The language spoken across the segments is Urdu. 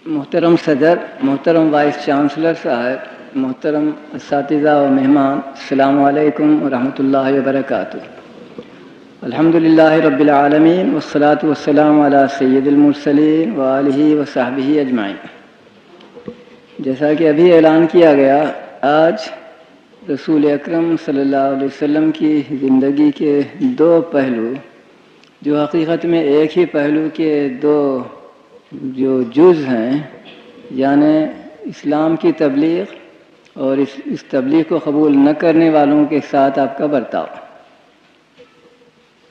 محترم صدر، محترم وائس چانسلر صاحب، محترم اساتذہ و مہمان، السلام علیکم ورحمۃ اللہ وبرکاتہ۔ الحمدللہ رب العالمین والصلاة والسلام علی سید المرسلین وآلہ وصحبہ اجمعین۔ جیسا کہ ابھی اعلان کیا گیا، آج رسول اکرم صلی اللہ علیہ وسلم کی زندگی کے دو پہلو، جو حقیقت میں ایک ہی پہلو کے دو جو جز ہیں، یعنی اسلام کی تبلیغ اور اس تبلیغ کو قبول نہ کرنے والوں کے ساتھ آپ کا برتاؤ۔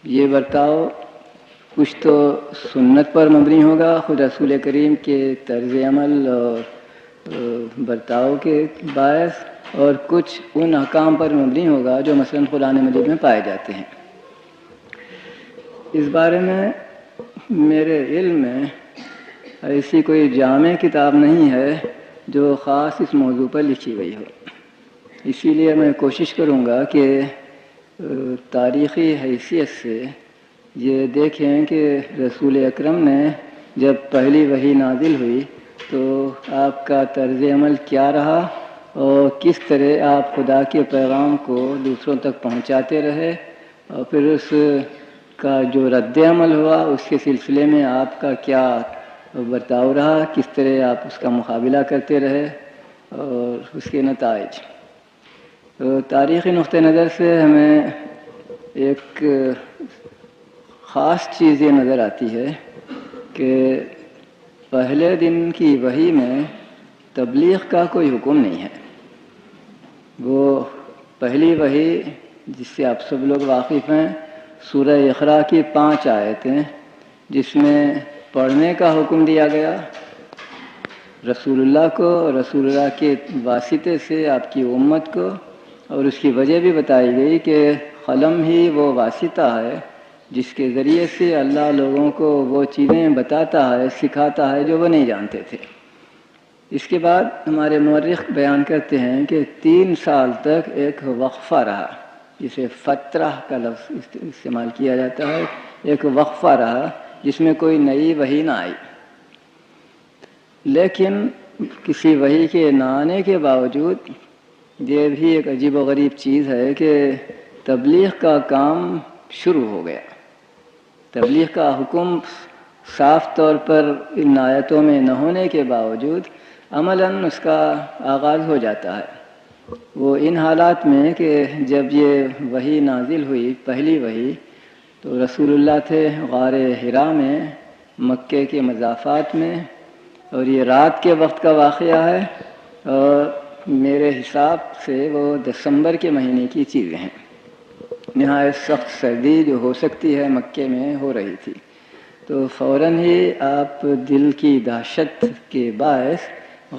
یہ برتاؤ کچھ تو سنت پر مبنی ہوگا، خود رسول کریم کے طرز عمل اور برتاؤ کے باعث، اور کچھ ان احکام پر مبنی ہوگا جو مثلا قرآن مجید میں پائے جاتے ہیں۔ اس بارے میں میرے علم میں ایسی کوئی جامع کتاب نہیں ہے جو خاص اس موضوع پر لکھی گئی ہو، اسی لیے میں کوشش کروں گا کہ تاریخی حیثیت سے یہ دیکھیں کہ رسول اکرم نے جب پہلی وحی نازل ہوئی تو آپ کا طرز عمل کیا رہا اور کس طرح آپ خدا کے پیغام کو دوسروں تک پہنچاتے رہے، اور پھر اس کا جو رد عمل ہوا اس کے سلسلے میں آپ کا کیا برتاؤ رہا، کس طرح آپ اس کا مقابلہ کرتے رہے اور اس کے نتائج۔ تاریخی نقطہ نظر سے ہمیں ایک خاص چیز یہ نظر آتی ہے کہ پہلے دن کی وحی میں تبلیغ کا کوئی حکم نہیں ہے۔ وہ پہلی وحی جس سے آپ سب لوگ واقف ہیں، سورہ اقرا کی 5 آیتیں، جس میں پڑھنے کا حکم دیا گیا رسول اللہ کو، رسول اللہ کے واسطے سے آپ کی امت کو، اور اس کی وجہ بھی بتائی گئی کہ قلم ہی وہ واسطہ ہے جس کے ذریعے سے اللہ لوگوں کو وہ چیزیں بتاتا ہے، سکھاتا ہے جو وہ نہیں جانتے تھے۔ اس کے بعد ہمارے مورخ بیان کرتے ہیں کہ 3 سال تک ایک وقفہ رہا، جسے فترہ کا لفظ استعمال کیا جاتا ہے، ایک وقفہ رہا جس میں کوئی نئی وحی نہ آئی۔ لیکن کسی وحی کے نہ آنے کے باوجود یہ بھی ایک عجیب و غریب چیز ہے کہ تبلیغ کا کام شروع ہو گیا۔ تبلیغ کا حکم صاف طور پر ان آیتوں میں نہ ہونے کے باوجود عملاً اس کا آغاز ہو جاتا ہے۔ وہ ان حالات میں کہ جب یہ وحی نازل ہوئی، پہلی وحی، تو رسول اللہ تھے غار حرا میں، مکے کے مضافات میں، اور یہ رات کے وقت کا واقعہ ہے، اور میرے حساب سے وہ دسمبر کے مہینے کی چیزیں ہیں۔ نہایت سخت سردی جو ہو سکتی ہے مکے میں ہو رہی تھی، تو فوراً ہی آپ دل کی دہشت کے باعث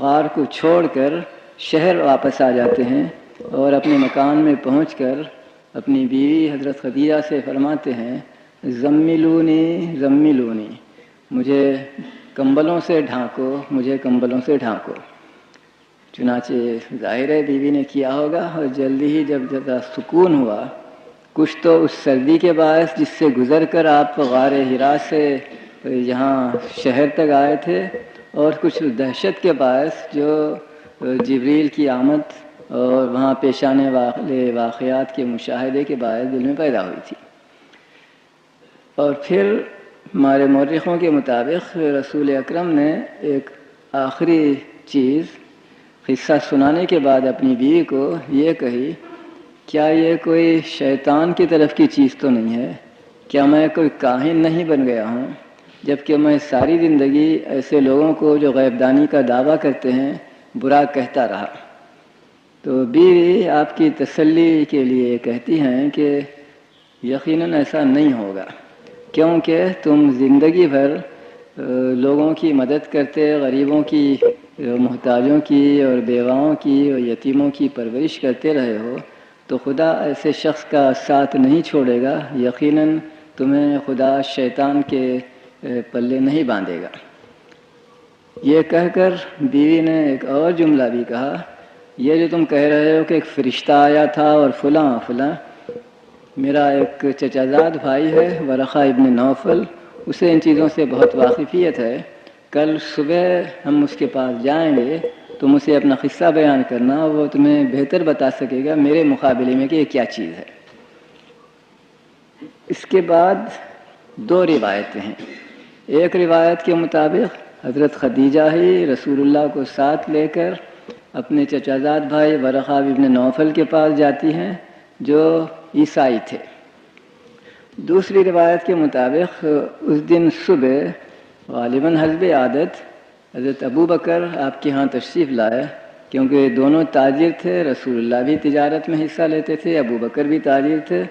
غار کو چھوڑ کر شہر واپس آ جاتے ہیں، اور اپنے مکان میں پہنچ کر اپنی بیوی حضرت خدیجہ سے فرماتے ہیں، زملونی زملونی، مجھے کمبلوں سے ڈھانکو، مجھے کمبلوں سے ڈھانکو۔ چنانچہ ظاہر ہے بیوی نے کیا ہوگا، اور جلدی ہی جب ذرا سکون ہوا، کچھ تو اس سردی کے باعث جس سے گزر کر آپ غار حرا سے یہاں شہر تک آئے تھے، اور کچھ دہشت کے باعث جو جبریل کی آمد اور وہاں پیش آنے والے واقعات کے مشاہدے کے باعث دل میں پیدا ہوئی تھی۔ اور پھر ہمارے مورخوں کے مطابق رسول اکرم نے ایک آخری چیز قصہ سنانے کے بعد اپنی بیوی کو یہ کہی، کیا یہ کوئی شیطان کی طرف کی چیز تو نہیں ہے؟ کیا میں کوئی کاہن نہیں بن گیا ہوں، جبکہ میں ساری زندگی ایسے لوگوں کو جو غیب دانی کا دعویٰ کرتے ہیں برا کہتا رہا؟ تو بیوی آپ کی تسلی کے لیے کہتی ہیں کہ یقیناً ایسا نہیں ہوگا، کیونکہ تم زندگی بھر لوگوں کی مدد کرتے، غریبوں کی، محتاجوں کی اور بیواؤں کی اور یتیموں کی پرورش کرتے رہے ہو، تو خدا ایسے شخص کا ساتھ نہیں چھوڑے گا، یقیناً تمہیں خدا شیطان کے پلے نہیں باندھے گا۔ یہ کہہ کر بیوی نے ایک اور جملہ بھی کہا، یہ جو تم کہہ رہے ہو کہ ایک فرشتہ آیا تھا اور فلاں فلاں، میرا ایک چچا زاد بھائی ہے ورقہ ابن نوفل، اسے ان چیزوں سے بہت واقفیت ہے، کل صبح ہم اس کے پاس جائیں گے، تم اسے اپنا قصہ بیان کرنا، وہ تمہیں بہتر بتا سکے گا میرے مقابلے میں کہ یہ کیا چیز ہے۔ اس کے بعد 2 روایتیں ہیں۔ ایک روایت کے مطابق حضرت خدیجہ ہی رسول اللہ کو ساتھ لے کر اپنے چچا زاد بھائی ورقہ ابن نوفل کے پاس جاتی ہیں جو عیسائی تھے۔ دوسری روایت کے مطابق اس دن صبح غالباً حسب عادت حضرت ابو بکر آپ کے ہاں تشریف لائے، کیونکہ دونوں تاجر تھے، رسول اللہ بھی تجارت میں حصہ لیتے تھے، ابو بکر بھی تاجر تھے،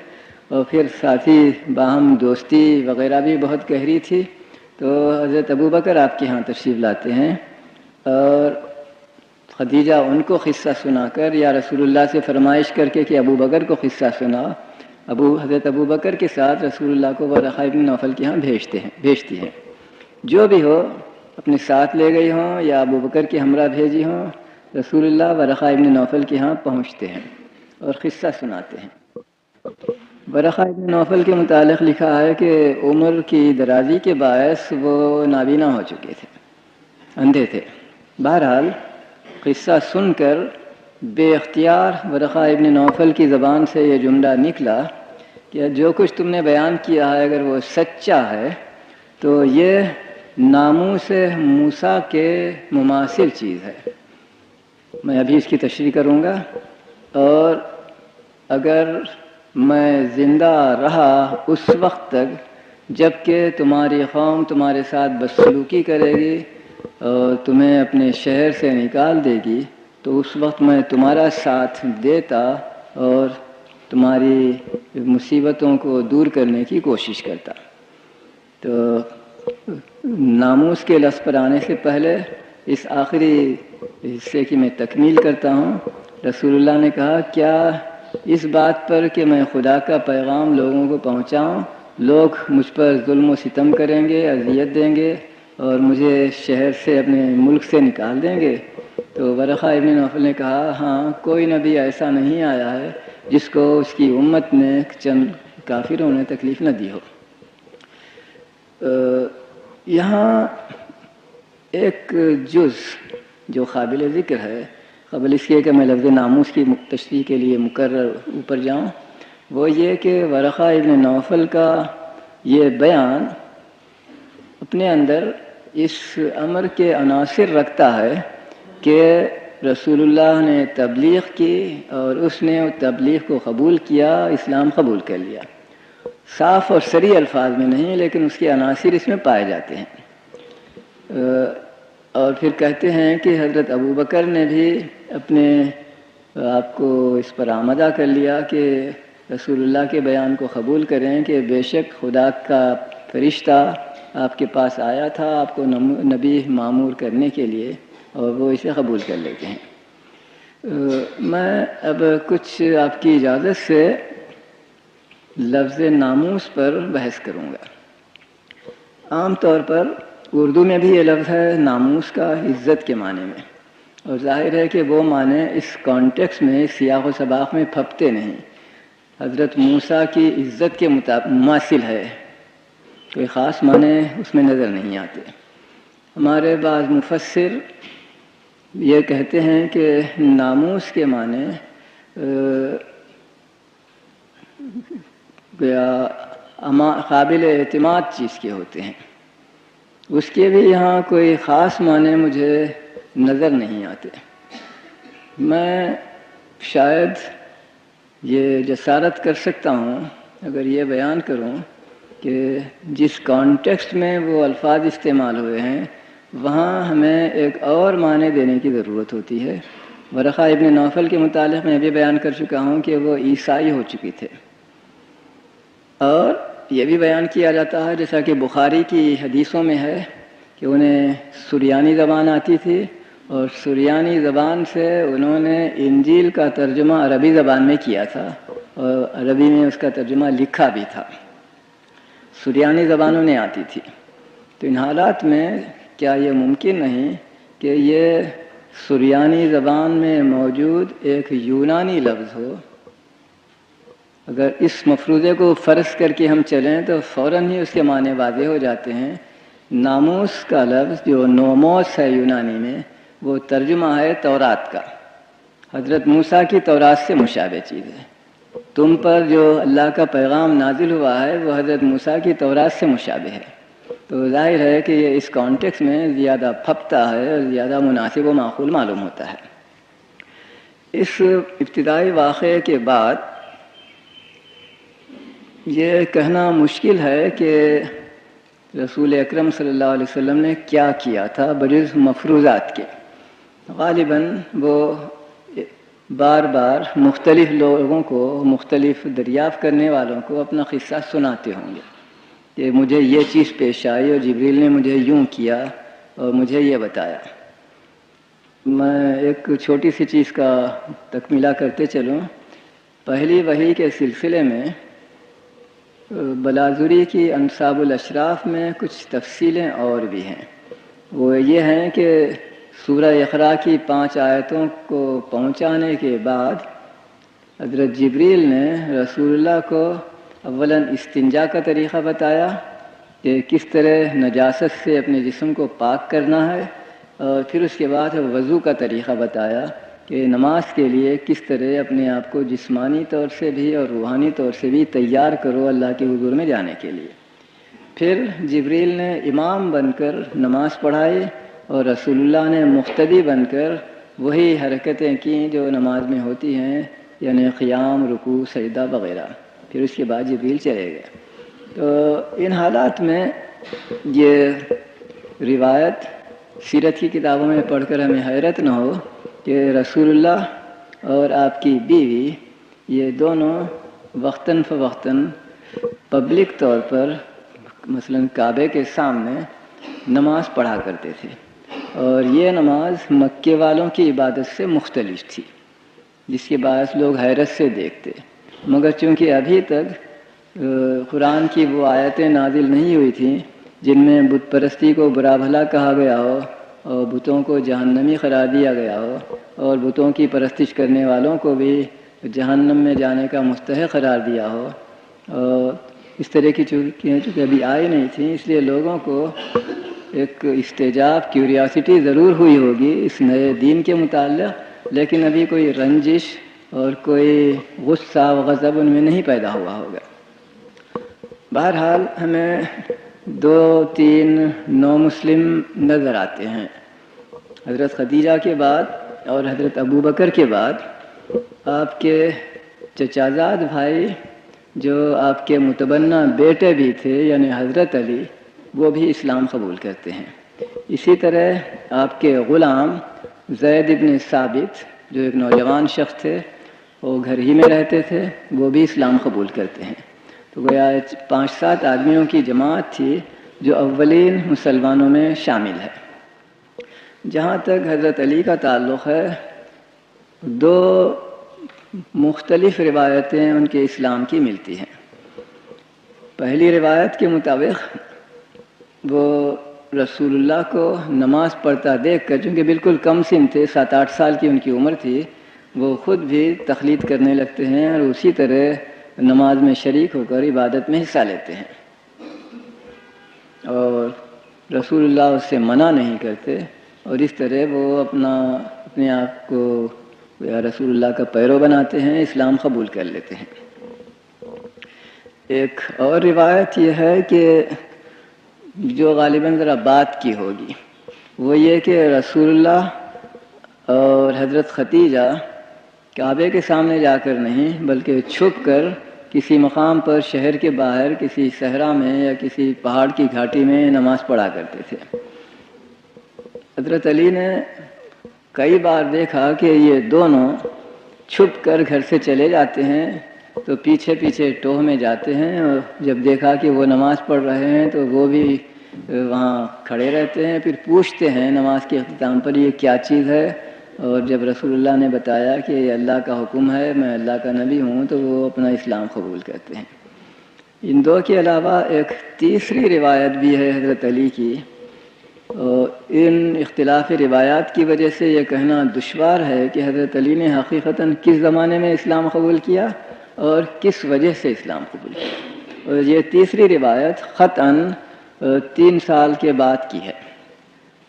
اور پھر ساتھی باہم دوستی وغیرہ بھی بہت گہری تھی، تو حضرت ابو بکر آپ کے ہاں تشریف لاتے ہیں اور خدیجہ ان کو قصہ سنا کر یا رسول اللہ سے فرمائش کر کے کہ ابو بکر کو قصہ سنا، حضرت ابو بکر کے ساتھ رسول اللہ کو ورقہ ابن نوفل کے ہاں بھیجتی ہیں۔ جو بھی ہو اپنے ساتھ لے گئی ہوں یا ابو بکر کے ہمراہ بھیجی ہوں، رسول اللہ ورقہ ابن نوفل کے ہاں پہنچتے ہیں اور قصہ سناتے ہیں۔ ورقہ ابن نوفل کے متعلق لکھا ہے کہ عمر کی درازی کے باعث وہ نابینا ہو چکے تھے، اندھے تھے۔ بہرحال قصہ سن کر بے اختیار ورقہ ابن نوفل کی زبان سے یہ جملہ نکلا کہ جو کچھ تم نے بیان کیا ہے اگر وہ سچا ہے تو یہ ناموس موسیٰ کے مماثل چیز ہے۔ میں ابھی اس کی تشریح کروں گا، اور اگر میں زندہ رہا اس وقت تک جب کہ تمہاری قوم تمہارے ساتھ بدسلوکی کرے گی اور تمہیں اپنے شہر سے نکال دے گی، تو اس وقت میں تمہارا ساتھ دیتا اور تمہاری مصیبتوں کو دور کرنے کی کوشش کرتا۔ تو ناموس کے لفظ پر آنے سے پہلے اس آخری حصے کی میں تکمیل کرتا ہوں۔ رسول اللہ نے کہا کیا اس بات پر کہ میں خدا کا پیغام لوگوں کو پہنچاؤں لوگ مجھ پر ظلم و ستم کریں گے، اذیت دیں گے اور مجھے شہر سے اپنے ملک سے نکال دیں گے؟ تو ورقہ ابن نوفل نے کہا ہاں، کوئی نبی ایسا نہیں آیا ہے جس کو اس کی امت نے چند کافروں نے تکلیف نہ دی ہو۔ یہاں ایک جز جو قابل ذکر ہے، قبل اس کے کہ میں لفظ ناموس کی تشریح کے لیے مقرر اوپر جاؤں، وہ یہ کہ ورقہ ابن نوفل کا یہ بیان اپنے اندر اس امر کے عناصر رکھتا ہے کہ رسول اللہ نے تبلیغ کی اور اس نے تبلیغ کو قبول کیا، اسلام قبول کر لیا۔ صاف اور صریح الفاظ میں نہیں، لیکن اس کے عناصر اس میں پائے جاتے ہیں۔ اور پھر کہتے ہیں کہ حضرت ابو بکر نے بھی اپنے آپ کو اس پر آمادہ کر لیا کہ رسول اللہ کے بیان کو قبول کریں کہ بے شک خدا کا فرشتہ آپ کے پاس آیا تھا آپ کو نبی معمور کرنے کے لیے، اور وہ اسے قبول کر لیتے ہیں۔ میں اب کچھ آپ کی اجازت سے لفظ ناموس پر بحث کروں گا۔ عام طور پر اردو میں بھی یہ لفظ ہے ناموس کا عزت کے معنی میں، اور ظاہر ہے کہ وہ معنی اس کانٹیکس میں سیاق و سباق میں پھپتے نہیں، حضرت موسیٰ کی عزت کے مماثل ہے، کوئی خاص معنی اس میں نظر نہیں آتے۔ ہمارے بعض مفسر یہ کہتے ہیں کہ ناموس کے معنی قابل اعتماد چیز کے ہوتے ہیں، اس کے بھی یہاں کوئی خاص معنی مجھے نظر نہیں آتے۔ میں شاید یہ جسارت کر سکتا ہوں اگر یہ بیان کروں کہ جس کانٹیکسٹ میں وہ الفاظ استعمال ہوئے ہیں وہاں ہمیں ایک اور معنی دینے کی ضرورت ہوتی ہے۔ ورقہ ابن نوفل کے متعلق میں بھی بیان کر چکا ہوں کہ وہ عیسائی ہو چکے تھے، اور یہ بھی بیان کیا جاتا ہے جیسا کہ بخاری کی حدیثوں میں ہے کہ انہیں سریانی زبان آتی تھی، اور سریانی زبان سے انہوں نے انجیل کا ترجمہ عربی زبان میں کیا تھا، اور عربی میں اس کا ترجمہ لکھا بھی تھا، سریانی زبان انہیں آتی تھی۔ تو ان حالات میں کیا یہ ممکن نہیں کہ یہ سریانی زبان میں موجود ایک یونانی لفظ ہو؟ اگر اس مفروضے کو فرض کر کے ہم چلیں تو فوراً ہی اس کے معنی واضح ہو جاتے ہیں ناموس کا لفظ جو نوموس ہے یونانی میں، وہ ترجمہ ہے تورات کا. حضرت موسیٰ کی تورات سے مشابہ چیز ہے. تم پر جو اللہ کا پیغام نازل ہوا ہے وہ حضرت موسیٰ کی تورات سے مشابہ ہے. تو ظاہر ہے کہ یہ اس کانٹیکس میں زیادہ پھپتا ہے اور زیادہ مناسب و معقول معلوم ہوتا ہے. اس ابتدائی واقعے کے بعد یہ کہنا مشکل ہے کہ رسول اکرم صلی اللہ علیہ وسلم نے کیا کیا تھا بجز مفروضات کے. غالباً وہ بار بار مختلف لوگوں کو، مختلف دریافت کرنے والوں کو اپنا قصہ سناتے ہوں گے کہ مجھے یہ چیز پیش آئی اور جبریل نے مجھے یوں کیا اور مجھے یہ بتایا. میں ایک چھوٹی سی چیز کا تکملہ کرتے چلوں. پہلی وحی کے سلسلے میں بلازری کی انصاب الاشراف میں کچھ تفصیلیں اور بھی ہیں. وہ یہ ہیں کہ سورہ اقرا کی 5 آیتوں کو پہنچانے کے بعد حضرت جبریل نے رسول اللہ کو اولاً استنجا کا طریقہ بتایا کہ کس طرح نجاست سے اپنے جسم کو پاک کرنا ہے، اور پھر اس کے بعد وضو کا طریقہ بتایا کہ نماز کے لیے کس طرح اپنے آپ کو جسمانی طور سے بھی اور روحانی طور سے بھی تیار کرو اللہ کے حضور میں جانے کے لیے. پھر جبریل نے امام بن کر نماز پڑھائی اور رسول اللہ نے مقتدی بن کر وہی حرکتیں کیں جو نماز میں ہوتی ہیں، یعنی قیام، رکوع، سجدہ وغیرہ. پھر اس کے بعد جبریل چلے گئے. تو ان حالات میں یہ روایت سیرت کی کتابوں میں پڑھ کر ہمیں حیرت نہ ہو کہ رسول اللہ اور آپ کی بیوی یہ دونوں وقتاً فوقتاً پبلک طور پر مثلاً کعبے کے سامنے نماز پڑھا کرتے تھے، اور یہ نماز مکے والوں کی عبادت سے مختلف تھی جس کے باعث لوگ حیرت سے دیکھتے. مگر چونکہ ابھی تک قرآن کی وہ آیتیں نازل نہیں ہوئی تھیں جن میں بت پرستی کو برا بھلا کہا گیا ہو اور بتوں کو جہنمی قرار دیا گیا ہو اور بتوں کی پرستش کرنے والوں کو بھی جہنم میں جانے کا مستحق قرار دیا ہو، اور اس طرح کی چونکہ ابھی آئی نہیں تھیں، اس لیے لوگوں کو ایک استعجاب، کیوریاسٹی ضرور ہوئی ہوگی اس نئے دین کے متعلق، لیکن ابھی کوئی رنجش اور کوئی غصہ و غضب ان میں نہیں پیدا ہوا ہوگا. بہرحال ہمیں 2-3 نو مسلم نظر آتے ہیں. حضرت خدیجہ کے بعد اور حضرت ابو بکر کے بعد آپ کے چچازاد بھائی جو آپ کے متبنہ بیٹے بھی تھے یعنی حضرت علی، وہ بھی اسلام قبول کرتے ہیں. اسی طرح آپ کے غلام زید ابن ثابت جو ایک نوجوان شخص تھے، وہ گھر ہی میں رہتے تھے، وہ بھی اسلام قبول کرتے ہیں. تو گویا 5-7 آدمیوں کی جماعت تھی جو اولین مسلمانوں میں شامل ہے. جہاں تک حضرت علی کا تعلق ہے، 2 مختلف روایتیں ان کے اسلام کی ملتی ہیں. پہلی روایت کے مطابق وہ رسول اللہ کو نماز پڑھتا دیکھ کر، چونکہ بالکل کم سن تھے، 7-8 سال کی ان کی عمر تھی، وہ خود بھی تقلید کرنے لگتے ہیں اور اسی طرح نماز میں شریک ہو کر عبادت میں حصہ لیتے ہیں، اور رسول اللہ اس سے منع نہیں کرتے، اور اس طرح وہ اپنے آپ کو رسول اللہ کا پیرو بناتے ہیں، اسلام قبول کر لیتے ہیں. ایک اور روایت یہ ہے کہ جو غالباً ذرا بات کی ہوگی، وہ یہ کہ رسول اللہ اور حضرت خدیجہ کعبے کے سامنے جا کر نہیں بلکہ چھپ کر کسی مقام پر شہر کے باہر کسی صحرا میں یا کسی پہاڑ کی گھاٹی میں نماز پڑھا کرتے تھے. حضرت علی نے کئی بار دیکھا کہ یہ دونوں چھپ کر گھر سے چلے جاتے ہیں تو پیچھے پیچھے ٹوہ میں جاتے ہیں، اور جب دیکھا کہ وہ نماز پڑھ رہے ہیں تو وہ بھی وہاں کھڑے رہتے ہیں. پھر پوچھتے ہیں نماز کے اختتام پر یہ کیا چیز ہے، اور جب رسول اللہ نے بتایا کہ یہ اللہ کا حکم ہے، میں اللہ کا نبی ہوں، تو وہ اپنا اسلام قبول کرتے ہیں. ان 2 کے علاوہ ایک تیسری روایت بھی ہے حضرت علی کی، اور ان اختلاف روایات کی وجہ سے یہ کہنا دشوار ہے کہ حضرت علی نے حقیقتاً کس زمانے میں اسلام قبول کیا اور کس وجہ سے اسلام قبول کیا. اور یہ تیسری روایت قطعاً 3 سال کے بعد کی ہے.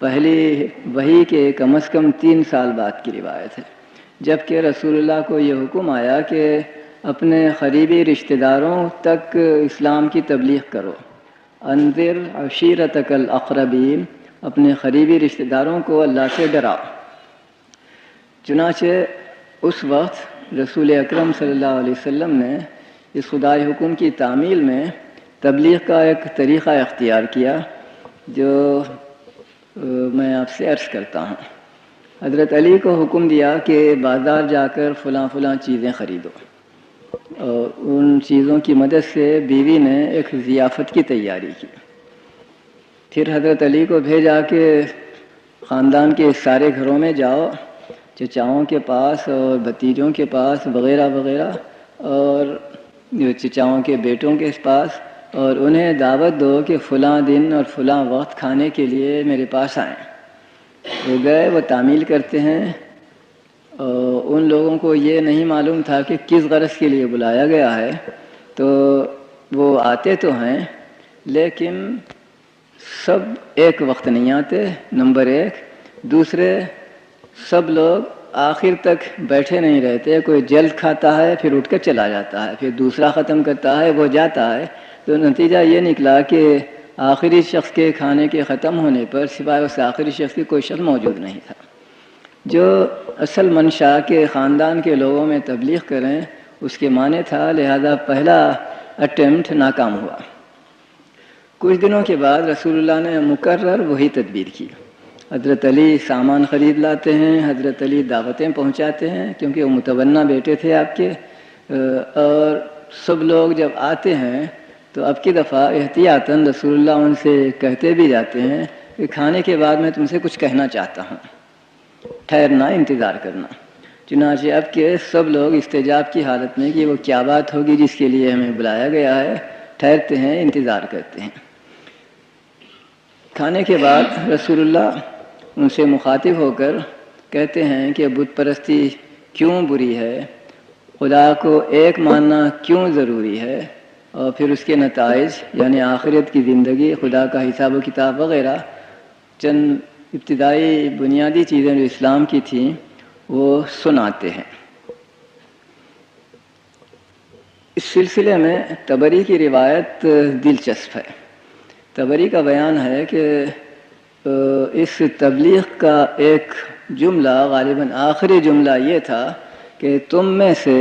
پہلی وحی کے کم از کم 3 سال بعد کی روایت ہے، جبکہ رسول اللہ کو یہ حکم آیا کہ اپنے قریبی رشتہ داروں تک اسلام کی تبلیغ کرو. انذر عشیرتک الاقربین، اپنے قریبی رشتہ داروں کو اللہ سے ڈراؤ. چنانچہ اس وقت رسول اکرم صلی اللہ علیہ وسلم نے اس خدائی حکم کی تعمیل میں تبلیغ کا ایک طریقہ اختیار کیا جو میں آپ سے عرض کرتا ہوں. حضرت علی کو حکم دیا کہ بازار جا کر فلاں فلاں چیزیں خریدو، اور ان چیزوں کی مدد سے بیوی نے ایک ضیافت کی تیاری کی. پھر حضرت علی کو بھیجا کہ خاندان کے سارے گھروں میں جاؤ، چچاؤں کے پاس اور بھتیجوں کے پاس وغیرہ وغیرہ، اور چچاؤں کے بیٹوں کے پاس، اور انہیں دعوت دو کہ فلاں دن اور فلاں وقت کھانے کے لیے میرے پاس آئیں. وہ گئے، وہ تعمیل کرتے ہیں. ان لوگوں کو یہ نہیں معلوم تھا کہ کس غرض کے لیے بلایا گیا ہے، تو وہ آتے تو ہیں لیکن سب ایک وقت نہیں آتے، نمبر 1. دوسرے، سب لوگ آخر تک بیٹھے نہیں رہتے. کوئی جلد کھاتا ہے پھر اٹھ کر چلا جاتا ہے، پھر دوسرا ختم کرتا ہے، وہ جاتا ہے. تو نتیجہ یہ نکلا کہ آخری شخص کے کھانے کے ختم ہونے پر سوائے اس آخری شخص کے کوئی شخص موجود نہیں تھا. جو اصل منشا کے خاندان کے لوگوں میں تبلیغ کریں اس کے معنی تھا، لہذا پہلا اٹیمپٹ ناکام ہوا. کچھ دنوں کے بعد رسول اللہ نے مکرر وہی تدبیر کی. حضرت علی سامان خرید لاتے ہیں، حضرت علی دعوتیں پہنچاتے ہیں کیونکہ وہ متبنہ بیٹے تھے آپ کے، اور سب لوگ جب آتے ہیں تو اب کی دفعہ احتیاطاً رسول اللہ ان سے کہتے بھی جاتے ہیں کہ کھانے کے بعد میں تم سے کچھ کہنا چاہتا ہوں، ٹھہرنا، انتظار کرنا. چنانچہ اب کے سب لوگ استجاب کی حالت میں کہ وہ کیا بات ہوگی جس کے لیے ہمیں بلایا گیا ہے، ٹھہرتے ہیں، انتظار کرتے ہیں. کھانے کے بعد رسول اللہ ان سے مخاطب ہو کر کہتے ہیں کہ بت پرستی کیوں بری ہے، خدا کو ایک ماننا کیوں ضروری ہے، اور پھر اس کے نتائج یعنی آخرت کی زندگی، خدا کا حساب و کتاب وغیرہ. چند ابتدائی بنیادی چیزیں جو اسلام کی تھیں وہ سناتے ہیں. اس سلسلے میں طبری کی روایت دلچسپ ہے. طبری کا بیان ہے کہ اس تبلیغ کا ایک جملہ، غالباً آخری جملہ یہ تھا کہ تم میں سے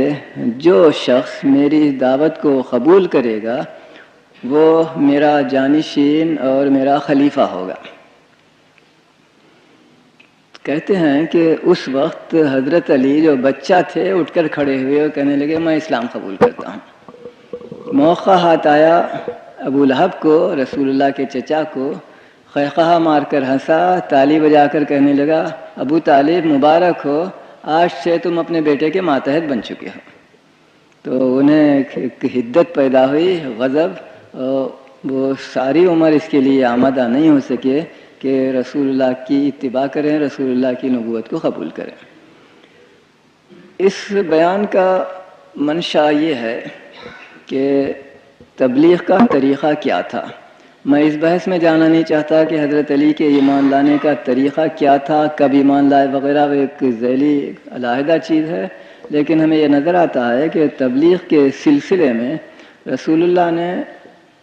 جو شخص میری دعوت کو قبول کرے گا وہ میرا جانشین اور میرا خلیفہ ہوگا. کہتے ہیں کہ اس وقت حضرت علی جو بچہ تھے اٹھ کر کھڑے ہوئے اور کہنے لگے میں اسلام قبول کرتا ہوں. موقع ہاتھ آیا، ابو لہب کو، رسول اللہ کے چچا کو قہقہہ مار کر ہنسا، تالی بجا کر کہنے لگا ابو طالب مبارک ہو، آج سے تم اپنے بیٹے کے ماتحت بن چکے ہو. تو انہیں ایک حدت پیدا ہوئی، غضب، وہ ساری عمر اس کے لیے آمادہ نہیں ہو سکے کہ رسول اللہ کی اتباع کریں، رسول اللہ کی نبوت کو قبول کریں. اس بیان کا منشا یہ ہے کہ تبلیغ کا طریقہ کیا تھا. میں اس بحث میں جانا نہیں چاہتا کہ حضرت علی کے ایمان لانے کا طریقہ کیا تھا، کب ایمان لائے وغیرہ، وہ ایک ذیلی علیحدہ چیز ہے. لیکن ہمیں یہ نظر آتا ہے کہ تبلیغ کے سلسلے میں رسول اللہ نے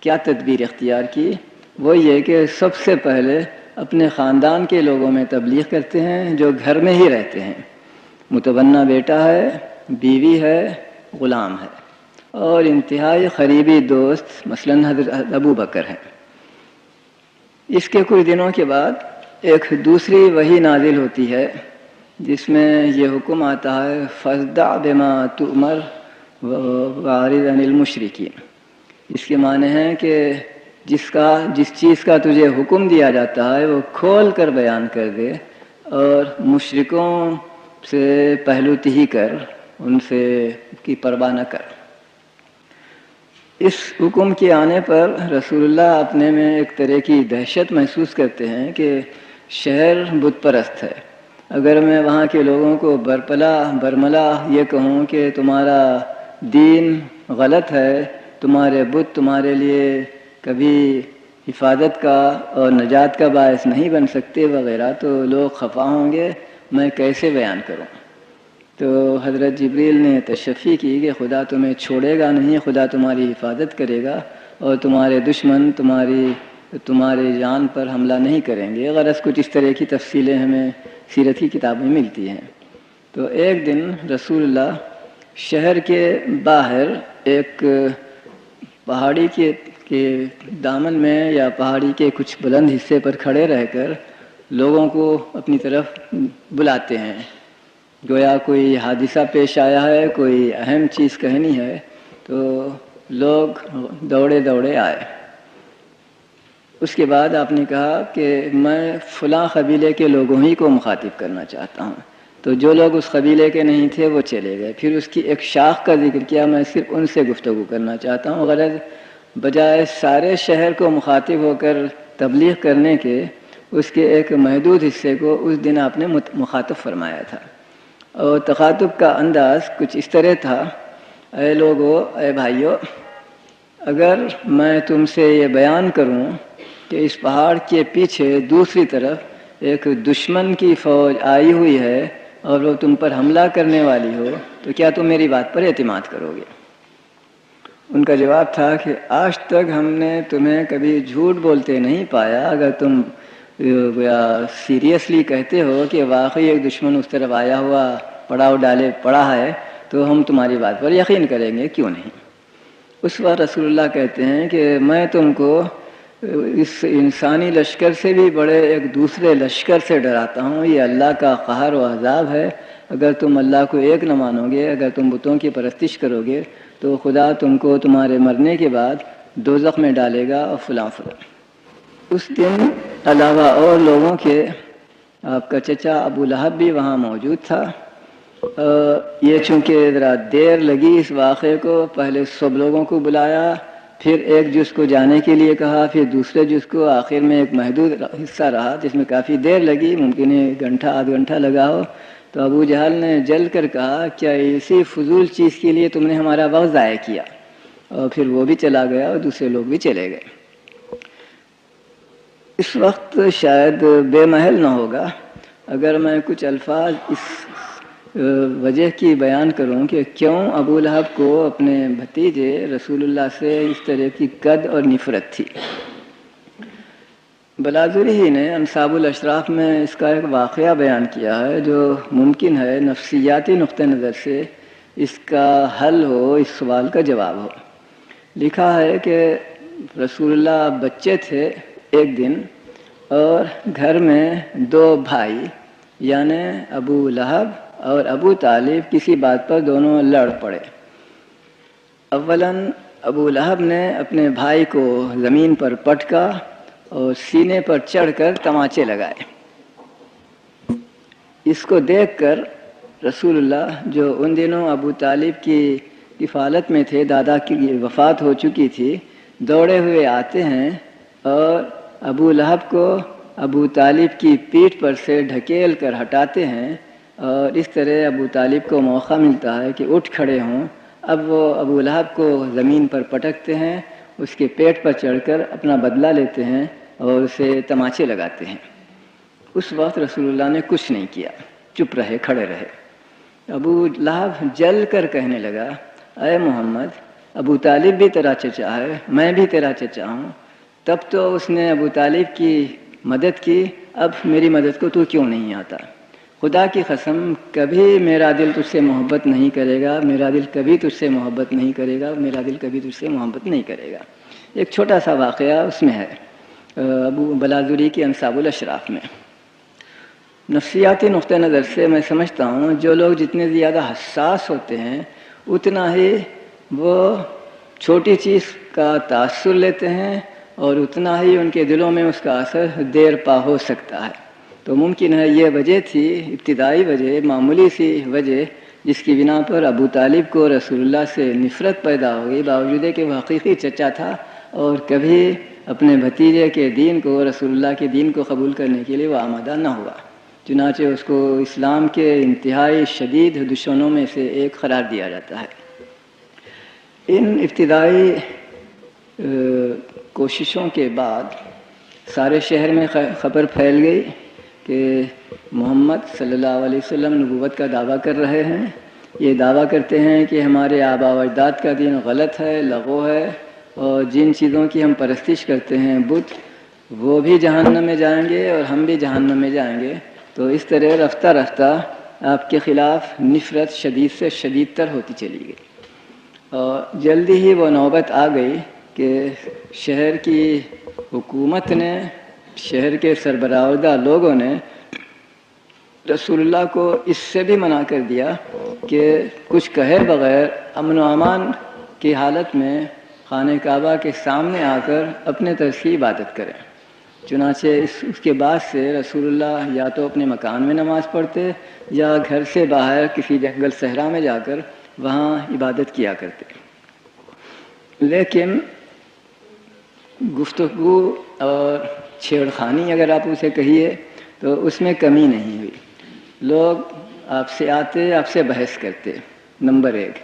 کیا تدبیر اختیار کی. وہ یہ کہ سب سے پہلے اپنے خاندان کے لوگوں میں تبلیغ کرتے ہیں جو گھر میں ہی رہتے ہیں. متبنہ بیٹا ہے، بیوی ہے، غلام ہے، اور انتہائی قریبی دوست مثلاً حضرت ابو بکر ہیں. اس کے کچھ دنوں کے بعد ایک دوسری وحی نازل ہوتی ہے جس میں یہ حکم آتا ہے فاصدع بما تؤمر واعرض عن المشرکین. اس کے معنی ہیں کہ جس چیز کا تجھے حکم دیا جاتا ہے وہ کھول کر بیان کر دے، اور مشرکوں سے پہلو تہی کر، ان سے کی پرواہ نہ کر. اس حکم کے آنے پر رسول اللہ اپنے میں ایک طرح کی دہشت محسوس کرتے ہیں کہ شہر بت پرست ہے. اگر میں وہاں کے لوگوں کو برملا یہ کہوں کہ تمہارا دین غلط ہے، تمہارے بت تمہارے لیے کبھی حفاظت کا اور نجات کا باعث نہیں بن سکتے وغیرہ تو لوگ خفا ہوں گے، میں کیسے بیان کروں؟ تو حضرت جبریل نے تشفی کی کہ خدا تمہیں چھوڑے گا نہیں، خدا تمہاری حفاظت کرے گا اور تمہارے دشمن تمہارے جان پر حملہ نہیں کریں گے۔ غرض کچھ اس طرح کی تفصیلیں ہمیں سیرت کی کتابیں ملتی ہیں۔ تو ایک دن رسول اللہ شہر کے باہر ایک پہاڑی کے دامن میں یا پہاڑی کے کچھ بلند حصے پر کھڑے رہ کر لوگوں کو اپنی طرف بلاتے ہیں، گویا کوئی حادثہ پیش آیا ہے، کوئی اہم چیز کہنی ہے، تو لوگ دوڑے دوڑے آئے۔ اس کے بعد آپ نے کہا کہ میں فلاں قبیلے کے لوگوں ہی کو مخاطب کرنا چاہتا ہوں، تو جو لوگ اس قبیلے کے نہیں تھے وہ چلے گئے۔ پھر اس کی ایک شاخ کا ذکر کیا، میں صرف ان سے گفتگو کرنا چاہتا ہوں، غرض بجائے سارے شہر کو مخاطب ہو کر تبلیغ کرنے کے اس کے ایک محدود حصے کو اس دن آپ نے مخاطب فرمایا تھا۔ اور تخاطب کا انداز کچھ اس طرح تھا، اے لوگو، اے بھائیو، اگر میں تم سے یہ بیان کروں کہ اس پہاڑ کے پیچھے دوسری طرف ایک دشمن کی فوج آئی ہوئی ہے اور وہ تم پر حملہ کرنے والی ہو، تو کیا تم میری بات پر اعتماد کرو گے؟ ان کا جواب تھا کہ آج تک ہم نے تمہیں کبھی جھوٹ بولتے نہیں پایا، اگر تم سیریسلی کہتے ہو کہ واقعی ایک دشمن اس طرف آیا ہوا پڑاؤ ڈالے پڑا ہے تو ہم تمہاری بات پر یقین کریں گے، کیوں نہیں؟ اس وقت رسول اللہ کہتے ہیں کہ میں تم کو اس انسانی لشکر سے بھی بڑے ایک دوسرے لشکر سے ڈراتا ہوں، یہ اللہ کا قہر و عذاب ہے۔ اگر تم اللہ کو ایک نہ مانو گے، اگر تم بتوں کی پرستش کرو گے تو خدا تم کو تمہارے مرنے کے بعد دوزخ میں ڈالے گا اور فلاں فلاں۔ اس دن علاوہ اور لوگوں کے آپ کا چچا ابو لہب بھی وہاں موجود تھا۔ یہ چونکہ ذرا دیر لگی اس واقعے کو، پہلے سب لوگوں کو بلایا، پھر ایک جز کو جانے کے لیے کہا، پھر دوسرے جز کو، آخر میں ایک محدود حصہ رہا جس میں کافی دیر لگی، ممکن ہے گھنٹہ آدھ گھنٹہ لگا ہو۔ تو ابو جہل نے جل کر کہا، کیا اسی فضول چیز کے لیے تم نے ہمارا وقت ضائع کیا؟ اور پھر وہ بھی چلا گیا اور دوسرے لوگ بھی چلے گئے۔ اس وقت شاید بے محل نہ ہوگا اگر میں کچھ الفاظ اس وجہ کی بیان کروں کہ کیوں ابو لہب کو اپنے بھتیجے رسول اللہ سے اس طرح کی قد اور نفرت تھی۔ بلازری ہی نے انصاب الاشراف میں اس کا ایک واقعہ بیان کیا ہے جو ممکن ہے نفسیاتی نقطہ نظر سے اس کا حل ہو، اس سوال کا جواب ہو۔ لکھا ہے کہ رسول اللہ بچے تھے ایک دن، اور گھر میں دو بھائی یعنی ابو لہب اور ابو طالب کسی بات پر دونوں لڑ پڑے۔ اولاً ابو لہب نے اپنے بھائی کو زمین پر پٹکا اور سینے پر چڑھ کر تماچے لگائے۔ اس کو دیکھ کر رسول اللہ، جو ان دنوں ابو طالب کی کفالت میں تھے، دادا کی وفات ہو چکی تھی، دوڑے ہوئے آتے ہیں اور ابو لہب کو ابو طالب کی پیٹھ پر سے ڈھکیل کر ہٹاتے ہیں، اور اس طرح ابو طالب کو موقع ملتا ہے کہ اٹھ کھڑے ہوں۔ اب وہ ابو لہب کو زمین پر پٹکتے ہیں، اس کے پیٹ پر چڑھ کر اپنا بدلہ لیتے ہیں اور اسے تماچے لگاتے ہیں۔ اس وقت رسول اللہ نے کچھ نہیں کیا، چپ رہے، کھڑے رہے۔ ابو لہب جل کر کہنے لگا، اے محمد، ابو طالب بھی تیرا چچا ہے، میں بھی تیرا چچا ہوں، تب تو اس نے ابو طالب کی مدد کی، اب میری مدد کو تو کیوں نہیں آتا؟ خدا کی قسم، کبھی میرا دل تجھ سے محبت نہیں کرے گا، میرا دل کبھی تجھ سے محبت نہیں کرے گا، میرا دل کبھی تجھ سے محبت نہیں کرے گا۔ ایک چھوٹا سا واقعہ اس میں ہے، ابو بلازری کی انصاب الاشراف میں۔ نفسیاتی نقطہ نظر سے میں سمجھتا ہوں جو لوگ جتنے زیادہ حساس ہوتے ہیں اتنا ہی وہ چھوٹی چیز کا تاثر لیتے ہیں اور اتنا ہی ان کے دلوں میں اس کا اثر دیر پا ہو سکتا ہے۔ تو ممکن ہے یہ وجہ تھی، ابتدائی وجہ، معمولی سی وجہ، جس کی بنا پر ابو طالب کو رسول اللہ سے نفرت پیدا ہو گئی، باوجود کہ وہ حقیقی چچا تھا اور کبھی اپنے بھتیجے کے دین کو، رسول اللہ کے دین کو قبول کرنے کے لیے وہ آمادہ نہ ہوا۔ چنانچہ اس کو اسلام کے انتہائی شدید دشمنوں میں سے ایک قرار دیا جاتا ہے۔ ان ابتدائی کوششوں کے بعد سارے شہر میں خبر پھیل گئی کہ محمد صلی اللہ علیہ وسلم نبوت کا دعویٰ کر رہے ہیں. یہ دعویٰ کرتے ہیں کہ ہمارے آبا و اجداد کا دین غلط ہے، لغو ہے، اور جن چیزوں کی ہم پرستش کرتے ہیں بت، وہ بھی جہنم میں جائیں گے اور ہم بھی جہنم میں جائیں گے. تو اس طرح رفتہ رفتہ آپ کے خلاف نفرت شدید سے شدید تر ہوتی چلی گئی. اور جلدی ہی وہ نوبت آ گئی کہ شہر کی حکومت نے، شہر کے سربراہدہ لوگوں نے رسول اللہ کو اس سے بھی منع کر دیا کہ کچھ کہے بغیر امن و امان کی حالت میں خانہ کعبہ کے سامنے آ کر اپنے طرز کی عبادت کریں. چنانچہ اس کے بعد سے رسول اللہ یا تو اپنے مکان میں نماز پڑھتے یا گھر سے باہر کسی جنگل صحرا میں جا کر وہاں عبادت کیا کرتے. لیکن گفتگو اور چھیڑ خانی اگر آپ اسے کہیے تو اس میں کمی نہیں ہوئی. لوگ آپ سے آتے، آپ سے بحث کرتے. نمبر 1،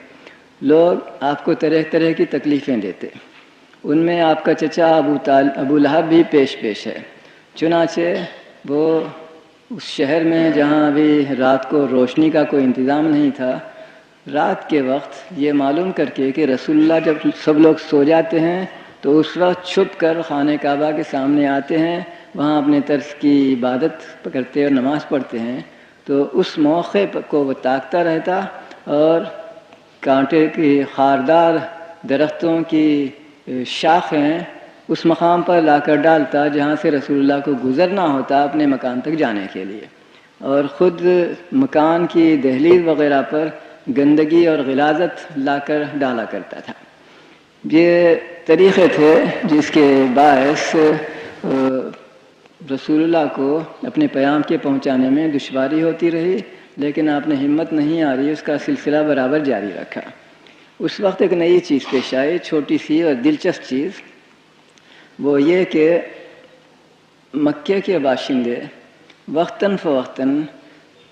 لوگ آپ کو طرح طرح کی تکلیفیں دیتے. ان میں آپ کا چچا ابو لہب بھی پیش ہے. چنانچہ وہ اس شہر میں جہاں ابھی رات کو روشنی کا کوئی انتظام نہیں تھا، رات کے وقت یہ معلوم کر کے کہ رسول اللہ جب سب لوگ سو جاتے ہیں تو اس وقت چھپ کر خانہ کعبہ کے سامنے آتے ہیں، وہاں اپنے طرز کی عبادت کرتے اور نماز پڑھتے ہیں. تو اس موقع کو وہ تاکتا رہتا اور کانٹے کی خاردار درختوں کی شاخیں اس مقام پر لا کر ڈالتا جہاں سے رسول اللہ کو گزرنا ہوتا اپنے مکان تک جانے کے لیے، اور خود مکان کی دہلیز وغیرہ پر گندگی اور غلاظت لا کر ڈالا کرتا تھا. یہ طریقے تھے جس کے باعث رسول اللہ کو اپنے پیام کے پہنچانے میں دشواری ہوتی رہی، لیکن آپ نے ہمت نہیں آ رہی، اس کا سلسلہ برابر جاری رکھا. اس وقت ایک نئی چیز پیش آئی، چھوٹی سی اور دلچسپ چیز، وہ یہ کہ مکے کے باشندے وقتاً فوقتاً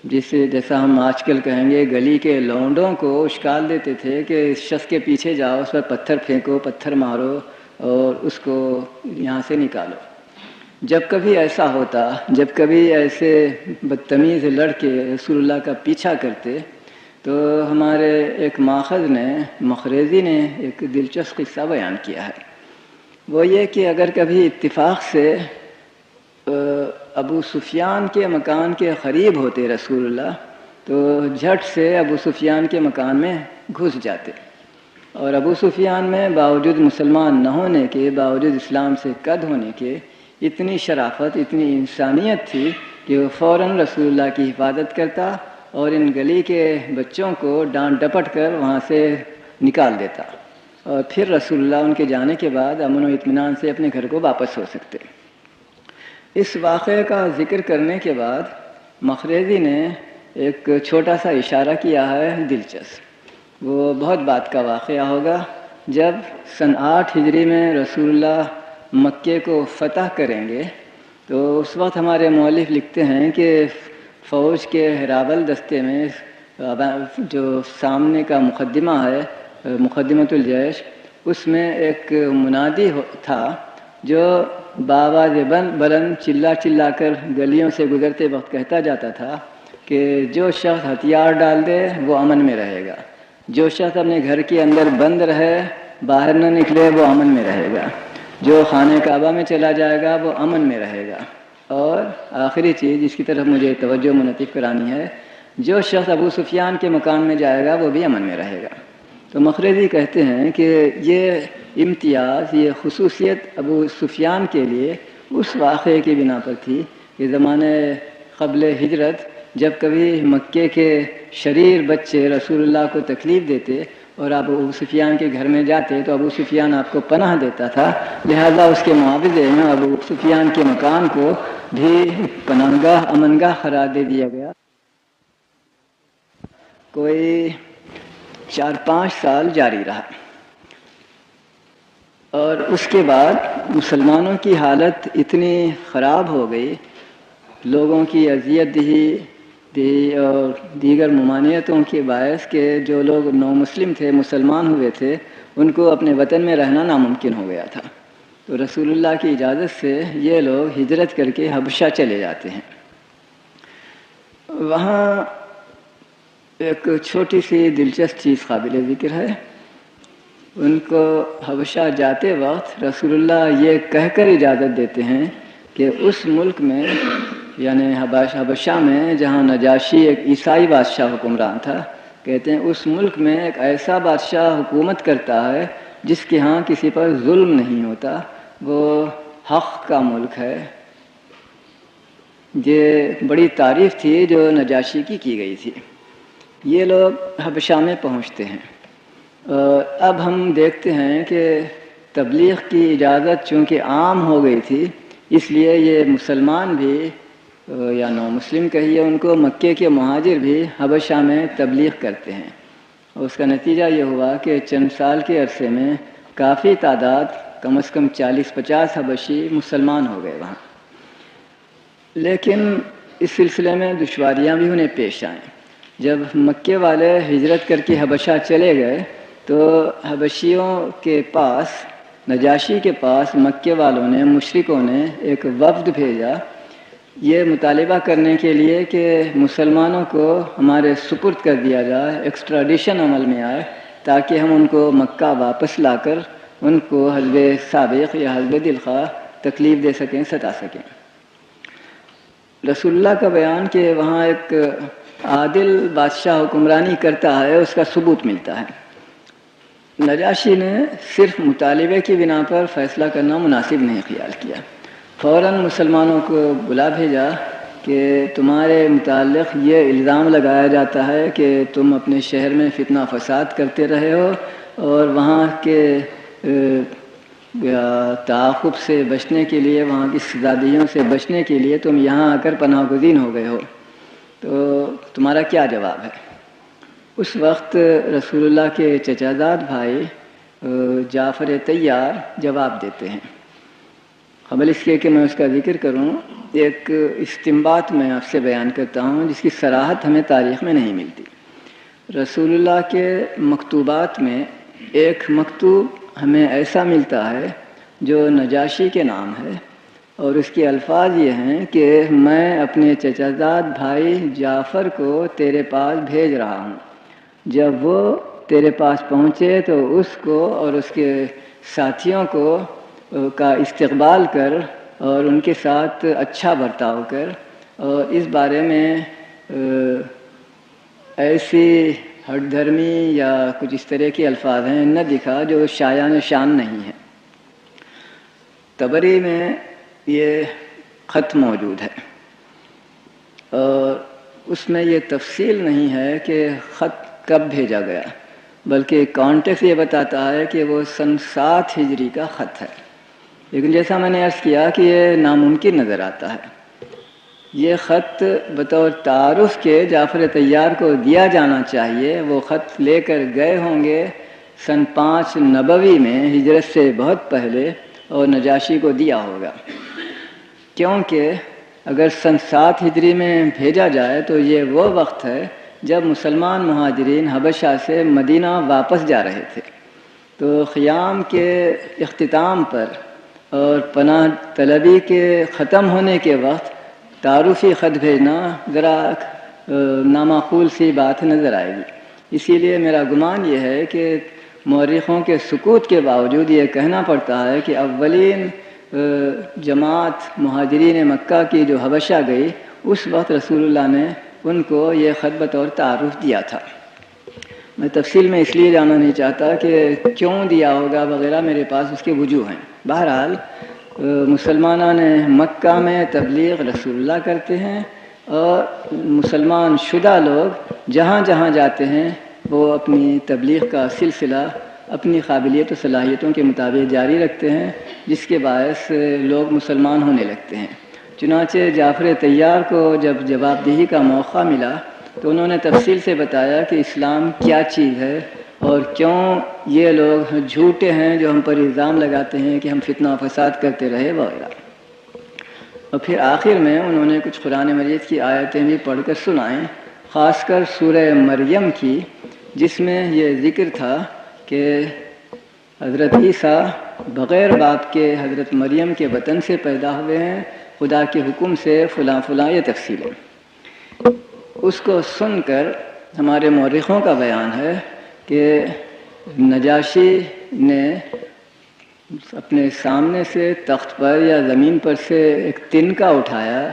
جیسا ہم آج کل کہیں گے گلی کے لونڈوں کو اشکال دیتے تھے کہ اس شخص کے پیچھے جاؤ، اس پر پتھر پھینکو، پتھر مارو اور اس کو یہاں سے نکالو. جب کبھی ایسا ہوتا، جب کبھی ایسے بدتمیز لڑکے رسول اللہ کا پیچھا کرتے، تو ہمارے ایک مخریزی نے ایک دلچسپ قصہ بیان کیا ہے. وہ یہ کہ اگر کبھی اتفاق سے ابو سفیان کے مکان کے قریب ہوتے رسول اللہ، تو جھٹ سے ابو سفیان کے مکان میں گھس جاتے. اور ابو سفیان میں باوجود مسلمان نہ ہونے کے، باوجود اسلام سے قد ہونے کے، اتنی شرافت، اتنی انسانیت تھی کہ وہ فوراً رسول اللہ کی حفاظت کرتا اور ان گلی کے بچوں کو ڈانٹ ڈپٹ کر وہاں سے نکال دیتا، اور پھر رسول اللہ ان کے جانے کے بعد امن و اطمینان سے اپنے گھر کو واپس ہو سکتے. اس واقعے کا ذکر کرنے کے بعد مخریزی نے ایک چھوٹا سا اشارہ کیا ہے دلچسپ. وہ بہت بات کا واقعہ ہوگا. جب سن 8 ہجری میں رسول اللہ مکے کو فتح کریں گے تو اس وقت ہمارے مؤلف لکھتے ہیں کہ فوج کے ہراول دستے میں جو سامنے کا مقدمہ ہے، مقدمۃ الجیش، اس میں ایک منادی تھا جو بآواز بلند چلا کر گلیوں سے گزرتے وقت کہتا جاتا تھا کہ جو شخص ہتھیار ڈال دے وہ امن میں رہے گا، جو شخص اپنے گھر کے اندر بند رہے، باہر نہ نکلے، وہ امن میں رہے گا، جو خانہ کعبہ میں چلا جائے گا وہ امن میں رہے گا. اور آخری چیز جس کی طرف مجھے توجہ منعطف کرانی ہے، جو شخص ابو سفیان کے مکان میں جائے گا وہ بھی امن میں رہے گا. تو مخریزی کہتے ہیں کہ یہ امتیاز، یہ خصوصیت ابو سفیان کے لیے اس واقعے کی بنا پر تھی کہ زمانے قبل ہجرت جب کبھی مکے کے شریر بچے رسول اللہ کو تکلیف دیتے اور آپ ابو سفیان کے گھر میں جاتے تو ابو سفیان آپ کو پناہ دیتا تھا، لہذا اس کے معاوضے میں ابو سفیان کے مکان کو بھی پناہ گاہ، امن گاہ قرار دے دیا گیا. کوئی 4-5 سال جاری رہا، اور اس کے بعد مسلمانوں کی حالت اتنی خراب ہو گئی، لوگوں کی اذیت دی اور دیگر ممانعتوں کے باعث کہ جو لوگ نو مسلم تھے، مسلمان ہوئے تھے، ان کو اپنے وطن میں رہنا ناممکن ہو گیا تھا. تو رسول اللہ کی اجازت سے یہ لوگ ہجرت کر کے حبشہ چلے جاتے ہیں۔ وہاں ایک چھوٹی سی دلچسپ چیز قابل ذکر ہے، ان کو حبشہ جاتے وقت رسول اللہ یہ کہہ کر اجازت دیتے ہیں کہ اس ملک میں یعنی حبشہ میں جہاں نجاشی ایک عیسائی بادشاہ حکمران تھا، کہتے ہیں اس ملک میں ایک ایسا بادشاہ حکومت کرتا ہے جس کے ہاں کسی پر ظلم نہیں ہوتا، وہ حق کا ملک ہے۔ یہ بڑی تعریف تھی جو نجاشی کی گئی تھی۔ یہ لوگ حبشہ میں پہنچتے ہیں، اور اب ہم دیکھتے ہیں کہ تبلیغ کی اجازت چونکہ عام ہو گئی تھی، اس لیے یہ مسلمان بھی یا نو مسلم کہیے ان کو، مکے کے مہاجر بھی حبشہ میں تبلیغ کرتے ہیں، اور اس کا نتیجہ یہ ہوا کہ چند سال کے عرصے میں کافی تعداد، کم از کم 40-50 حبشی مسلمان ہو گئے وہاں۔ لیکن اس سلسلے میں دشواریاں بھی انہیں پیش آئیں۔ جب مکے والے ہجرت کر کے حبشہ چلے گئے تو حبشیوں کے پاس، نجاشی کے پاس مکے والوں نے، مشرکوں نے ایک وفد بھیجا یہ مطالبہ کرنے کے لیے کہ مسلمانوں کو ہمارے سپرد کر دیا جائے، ایکسٹراڈیشن عمل میں آئے، تاکہ ہم ان کو مکہ واپس لا کر ان کو حسب سابق یا حسب دلخواہ تکلیف دے سکیں، ستا سکیں۔ رسول اللہ کا بیان کہ وہاں ایک عادل بادشاہ حکمرانی کرتا ہے، اس کا ثبوت ملتا ہے۔ نجاشی نے صرف مطالبے کی بنا پر فیصلہ کرنا مناسب نہیں خیال کیا، فوراً مسلمانوں کو بلا بھیجا کہ تمہارے متعلق یہ الزام لگایا جاتا ہے کہ تم اپنے شہر میں فتنہ فساد کرتے رہے ہو، اور وہاں کے تعاقب سے بچنے کے لیے، وہاں کی سزادیوں سے بچنے کے لیے تم یہاں آ کر پناہ گزین ہو گئے ہو، تو تمہارا کیا جواب ہے؟ اس وقت رسول اللہ کے چچا زاد بھائی جعفر طیار جواب دیتے ہیں۔ قبل اس کے کہ میں اس کا ذکر کروں، ایک استنباط میں آپ سے بیان کرتا ہوں جس کی صراحت ہمیں تاریخ میں نہیں ملتی۔ رسول اللہ کے مکتوبات میں ایک مکتوب ہمیں ایسا ملتا ہے جو نجاشی کے نام ہے، اور اس کے الفاظ یہ ہیں کہ میں اپنے چچا زاد بھائی جعفر کو تیرے پاس بھیج رہا ہوں، جب وہ تیرے پاس پہنچے تو اس کو اور اس کے ساتھیوں کو کا استقبال کر اور ان کے ساتھ اچھا برتاؤ کر، اور اس بارے میں ایسی ہٹ دھرمی یا کچھ اس طرح کے الفاظ ہیں نہ دکھا جو شایان شان نہیں ہے۔ طبری میں یہ خط موجود ہے، اور اس میں یہ تفصیل نہیں ہے کہ خط کب بھیجا گیا، بلکہ کانٹیکس یہ بتاتا ہے کہ وہ سن 7 ہجری کا خط ہے۔ لیکن جیسا میں نے عرض کیا کہ یہ ناممکن نظر آتا ہے۔ یہ خط بطور تعارف کے جعفر طیار کو دیا جانا چاہیے، وہ خط لے کر گئے ہوں گے سن 5 نبوی میں، ہجرت سے بہت پہلے، اور نجاشی کو دیا ہوگا، کیونکہ اگر سن 7 ہجری میں بھیجا جائے تو یہ وہ وقت ہے جب مسلمان مہاجرین حبشہ سے مدینہ واپس جا رہے تھے، تو قیام کے اختتام پر اور پناہ طلبی کے ختم ہونے کے وقت تعارفی خط بھیجنا ذرا نامعقول سی بات نظر آئے گی۔ اسی لیے میرا گمان یہ ہے کہ مورخوں کے سکوت کے باوجود یہ کہنا پڑتا ہے کہ اولین جماعت مہاجرین مکہ کی جو حبشہ گئی، اس وقت رسول اللہ نے ان کو یہ خط بطور تعارف دیا تھا۔ میں تفصیل میں اس لیے جانا نہیں چاہتا کہ کیوں دیا ہوگا وغیرہ، میرے پاس اس کے وجوہ ہیں۔ بہرحال مسلمانان مکہ میں تبلیغ رسول اللہ کرتے ہیں، اور مسلمان شدہ لوگ جہاں جہاں جاتے ہیں وہ اپنی تبلیغ کا سلسلہ اپنی قابلیت و صلاحیتوں کے مطابق جاری رکھتے ہیں، جس کے باعث لوگ مسلمان ہونے لگتے ہیں۔ چنانچہ جعفر طیار کو جب جواب دہی کا موقع ملا تو انہوں نے تفصیل سے بتایا کہ اسلام کیا چیز ہے، اور کیوں یہ لوگ جھوٹے ہیں جو ہم پر الزام لگاتے ہیں کہ ہم فتنہ و فساد کرتے رہے وغیرہ۔ اور پھر آخر میں انہوں نے کچھ قرآن مجید کی آیتیں بھی پڑھ کر سنائیں، خاص کر سورہ مریم کی، جس میں یہ ذکر تھا کہ حضرت عیسیٰ بغیر باپ کے حضرت مریم کے وطن سے پیدا ہوئے ہیں، خدا کے حکم سے فلاں فلاں یہ تفصیلیں. اس کو سن کر ہمارے مورخوں کا بیان ہے کہ نجاشی نے اپنے سامنے سے تخت پر یا زمین پر سے ایک تنکا اٹھایا،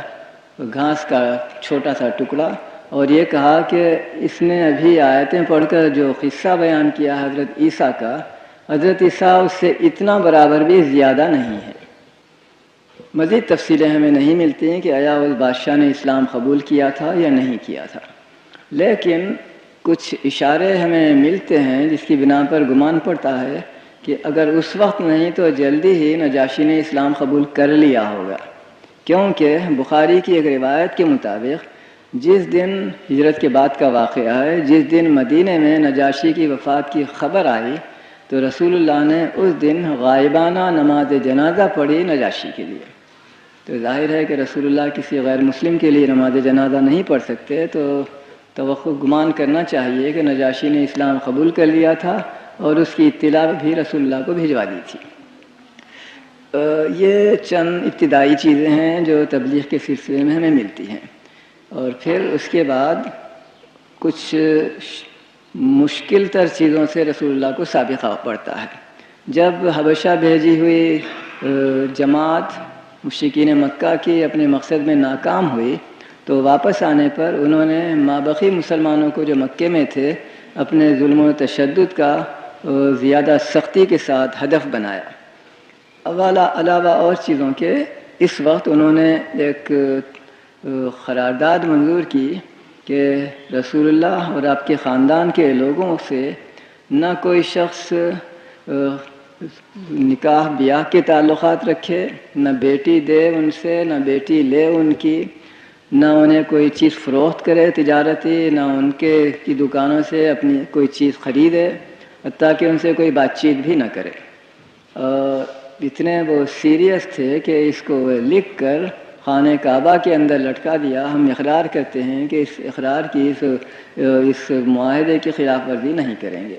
گھاس کا چھوٹا سا ٹکڑا، اور یہ کہا کہ اس نے ابھی آیتیں پڑھ کر جو قصہ بیان کیا حضرت عیسیٰ کا، حضرت عیسیٰ اس سے اتنا برابر بھی زیادہ نہیں ہے. مزید تفصیلیں ہمیں نہیں ملتی ہیں کہ آیا اس بادشاہ نے اسلام قبول کیا تھا یا نہیں کیا تھا، لیکن کچھ اشارے ہمیں ملتے ہیں جس کی بنا پر گمان پڑتا ہے کہ اگر اس وقت نہیں تو جلدی ہی نجاشی نے اسلام قبول کر لیا ہوگا، کیونکہ بخاری کی ایک روایت کے مطابق جس دن ہجرت کے بعد کا واقعہ ہے، جس دن مدینے میں نجاشی کی وفات کی خبر آئی تو رسول اللہ نے اس دن غائبانہ نماز جنازہ پڑھی نجاشی کے لیے. تو ظاہر ہے کہ رسول اللہ کسی غیر مسلم کے لیے نماز جنازہ نہیں پڑھ سکتے، تو توقع گمان کرنا چاہیے کہ نجاشی نے اسلام قبول کر لیا تھا اور اس کی اطلاع بھی رسول اللہ کو بھجوا دی تھی. یہ چند ابتدائی چیزیں ہیں جو تبلیغ کے سلسلے میں ہمیں ملتی ہیں، اور پھر اس کے بعد کچھ مشکل تر چیزوں سے رسول اللہ کو سابقہ پڑتا ہے. جب حبشہ بھیجی ہوئی جماعت مشرکین مکہ کی اپنے مقصد میں ناکام ہوئی تو واپس آنے پر انہوں نے مابقی مسلمانوں کو جو مکے میں تھے اپنے ظلم و تشدد کا زیادہ سختی کے ساتھ ہدف بنایا. علاوہ اور چیزوں کے اس وقت انہوں نے ایک قرارداد منظور کی کہ رسول اللہ اور آپ کے خاندان کے لوگوں سے نہ کوئی شخص نکاح بیاہ کے تعلقات رکھے، نہ بیٹی دے ان سے، نہ بیٹی لے ان کی، نہ انہیں کوئی چیز فروخت کرے تجارتی، نہ ان کے کی دکانوں سے اپنی کوئی چیز خریدے، حتیٰ کہ ان سے کوئی بات چیت بھی نہ کرے. اتنے وہ سیریس تھے کہ اس کو لکھ کر خانہ کعبہ کے اندر لٹکا دیا. ہم اقرار کرتے ہیں کہ اس اقرار کی اس معاہدے کی خلاف ورزی نہیں کریں گے.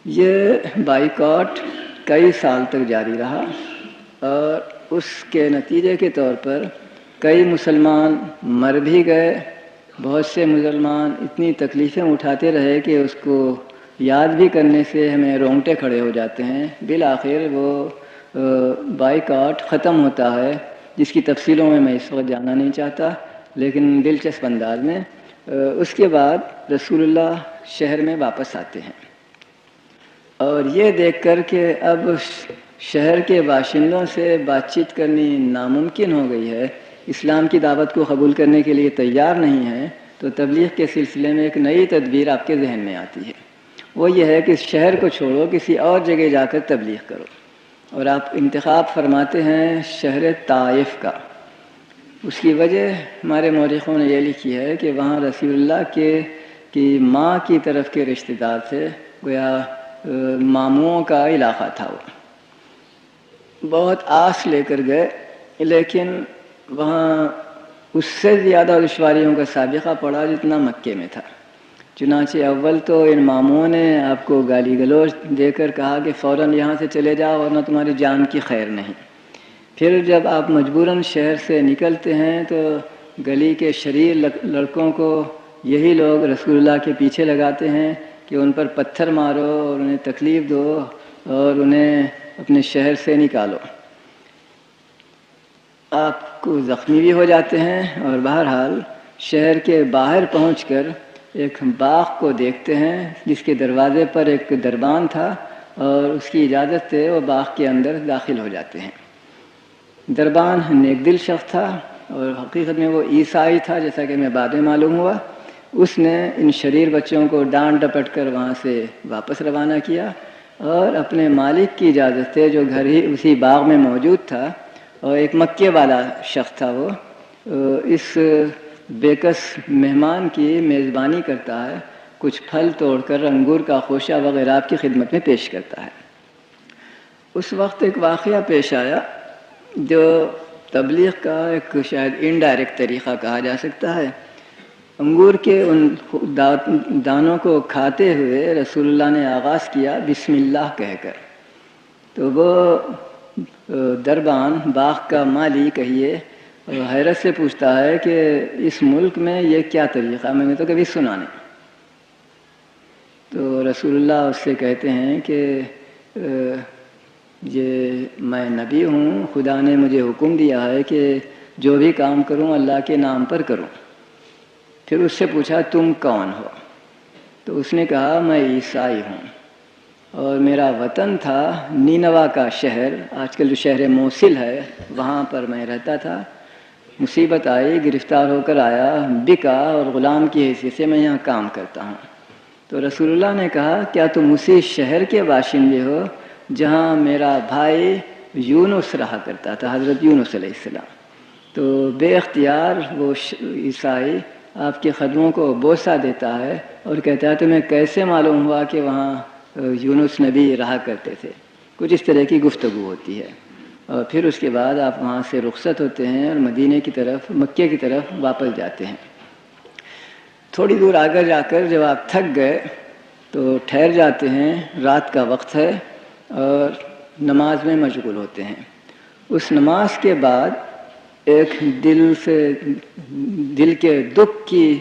یہ بائیکاٹ کئی سال تک جاری رہا اور اس کے نتیجے کے طور پر کئی مسلمان مر بھی گئے. بہت سے مسلمان اتنی تکلیفیں اٹھاتے رہے کہ اس کو یاد بھی کرنے سے ہمیں رونگٹے کھڑے ہو جاتے ہیں. بالآخر وہ بائیکاٹ ختم ہوتا ہے، جس کی تفصیلوں میں اس وقت جانا نہیں چاہتا، لیکن دلچسپ انداز میں. اس کے بعد رسول اللہ شہر میں واپس آتے ہیں اور یہ دیکھ کر کہ اب شہر کے باشندوں سے بات چیت کرنی ناممکن ہو گئی ہے، اسلام کی دعوت کو قبول کرنے کے لیے تیار نہیں ہے، تو تبلیغ کے سلسلے میں ایک نئی تدبیر آپ کے ذہن میں آتی ہے. وہ یہ ہے کہ شہر کو چھوڑو، کسی اور جگہ جا کر تبلیغ کرو. اور آپ انتخاب فرماتے ہیں شہر طائف کا. اس کی وجہ ہمارے مورخوں نے یہ لکھی ہے کہ وہاں رسول اللہ کی ماں کی طرف کے رشتہ دار تھے، گویا ماموں کا علاقہ تھا. وہ بہت آس لے کر گئے، لیکن وہاں اس سے زیادہ دشواریوں کا سابقہ پڑا جتنا مکے میں تھا. چنانچہ اول تو ان ماموں نے آپ کو گالی گلوچ دے کر کہا کہ فوراً یہاں سے چلے جاؤ ورنہ تمہاری جان کی خیر نہیں. پھر جب آپ مجبوراً شہر سے نکلتے ہیں تو گلی کے شریر لڑکوں کو یہی لوگ رسول اللہ کے پیچھے لگاتے ہیں کہ ان پر پتھر مارو اور انہیں تکلیف دو اور انہیں اپنے شہر سے نکالو. آپ کو زخمی بھی ہو جاتے ہیں اور بہرحال شہر کے باہر پہنچ کر ایک باغ کو دیکھتے ہیں جس کے دروازے پر ایک دربان تھا اور اس کی اجازت سے وہ باغ کے اندر داخل ہو جاتے ہیں. دربان نیک دل شخص تھا اور حقیقت میں وہ عیسائی تھا، جیسا کہ میں بعد میں معلوم ہوا. اس نے ان شریر بچوں کو ڈانٹ ڈپٹ کر وہاں سے واپس روانہ کیا اور اپنے مالک کی اجازت سے، جو گھر ہی اسی باغ میں موجود تھا اور ایک مکے والا شخص تھا، وہ اس بےکس مہمان کی میزبانی کرتا ہے، کچھ پھل توڑ کر انگور کا خوشہ وغیرہ آپ کی خدمت میں پیش کرتا ہے. اس وقت ایک واقعہ پیش آیا جو تبلیغ کا ایک شاید انڈائریکٹ طریقہ کہا جا سکتا ہے. انگور کے ان دانوں کو کھاتے ہوئے رسول اللہ نے آغاز کیا بسم اللہ کہہ کر. تو وہ دربان باغ کا مالی کہیے حیرت سے پوچھتا ہے کہ اس ملک میں یہ کیا طریقہ، میں نے تو کبھی سنا نہیں۔ تو رسول اللہ اس سے کہتے ہیں کہ یہ میں نبی ہوں، خدا نے مجھے حکم دیا ہے کہ جو بھی کام کروں اللہ کے نام پر کروں۔ پھر اس سے پوچھا تم کون ہو؟ تو اس نے کہا میں عیسائی ہوں اور میرا وطن تھا نینوا کا شہر، آج کل جو شہر موصل ہے وہاں پر میں رہتا تھا۔ مصیبت آئی، گرفتار ہو کر آیا، بکا اور غلام کی حیثیت سے میں یہاں کام کرتا ہوں۔ تو رسول اللہ نے کہا کیا تم اسی شہر کے باشندے ہو جہاں میرا بھائی یونس رہا کرتا تھا، حضرت یونس علیہ السلام؟ تو بے اختیار وہ عیسائی آپ کے قدموں کو بوسہ دیتا ہے اور کہتا ہے تمہیں کیسے معلوم ہوا کہ وہاں یونس نبی رہا کرتے تھے؟ کچھ اس طرح کی گفتگو ہوتی ہے، اور پھر اس کے بعد آپ وہاں سے رخصت ہوتے ہیں اور مدینے کی طرف، مکے کی طرف واپس جاتے ہیں۔ تھوڑی دور آگے جا کر جب آپ تھک گئے تو ٹھہر جاتے ہیں، رات کا وقت ہے اور نماز میں مشغول ہوتے ہیں۔ اس نماز کے بعد ایک دل کے دکھ کی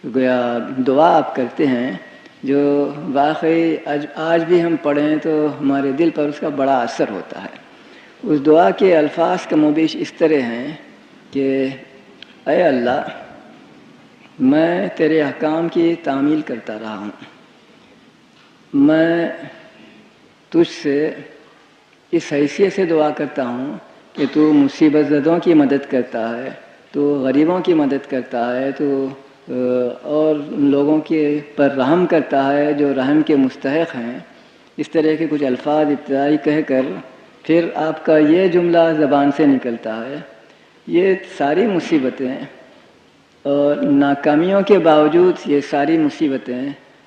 گویا دعا آپ کرتے ہیں جو واقعی آج بھی ہم پڑھیں تو ہمارے دل پر اس کا بڑا اثر ہوتا ہے۔ اس دعا کے الفاظ کم و بیش اس طرح ہیں کہ اے اللہ، میں تیرے احکام کی تعمیل کرتا رہا ہوں، میں تجھ سے اس حیثیت سے دعا کرتا ہوں کہ تو مصیبت زدوں کی مدد کرتا ہے، تو غریبوں کی مدد کرتا ہے، تو اور لوگوں کے پر رحم کرتا ہے جو رحم کے مستحق ہیں۔ اس طرح کے کچھ الفاظ ابتدائی کہہ کر پھر آپ کا یہ جملہ زبان سے نکلتا ہے، یہ ساری مصیبتیں اور ناکامیوں کے باوجود یہ ساری مصیبتیں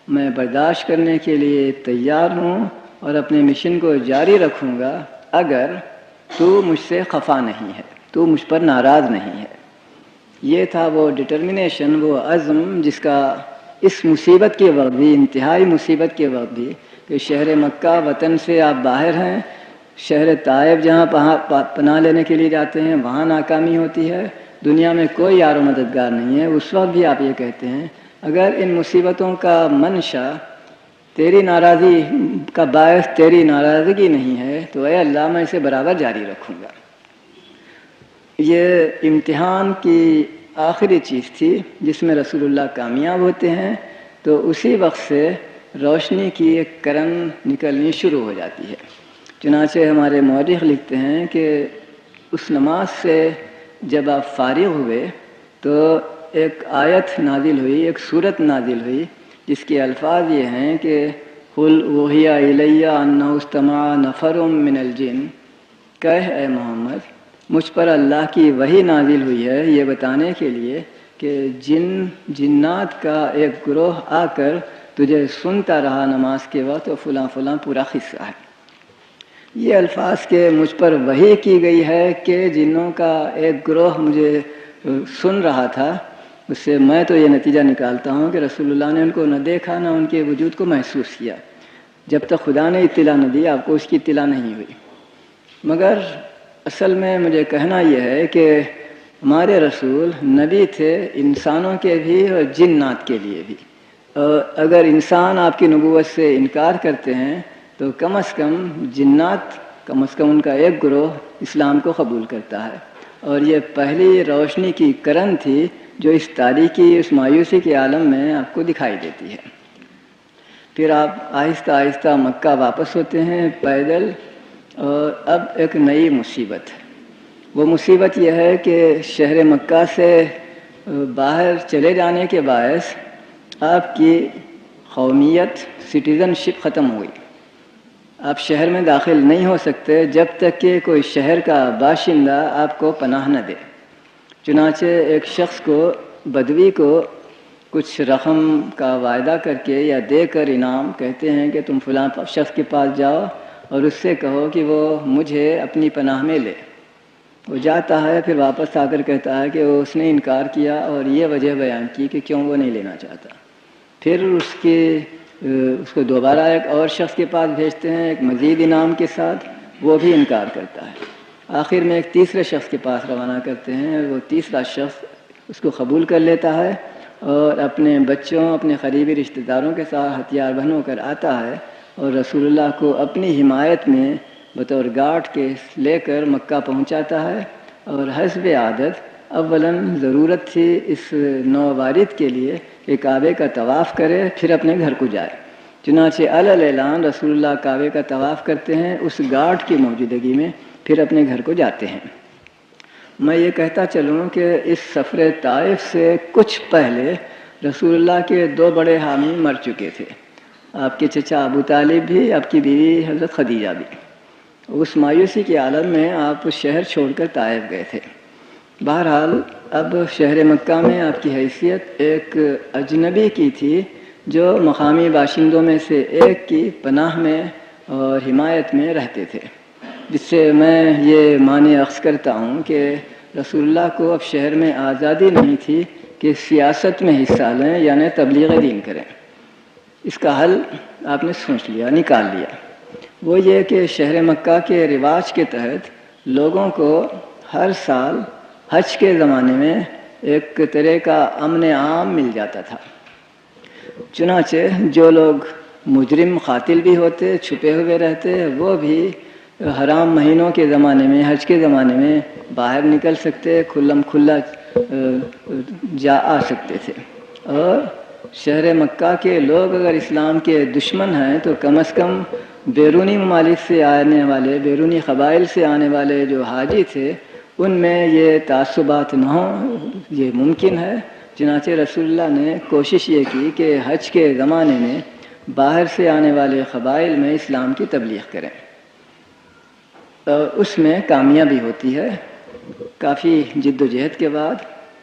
میں برداشت کرنے کے لیے تیار ہوں اور اپنے مشن کو جاری رکھوں گا اگر تو مجھ سے خفا نہیں ہے، تو مجھ پر ناراض نہیں ہے۔ یہ تھا وہ ڈٹرمنیشن، وہ عزم جس کا اس مصیبت کے وقت بھی، انتہائی مصیبت کے وقت بھی، کہ شہر مکہ وطن سے آپ باہر ہیں، شہر طائف جہاں پناہ لینے کے لیے جاتے ہیں وہاں ناکامی ہوتی ہے، دنیا میں کوئی یار و مددگار نہیں ہے۔ اس وقت بھی آپ یہ کہتے ہیں اگر ان مصیبتوں کا منشا تیری ناراضی کا باعث تیری ناراضگی نہیں ہے تو اے اللہ میں اسے برابر جاری رکھوں گا۔ یہ امتحان کی آخری چیز تھی جس میں رسول اللہ کامیاب ہوتے ہیں، تو اسی وقت سے روشنی کی ایک کرن نکلنی شروع ہو جاتی ہے۔ چنانچہ ہمارے مورخ لکھتے ہیں کہ اس نماز سے جب آپ فارغ ہوئے تو ایک آیت نازل ہوئی، ایک سورت نازل ہوئی جس کے الفاظ یہ ہیں کہ قُلْ أُوحِیَ إِلَیَّ أَنَّهُ اسْتَمَعَ نَفَرٌ مِّنَ الْجِنِّ، کہہ اے محمد مجھ پر اللہ کی وحی نازل ہوئی ہے یہ بتانے کے لیے کہ جنات کا ایک گروہ آ کر تجھے سنتا رہا نماز کے وقت، اور فلاں فلاں پورا قصہ ہے۔ یہ الفاظ کہ مجھ پر وحی کی گئی ہے کہ جنوں کا ایک گروہ مجھے سن رہا تھا، اس سے میں تو یہ نتیجہ نکالتا ہوں کہ رسول اللہ نے ان کو نہ دیکھا نہ ان کے وجود کو محسوس کیا۔ جب تک خدا نے اطلاع نہ دی آپ کو اس کی اطلاع نہیں ہوئی۔ مگر اصل میں مجھے کہنا یہ ہے کہ ہمارے رسول نبی تھے انسانوں کے بھی اور جنات کے لیے بھی، اور اگر انسان آپ کی نبوت سے انکار کرتے ہیں تو کم از کم جنات، کم از کم ان کا ایک گروہ اسلام کو قبول کرتا ہے، اور یہ پہلی روشنی کی کرن تھی جو اس تاریکی، اس مایوسی کے عالم میں آپ کو دکھائی دیتی ہے۔ پھر آپ آہستہ آہستہ مکہ واپس ہوتے ہیں پیدل، اور اب ایک نئی مصیبت، وہ مصیبت یہ ہے کہ شہر مکہ سے باہر چلے جانے کے باعث آپ کی قومیت، سٹیزن شپ ختم ہوئی۔ آپ شہر میں داخل نہیں ہو سکتے جب تک کہ کوئی شہر کا باشندہ آپ کو پناہ نہ دے۔ چنانچہ ایک شخص کو، بدوی کو کچھ رقم کا وعدہ کر کے یا دے کر انعام کہتے ہیں کہ تم فلاں شخص کے پاس جاؤ اور اس سے کہو کہ وہ مجھے اپنی پناہ میں لے۔ وہ جاتا ہے، پھر واپس آ کر کہتا ہے کہ اس نے انکار کیا اور یہ وجہ بیان کی کہ کیوں وہ نہیں لینا چاہتا۔ پھر اس کو دوبارہ ایک اور شخص کے پاس بھیجتے ہیں ایک مزید انعام کے ساتھ، وہ بھی انکار کرتا ہے۔ آخر میں ایک تیسرے شخص کے پاس روانہ کرتے ہیں، وہ تیسرا شخص اس کو قبول کر لیتا ہے اور اپنے بچوں، اپنے قریبی رشتہ داروں کے ساتھ ہتھیار بند ہو کر آتا ہے اور رسول اللہ کو اپنی حمایت میں بطور گارڈ کے لے کر مکہ پہنچاتا ہے۔ اور حسب عادت اولاً ضرورت تھی اس نووارد کے لیے کہ کعبے کا طواف کرے، پھر اپنے گھر کو جائے۔ چنانچہ اعلان رسول اللہ کعبے کا طواف کرتے ہیں، اس گارڈ کی موجودگی میں پھر اپنے گھر کو جاتے ہیں۔ میں یہ کہتا چلوں کہ اس سفر طائف سے کچھ پہلے رسول اللہ کے 2 بڑے حامی مر چکے تھے، آپ کے چچا ابو طالب بھی، آپ کی بیوی حضرت خدیجہ بھی۔ اس مایوسی کے عالم میں آپ شہر چھوڑ کر طائف گئے تھے۔ بہرحال اب شہر مکہ میں آپ کی حیثیت ایک اجنبی کی تھی جو مقامی باشندوں میں سے ایک کی پناہ میں اور حمایت میں رہتے تھے، جس سے میں یہ معنی اخذ کرتا ہوں کہ رسول اللہ کو اب شہر میں آزادی نہیں تھی کہ سیاست میں حصہ لیں یعنی تبلیغ دین کریں۔ اس کا حل آپ نے سوچ لیا، نکال لیا، وہ یہ کہ شہر مکہ کے رواج کے تحت لوگوں کو ہر سال حج کے زمانے میں ایک طرح کا امن عام مل جاتا تھا۔ چنانچہ جو لوگ مجرم قاتل بھی ہوتے، چھپے ہوئے رہتے، وہ بھی حرام مہینوں کے زمانے میں، حج کے زمانے میں باہر نکل سکتے، کھلم کھلا جا آ سکتے تھے۔ اور شہر مکہ کے لوگ اگر اسلام کے دشمن ہیں تو کم از کم بیرونی ممالک سے آنے والے، بیرونی قبائل سے آنے والے جو حاجی تھے ان میں یہ تعصبات نہ ہوں، یہ ممکن ہے۔ چنانچہ رسول اللہ نے کوشش یہ کی کہ حج کے زمانے میں باہر سے آنے والے قبائل میں اسلام کی تبلیغ کریں، اور اس میں کامیابی ہوتی ہے کافی جد و جہد کے بعد۔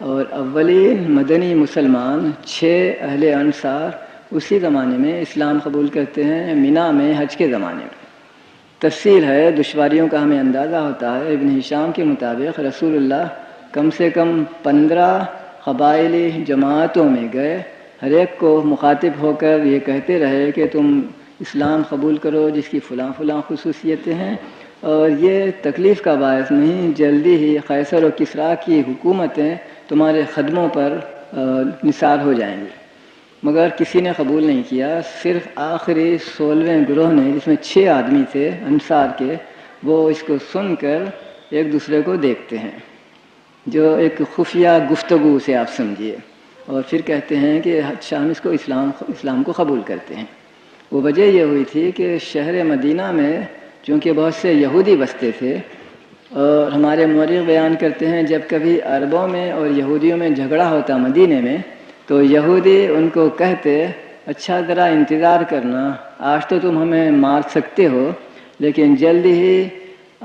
اور اولین مدنی مسلمان 6 اہل انصار اسی زمانے میں اسلام قبول کرتے ہیں، مینا میں حج کے زمانے میں۔ تفصیل ہے، دشواریوں کا ہمیں اندازہ ہوتا ہے۔ ابن ہشام کے مطابق رسول اللہ کم سے کم 15 قبائلی جماعتوں میں گئے، ہر ایک کو مخاطب ہو کر یہ کہتے رہے کہ تم اسلام قبول کرو جس کی فلاں فلاں خصوصیتیں ہیں، اور یہ تکلیف کا باعث نہیں، جلدی ہی قیصر و کسریٰ کی حکومتیں تمہارے قدموں پر نثار ہو جائیں گی۔ مگر کسی نے قبول نہیں کیا، صرف آخری 16ویں گروہ نے، جس میں 6 آدمی تھے انصار کے، وہ اس کو سن کر ایک دوسرے کو دیکھتے ہیں، جو ایک خفیہ گفتگو سے آپ سمجھیے، اور پھر کہتے ہیں کہ اچھا ہم اس کو اسلام کو قبول کرتے ہیں۔ وہ وجہ یہ ہوئی تھی کہ شہر مدینہ میں چونکہ بہت سے یہودی بستے تھے، اور ہمارے مورخ بیان کرتے ہیں جب کبھی عربوں میں اور یہودیوں میں جھگڑا ہوتا مدینے میں تو یہودی ان کو کہتے اچھا ذرا انتظار کرنا، آج تو تم ہمیں مار سکتے ہو لیکن جلدی ہی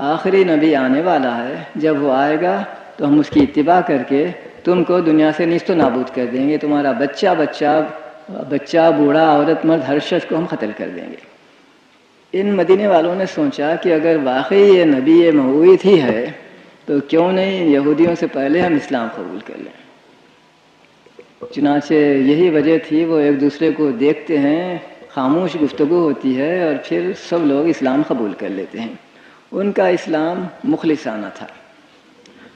آخری نبی آنے والا ہے، جب وہ آئے گا تو ہم اس کی اتباع کر کے تم کو دنیا سے نیست و نابود کر دیں گے، تمہارا بچہ بوڑھا عورت مرد ہر شخص کو ہم قتل کر دیں گے۔ ان مدینے والوں نے سوچا کہ اگر واقعی یہ نبی موعود ہی ہے تو کیوں نہیں یہودیوں سے پہلے ہم اسلام قبول کر لیں۔ چنانچہ یہی وجہ تھی، وہ ایک دوسرے کو دیکھتے ہیں، خاموش گفتگو ہوتی ہے اور پھر سب لوگ اسلام قبول کر لیتے ہیں۔ ان کا اسلام مخلصانہ تھا۔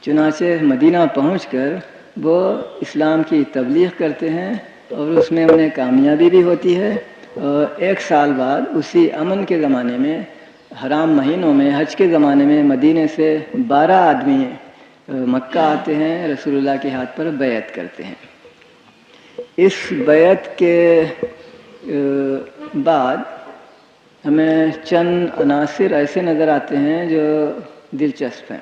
چنانچہ مدینہ پہنچ کر وہ اسلام کی تبلیغ کرتے ہیں اور اس میں انہیں کامیابی بھی ہوتی ہے، اور 1 سال بعد اسی امن کے زمانے میں، حرام مہینوں میں، حج کے زمانے میں مدینے سے 12 آدمی مکہ آتے ہیں، رسول اللہ کے ہاتھ پر بیعت کرتے ہیں۔ اس بیعت کے بعد ہمیں چند عناصر ایسے نظر آتے ہیں جو دلچسپ ہیں۔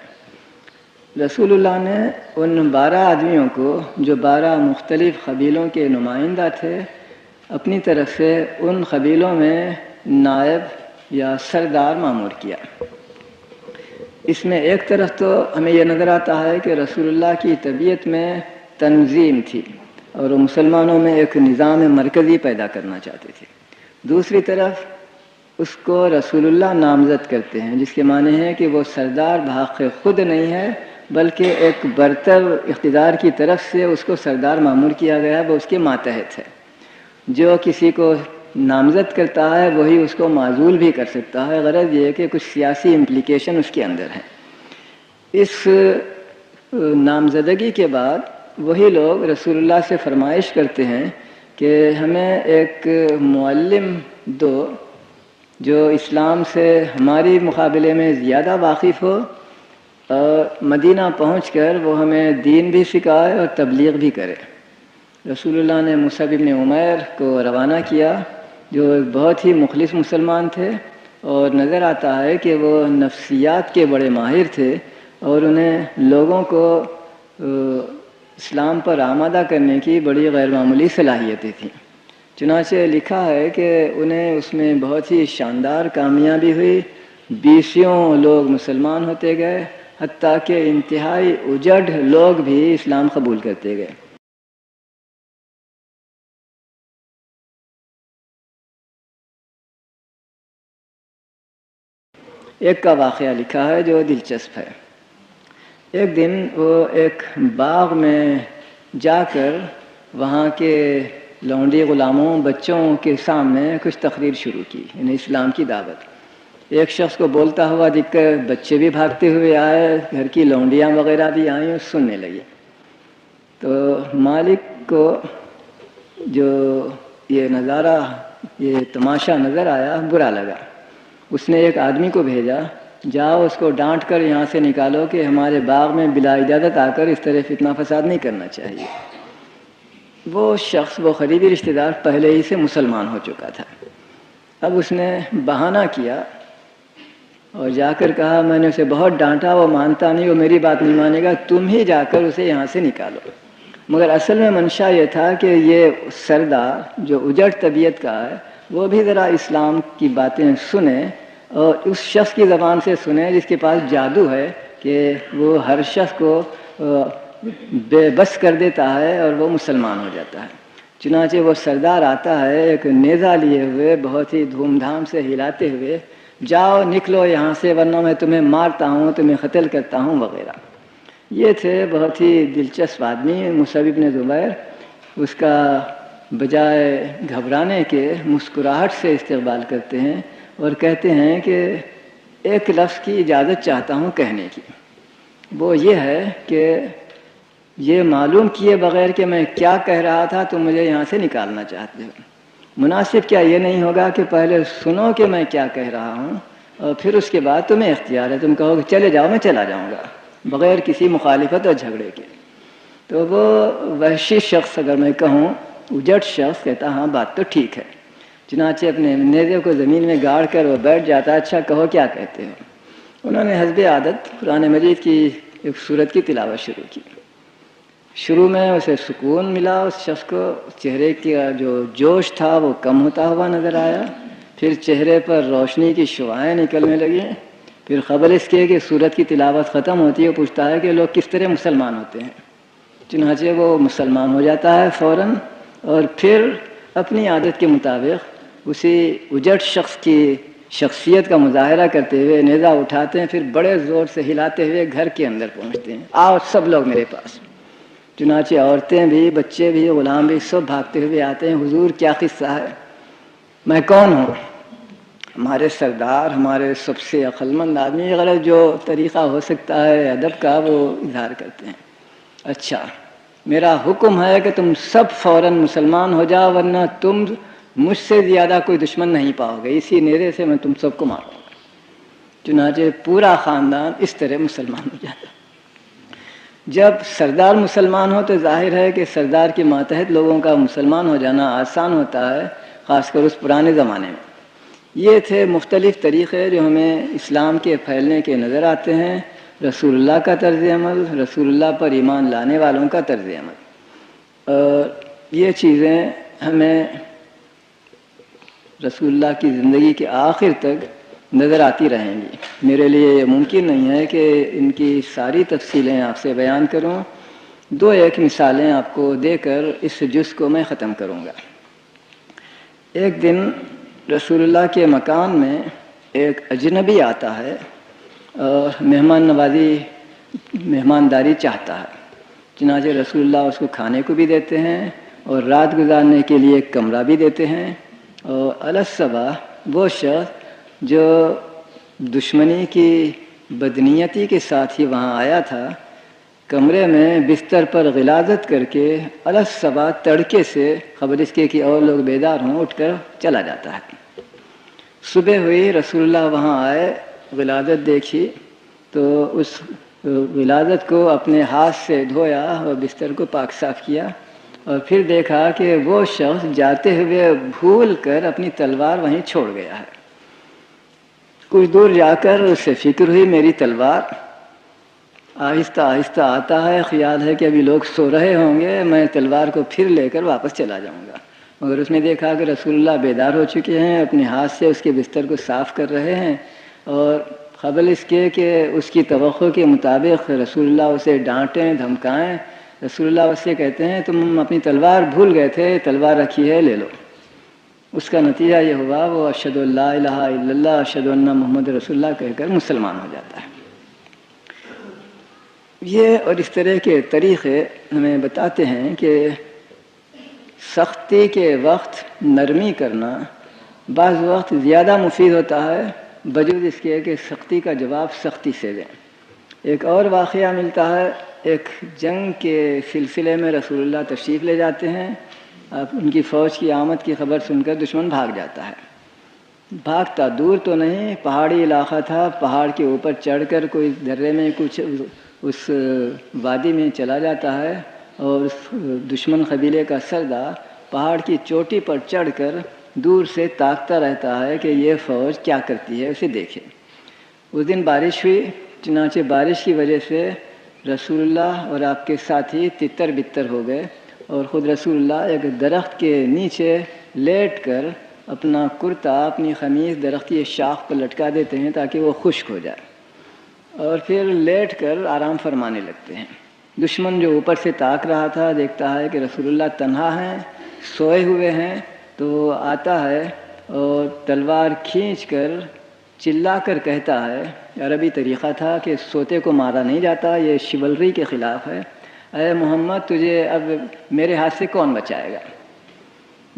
رسول اللہ نے ان 12 آدمیوں کو، جو 12 مختلف قبیلوں کے نمائندہ تھے، اپنی طرف سے ان قبیلوں میں نائب یا سردار مامور کیا۔ اس میں ایک طرف تو ہمیں یہ نظر آتا ہے کہ رسول اللہ کی طبیعت میں تنظیم تھی اور وہ مسلمانوں میں ایک نظام مرکزی پیدا کرنا چاہتے تھے۔ دوسری طرف اس کو رسول اللہ نامزد کرتے ہیں، جس کے معنی ہے کہ وہ سردار بحق خود نہیں ہے بلکہ ایک برتر اقتدار کی طرف سے اس کو سردار مامور کیا گیا ہے، وہ اس کے ماتحت ہے۔ جو کسی کو نامزد کرتا ہے وہی اس کو معزول بھی کر سکتا ہے. غرض یہ ہے کہ کچھ سیاسی امپلیکیشن اس کے اندر ہیں. اس نامزدگی کے بعد وہی لوگ رسول اللہ سے فرمائش کرتے ہیں کہ ہمیں ایک معلم دو جو اسلام سے ہماری مقابلے میں زیادہ واقف ہو اور مدینہ پہنچ کر وہ ہمیں دین بھی سکھائے اور تبلیغ بھی کرے. رسول اللہ نے مصعب بن عمیر کو روانہ کیا جو ایک بہت ہی مخلص مسلمان تھے اور نظر آتا ہے کہ وہ نفسیات کے بڑے ماہر تھے اور انہیں لوگوں کو اسلام پر آمادہ کرنے کی بڑی غیر معمولی صلاحیتیں تھیں. چنانچہ لکھا ہے کہ انہیں اس میں بہت ہی شاندار کامیابی ہوئی. 20 لوگ مسلمان ہوتے گئے حتیٰ کہ انتہائی اجڑ لوگ بھی اسلام قبول کرتے گئے. ایک کا واقعہ لکھا ہے جو دلچسپ ہے. ایک دن وہ ایک باغ میں جا کر وہاں کے لونڈی غلاموں بچوں کے سامنے کچھ تقریر شروع کی، یعنی اسلام کی دعوت. ایک شخص کو بولتا ہوا دیکھ کر بچے بھی بھاگتے ہوئے آئے، گھر کی لونڈیاں وغیرہ بھی آئیں اور سننے لگی. تو مالک کو جو یہ نظارہ، یہ تماشا نظر آیا، برا لگا. اس نے ایک آدمی کو بھیجا، جاؤ اس کو ڈانٹ کر یہاں سے نکالو کہ ہمارے باغ میں بلا اجازت آ کر اس طرح فتنہ فساد نہیں کرنا چاہیے. وہ شخص، وہ قریبی رشتہ دار پہلے ہی سے مسلمان ہو چکا تھا. اب اس نے بہانہ کیا اور جا کر کہا میں نے اسے بہت ڈانٹا، وہ مانتا نہیں، وہ میری بات نہیں مانے گا، تم ہی جا کر اسے یہاں سے نکالو. مگر اصل میں منشا یہ تھا کہ یہ سردار جو اجڑ طبیعت کا ہے وہ بھی ذرا اسلام کی باتیں سنے اور اس شخص کی زبان سے سنے جس کے پاس جادو ہے کہ وہ ہر شخص کو بے بس کر دیتا ہے اور وہ مسلمان ہو جاتا ہے. چنانچہ وہ سردار آتا ہے ایک نیزہ لیے ہوئے، بہت ہی دھوم دھام سے ہلاتے ہوئے، جاؤ نکلو یہاں سے ورنہ میں تمہیں مارتا ہوں، تمہیں قتل کرتا ہوں وغیرہ. یہ تھے بہت ہی دلچسپ آدمی مصعب بن زبیر. اس کا بجائے گھبرانے کے مسکراہٹ سے استقبال کرتے ہیں اور کہتے ہیں کہ ایک لفظ کی اجازت چاہتا ہوں کہنے کی. وہ یہ ہے کہ یہ معلوم کیے بغیر کہ میں کیا کہہ رہا تھا تم مجھے یہاں سے نکالنا چاہتے ہو. مناسب کیا یہ نہیں ہوگا کہ پہلے سنو کہ میں کیا کہہ رہا ہوں اور پھر اس کے بعد تمہیں اختیار ہے، تم کہو کہ چلے جاؤ میں چلا جاؤں گا بغیر کسی مخالفت اور جھگڑے کے. تو وہ وحشی شخص، اگر میں کہوں اجڑ شخص، کہتا ہاں بات تو ٹھیک ہے. چنانچہ اپنے نیزے کو زمین میں گاڑ کر وہ بیٹھ جاتا. اچھا کہو کیا کہتے ہو. انہوں نے حسب عادت قرآن مجید کی ایک سورت کی تلاوت شروع کی. شروع میں اسے سکون ملا، اس شخص کو چہرے کا جو جوش تھا وہ کم ہوتا ہوا نظر آیا. پھر چہرے پر روشنی کی شعاعیں نکلنے لگیں. پھر خبر اس کی کہ سورت کی تلاوت ختم ہوتی ہے، پوچھتا ہے کہ لوگ کس طرح مسلمان ہوتے ہیں. چنانچہ وہ مسلمان ہو جاتا ہے فوراً اور پھر اپنی عادت کے مطابق اسی اجڑ شخص کی شخصیت کا مظاہرہ کرتے ہوئے نیزہ اٹھاتے ہیں، پھر بڑے زور سے ہلاتے ہوئے گھر کے اندر پہنچتے ہیں. آؤ سب لوگ میرے پاس. چنانچہ عورتیں بھی، بچے بھی، غلام بھی سب بھاگتے ہوئے آتے ہیں. حضور کیا قصہ ہے؟ میں کون ہوں؟ ہمارے سردار، ہمارے سب سے عقل مند آدمی، غلط جو طریقہ ہو سکتا ہے ادب کا وہ اظہار کرتے ہیں. اچھا میرا حکم ہے کہ تم سب فوراً مسلمان ہو جاؤ ورنہ تم مجھ سے زیادہ کوئی دشمن نہیں پاؤ گے، اسی نیزے سے میں تم سب کو ماروں گا. چنانچہ پورا خاندان اس طرح مسلمان ہو جاتا. جب سردار مسلمان ہو تو ظاہر ہے کہ سردار کے ماتحت لوگوں کا مسلمان ہو جانا آسان ہوتا ہے، خاص کر اس پرانے زمانے میں. یہ تھے مختلف طریقے جو ہمیں اسلام کے پھیلنے کے نظر آتے ہیں. رسول اللہ کا طرز عمل، رسول اللہ پر ایمان لانے والوں کا طرز عمل، اور یہ چیزیں ہمیں رسول اللہ کی زندگی کے آخر تک نظر آتی رہیں گی. میرے لیے یہ ممکن نہیں ہے کہ ان کی ساری تفصیلیں آپ سے بیان کروں. 2 مثالیں آپ کو دے کر اس جز کو میں ختم کروں گا. ایک دن رسول اللہ کے مکان میں ایک اجنبی آتا ہے اور مہمانداری چاہتا ہے. چنانچہ رسول اللہ اس کو کھانے کو بھی دیتے ہیں اور رات گزارنے کے لیے ایک کمرہ بھی دیتے ہیں. اور الصبا وہ شخص جو دشمنی کی بدنیتی کے ساتھ ہی وہاں آیا تھا، کمرے میں بستر پر غلاظت کر کے الصبا تڑکے سے خبر اس کے کہ اور لوگ بیدار ہوں اٹھ کر چلا جاتا ہے۔ صبح ہوئی، رسول اللہ وہاں آئے، غلاظت دیکھی تو اس غلاظت کو اپنے ہاتھ سے دھویا اور بستر کو پاک صاف کیا، اور پھر دیکھا کہ وہ شخص جاتے ہوئے بھول کر اپنی تلوار وہیں چھوڑ گیا ہے۔ کچھ دور جا کر اسے فکر ہوئی میری تلوار، آہستہ آہستہ آتا ہے، خیال ہے کہ ابھی لوگ سو رہے ہوں گے، میں تلوار کو پھر لے کر واپس چلا جاؤں گا، مگر اس نے دیکھا کہ رسول اللہ بیدار ہو چکے ہیں، اپنے ہاتھ سے اس کے بستر کو صاف کر رہے ہیں، اور خبر اس کے کہ اس کی توقع کے مطابق رسول اللہ اسے ڈانٹیں دھمکائیں۔ رسول اللہ اس سے کہتے ہیں تم اپنی تلوار بھول گئے تھے، تلوار رکھی ہے، لے لو۔ اس کا نتیجہ یہ ہوا وہ اشہد ان لا الہ الا اللہ اشہد ان محمد رسول اللہ کہہ کر مسلمان ہو جاتا ہے۔ یہ اور اس طرح کے طریقے ہمیں بتاتے ہیں کہ سختی کے وقت نرمی کرنا بعض وقت زیادہ مفید ہوتا ہے بجوز اس کے کہ سختی کا جواب سختی سے دیں۔ ایک اور واقعہ ملتا ہے، ایک جنگ کے سلسلے میں رسول اللہ تشریف لے جاتے ہیں، اب ان کی فوج کی آمد کی خبر سن کر دشمن بھاگ جاتا ہے۔ بھاگتا دور تو نہیں، پہاڑی علاقہ تھا، پہاڑ کے اوپر چڑھ کر کوئی درے میں کچھ اس وادی میں چلا جاتا ہے، اور اس دشمن قبیلے کا سردار پہاڑ کی چوٹی پر چڑھ کر دور سے تاکتا رہتا ہے کہ یہ فوج کیا کرتی ہے، اسے دیکھے۔ اس دن بارش ہوئی، چنانچہ بارش کی وجہ سے رسول اللہ اور آپ کے ساتھی تتر بتر ہو گئے، اور خود رسول اللہ ایک درخت کے نیچے لیٹ کر اپنا کرتا اپنی قمیض درخت کی شاخ پر لٹکا دیتے ہیں تاکہ وہ خشک ہو جائے، اور پھر لیٹ کر آرام فرمانے لگتے ہیں۔ دشمن جو اوپر سے تاک رہا تھا دیکھتا ہے کہ رسول اللہ تنہا ہیں، سوئے ہوئے ہیں، تو وہ آتا ہے اور تلوار کھینچ کر چلا کر کہتا ہے، عربی طریقہ تھا کہ سوتے کو مارا نہیں جاتا، یہ شیولری کے خلاف ہے، اے محمد تجھے اب میرے ہاتھ سے کون بچائے گا؟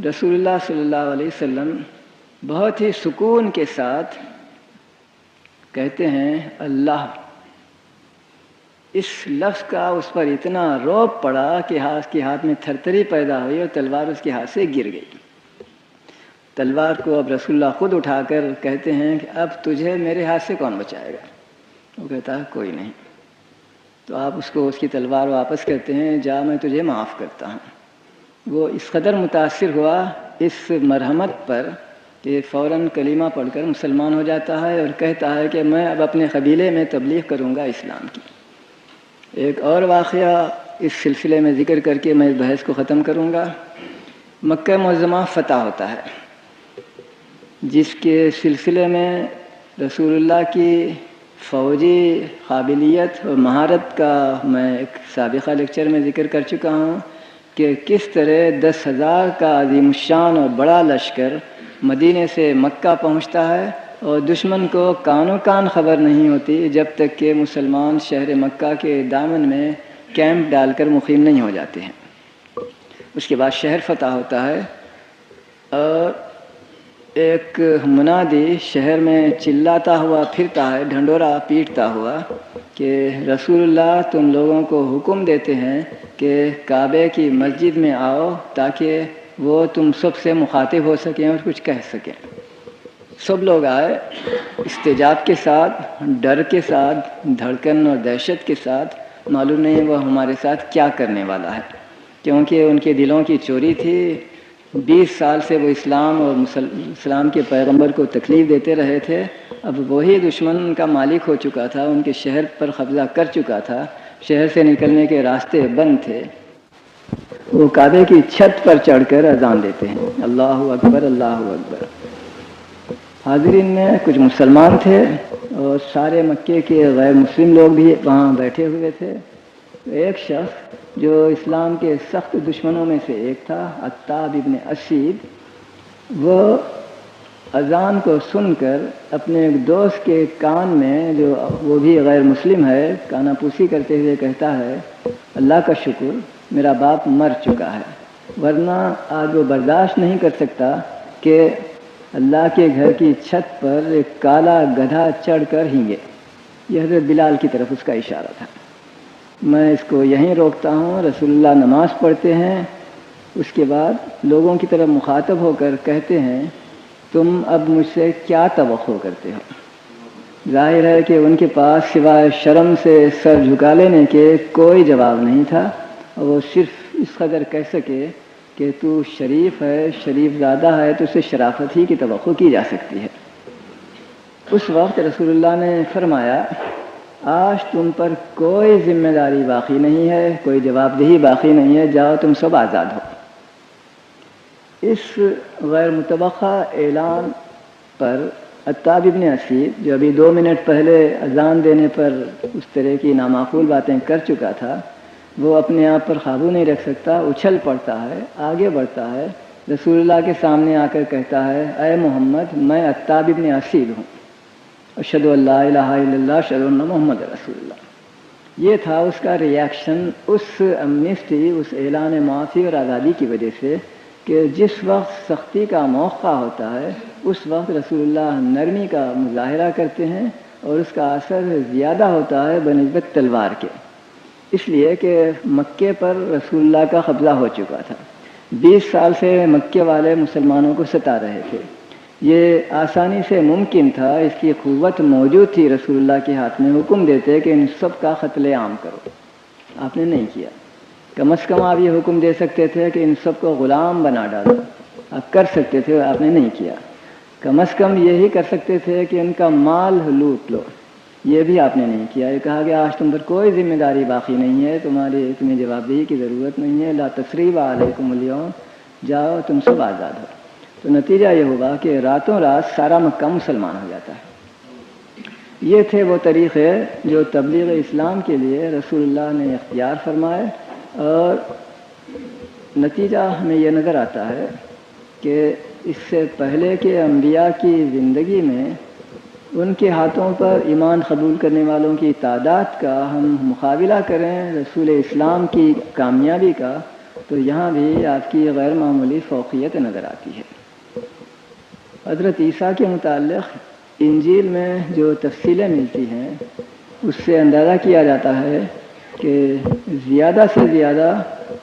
رسول اللہ صلی اللہ علیہ وسلم بہت ہی سکون کے ساتھ کہتے ہیں اللہ۔ اس لفظ کا اس پر اتنا رعب پڑا کہ ہاتھ میں تھرتھری پیدا ہوئی اور تلوار اس کے ہاتھ سے گر گئی۔ تلوار کو اب رسول اللہ خود اٹھا کر کہتے ہیں کہ اب تجھے میرے ہاتھ سے کون بچائے گا؟ وہ کہتا ہے کوئی نہیں۔ تو آپ اس کو اس کی تلوار واپس کرتے ہیں، جا میں تجھے معاف کرتا ہوں۔ وہ اس قدر متاثر ہوا اس مرحمت پر کہ فوراً کلمہ پڑھ کر مسلمان ہو جاتا ہے، اور کہتا ہے کہ میں اب اپنے قبیلے میں تبلیغ کروں گا اسلام کی۔ ایک اور واقعہ اس سلسلے میں ذکر کر کے میں اس بحث کو ختم کروں گا۔ مکہ معظمہ فتح ہوتا ہے، جس کے سلسلے میں رسول اللہ کی فوجی قابلیت اور مہارت کا میں ایک سابقہ لیکچر میں ذکر کر چکا ہوں کہ کس طرح 10,000 کا عظیم الشان اور بڑا لشکر مدینے سے مکہ پہنچتا ہے، اور دشمن کو کانوں کان خبر نہیں ہوتی جب تک کہ مسلمان شہر مکہ کے دامن میں کیمپ ڈال کر مقیم نہیں ہو جاتے ہیں۔ اس کے بعد شہر فتح ہوتا ہے، اور ایک منادی شہر میں چلاتا ہوا پھرتا ہے، ڈھنڈورا پیٹتا ہوا کہ رسول اللہ تم لوگوں کو حکم دیتے ہیں کہ کعبے کی مسجد میں آؤ تاکہ وہ تم سب سے مخاطب ہو سکیں اور کچھ کہہ سکیں۔ سب لوگ آئے، استجاب کے ساتھ، ڈر کے ساتھ، دھڑکن اور دہشت کے ساتھ، معلوم نہیں وہ ہمارے ساتھ کیا کرنے والا ہے، کیونکہ ان کے دلوں کی چوری تھی۔ 20 سال سے وہ اسلام اور اسلام کے پیغمبر کو تکلیف دیتے رہے تھے، اب وہی دشمن کا مالک ہو چکا تھا، ان کے شہر پر قبضہ کر چکا تھا، شہر سے نکلنے کے راستے بند تھے۔ وہ کعبے کی چھت پر چڑھ کر اذان دیتے ہیں، اللہ اکبر اللہ اکبر۔ حاضرین میں کچھ مسلمان تھے اور سارے مکے کے غیر مسلم لوگ بھی وہاں بیٹھے ہوئے تھے۔ ایک شخص جو اسلام کے سخت دشمنوں میں سے ایک تھا، عتاب ابن اسید، وہ اذان کو سن کر اپنے ایک دوست کے کان میں، جو وہ بھی غیر مسلم ہے، کانا پوسی کرتے ہوئے کہتا ہے، اللہ کا شکر میرا باپ مر چکا ہے، ورنہ آج وہ برداشت نہیں کر سکتا کہ اللہ کے گھر کی چھت پر ایک کالا گدھا چڑھ کر ہینگے۔ یہ حضرت بلال کی طرف اس کا اشارہ تھا۔ میں اس کو یہیں روکتا ہوں۔ رسول اللہ نماز پڑھتے ہیں، اس کے بعد لوگوں کی طرف مخاطب ہو کر کہتے ہیں تم اب مجھ سے کیا توقع کرتے ہو؟ ظاہر ہے کہ ان کے پاس سوائے شرم سے سر جھکا لینے کے کوئی جواب نہیں تھا، اور وہ صرف اس قدر کہہ سکے کہ تو شریف ہے، شریف زادہ ہے، تو اسے شرافت ہی کی توقع کی جا سکتی ہے۔ اس وقت رسول اللہ نے فرمایا آج تم پر کوئی ذمہ داری باقی نہیں ہے، کوئی جواب دہی باقی نہیں ہے، جاؤ تم سب آزاد ہو۔ اس غیر متوقع اعلان پر عتاب ابن اسید، جو ابھی 2 منٹ پہلے اذان دینے پر اس طرح کی نامعقول باتیں کر چکا تھا، وہ اپنے آپ پر قابو نہیں رکھ سکتا، اچھل پڑتا ہے، آگے بڑھتا ہے، رسول اللہ کے سامنے آ کر کہتا ہے اے محمد میں عتاب ابن اسید ہوں، اشہد ان لا الہ الا اللہ اشہد ان محمد رسول اللہ۔ یہ تھا اس کا ریاکشن اس امنسٹی، اس اعلان معافی اور آزادی کی وجہ سے کہ جس وقت سختی کا موقع ہوتا ہے اس وقت رسول اللہ نرمی کا مظاہرہ کرتے ہیں اور اس کا اثر زیادہ ہوتا ہے بنسبت تلوار کے، اس لیے کہ مکے پر رسول اللہ کا قبضہ ہو چکا تھا۔ 20 سال سے مکے والے مسلمانوں کو ستا رہے تھے، یہ آسانی سے ممکن تھا، اس کی قوت موجود تھی، رسول اللہ کے ہاتھ میں حکم دیتے کہ ان سب کا قتل عام کرو، آپ نے نہیں کیا۔ کم از کم آپ یہ حکم دے سکتے تھے کہ ان سب کو غلام بنا ڈالو، آپ کر سکتے تھے، آپ نے نہیں کیا۔ کم از کم یہی کر سکتے تھے کہ ان کا مال لوٹ لو، یہ بھی آپ نے نہیں کیا۔ یہ کہا کہ آج تم پر کوئی ذمہ داری باقی نہیں ہے، تمہیں جواب دہی کی ضرورت نہیں ہے، لا تثریب علیکم اليوم، جاؤ تم سب آزاد ہو۔ تو نتیجہ یہ ہوا کہ راتوں رات سارا مکہ مسلمان ہو جاتا ہے۔ یہ تھے وہ طریقے جو تبلیغ اسلام کے لیے رسول اللہ نے اختیار فرمائے، اور نتیجہ ہمیں یہ نظر آتا ہے کہ اس سے پہلے کے انبیاء کی زندگی میں ان کے ہاتھوں پر ایمان قبول کرنے والوں کی تعداد کا ہم مقابلہ کریں رسول اسلام کی کامیابی کا، تو یہاں بھی آپ کی غیر معمولی فوقیت نظر آتی ہے۔ حضرت عیسیٰ کے متعلق انجیل میں جو تفصیلیں ملتی ہیں اس سے اندازہ کیا جاتا ہے کہ زیادہ سے زیادہ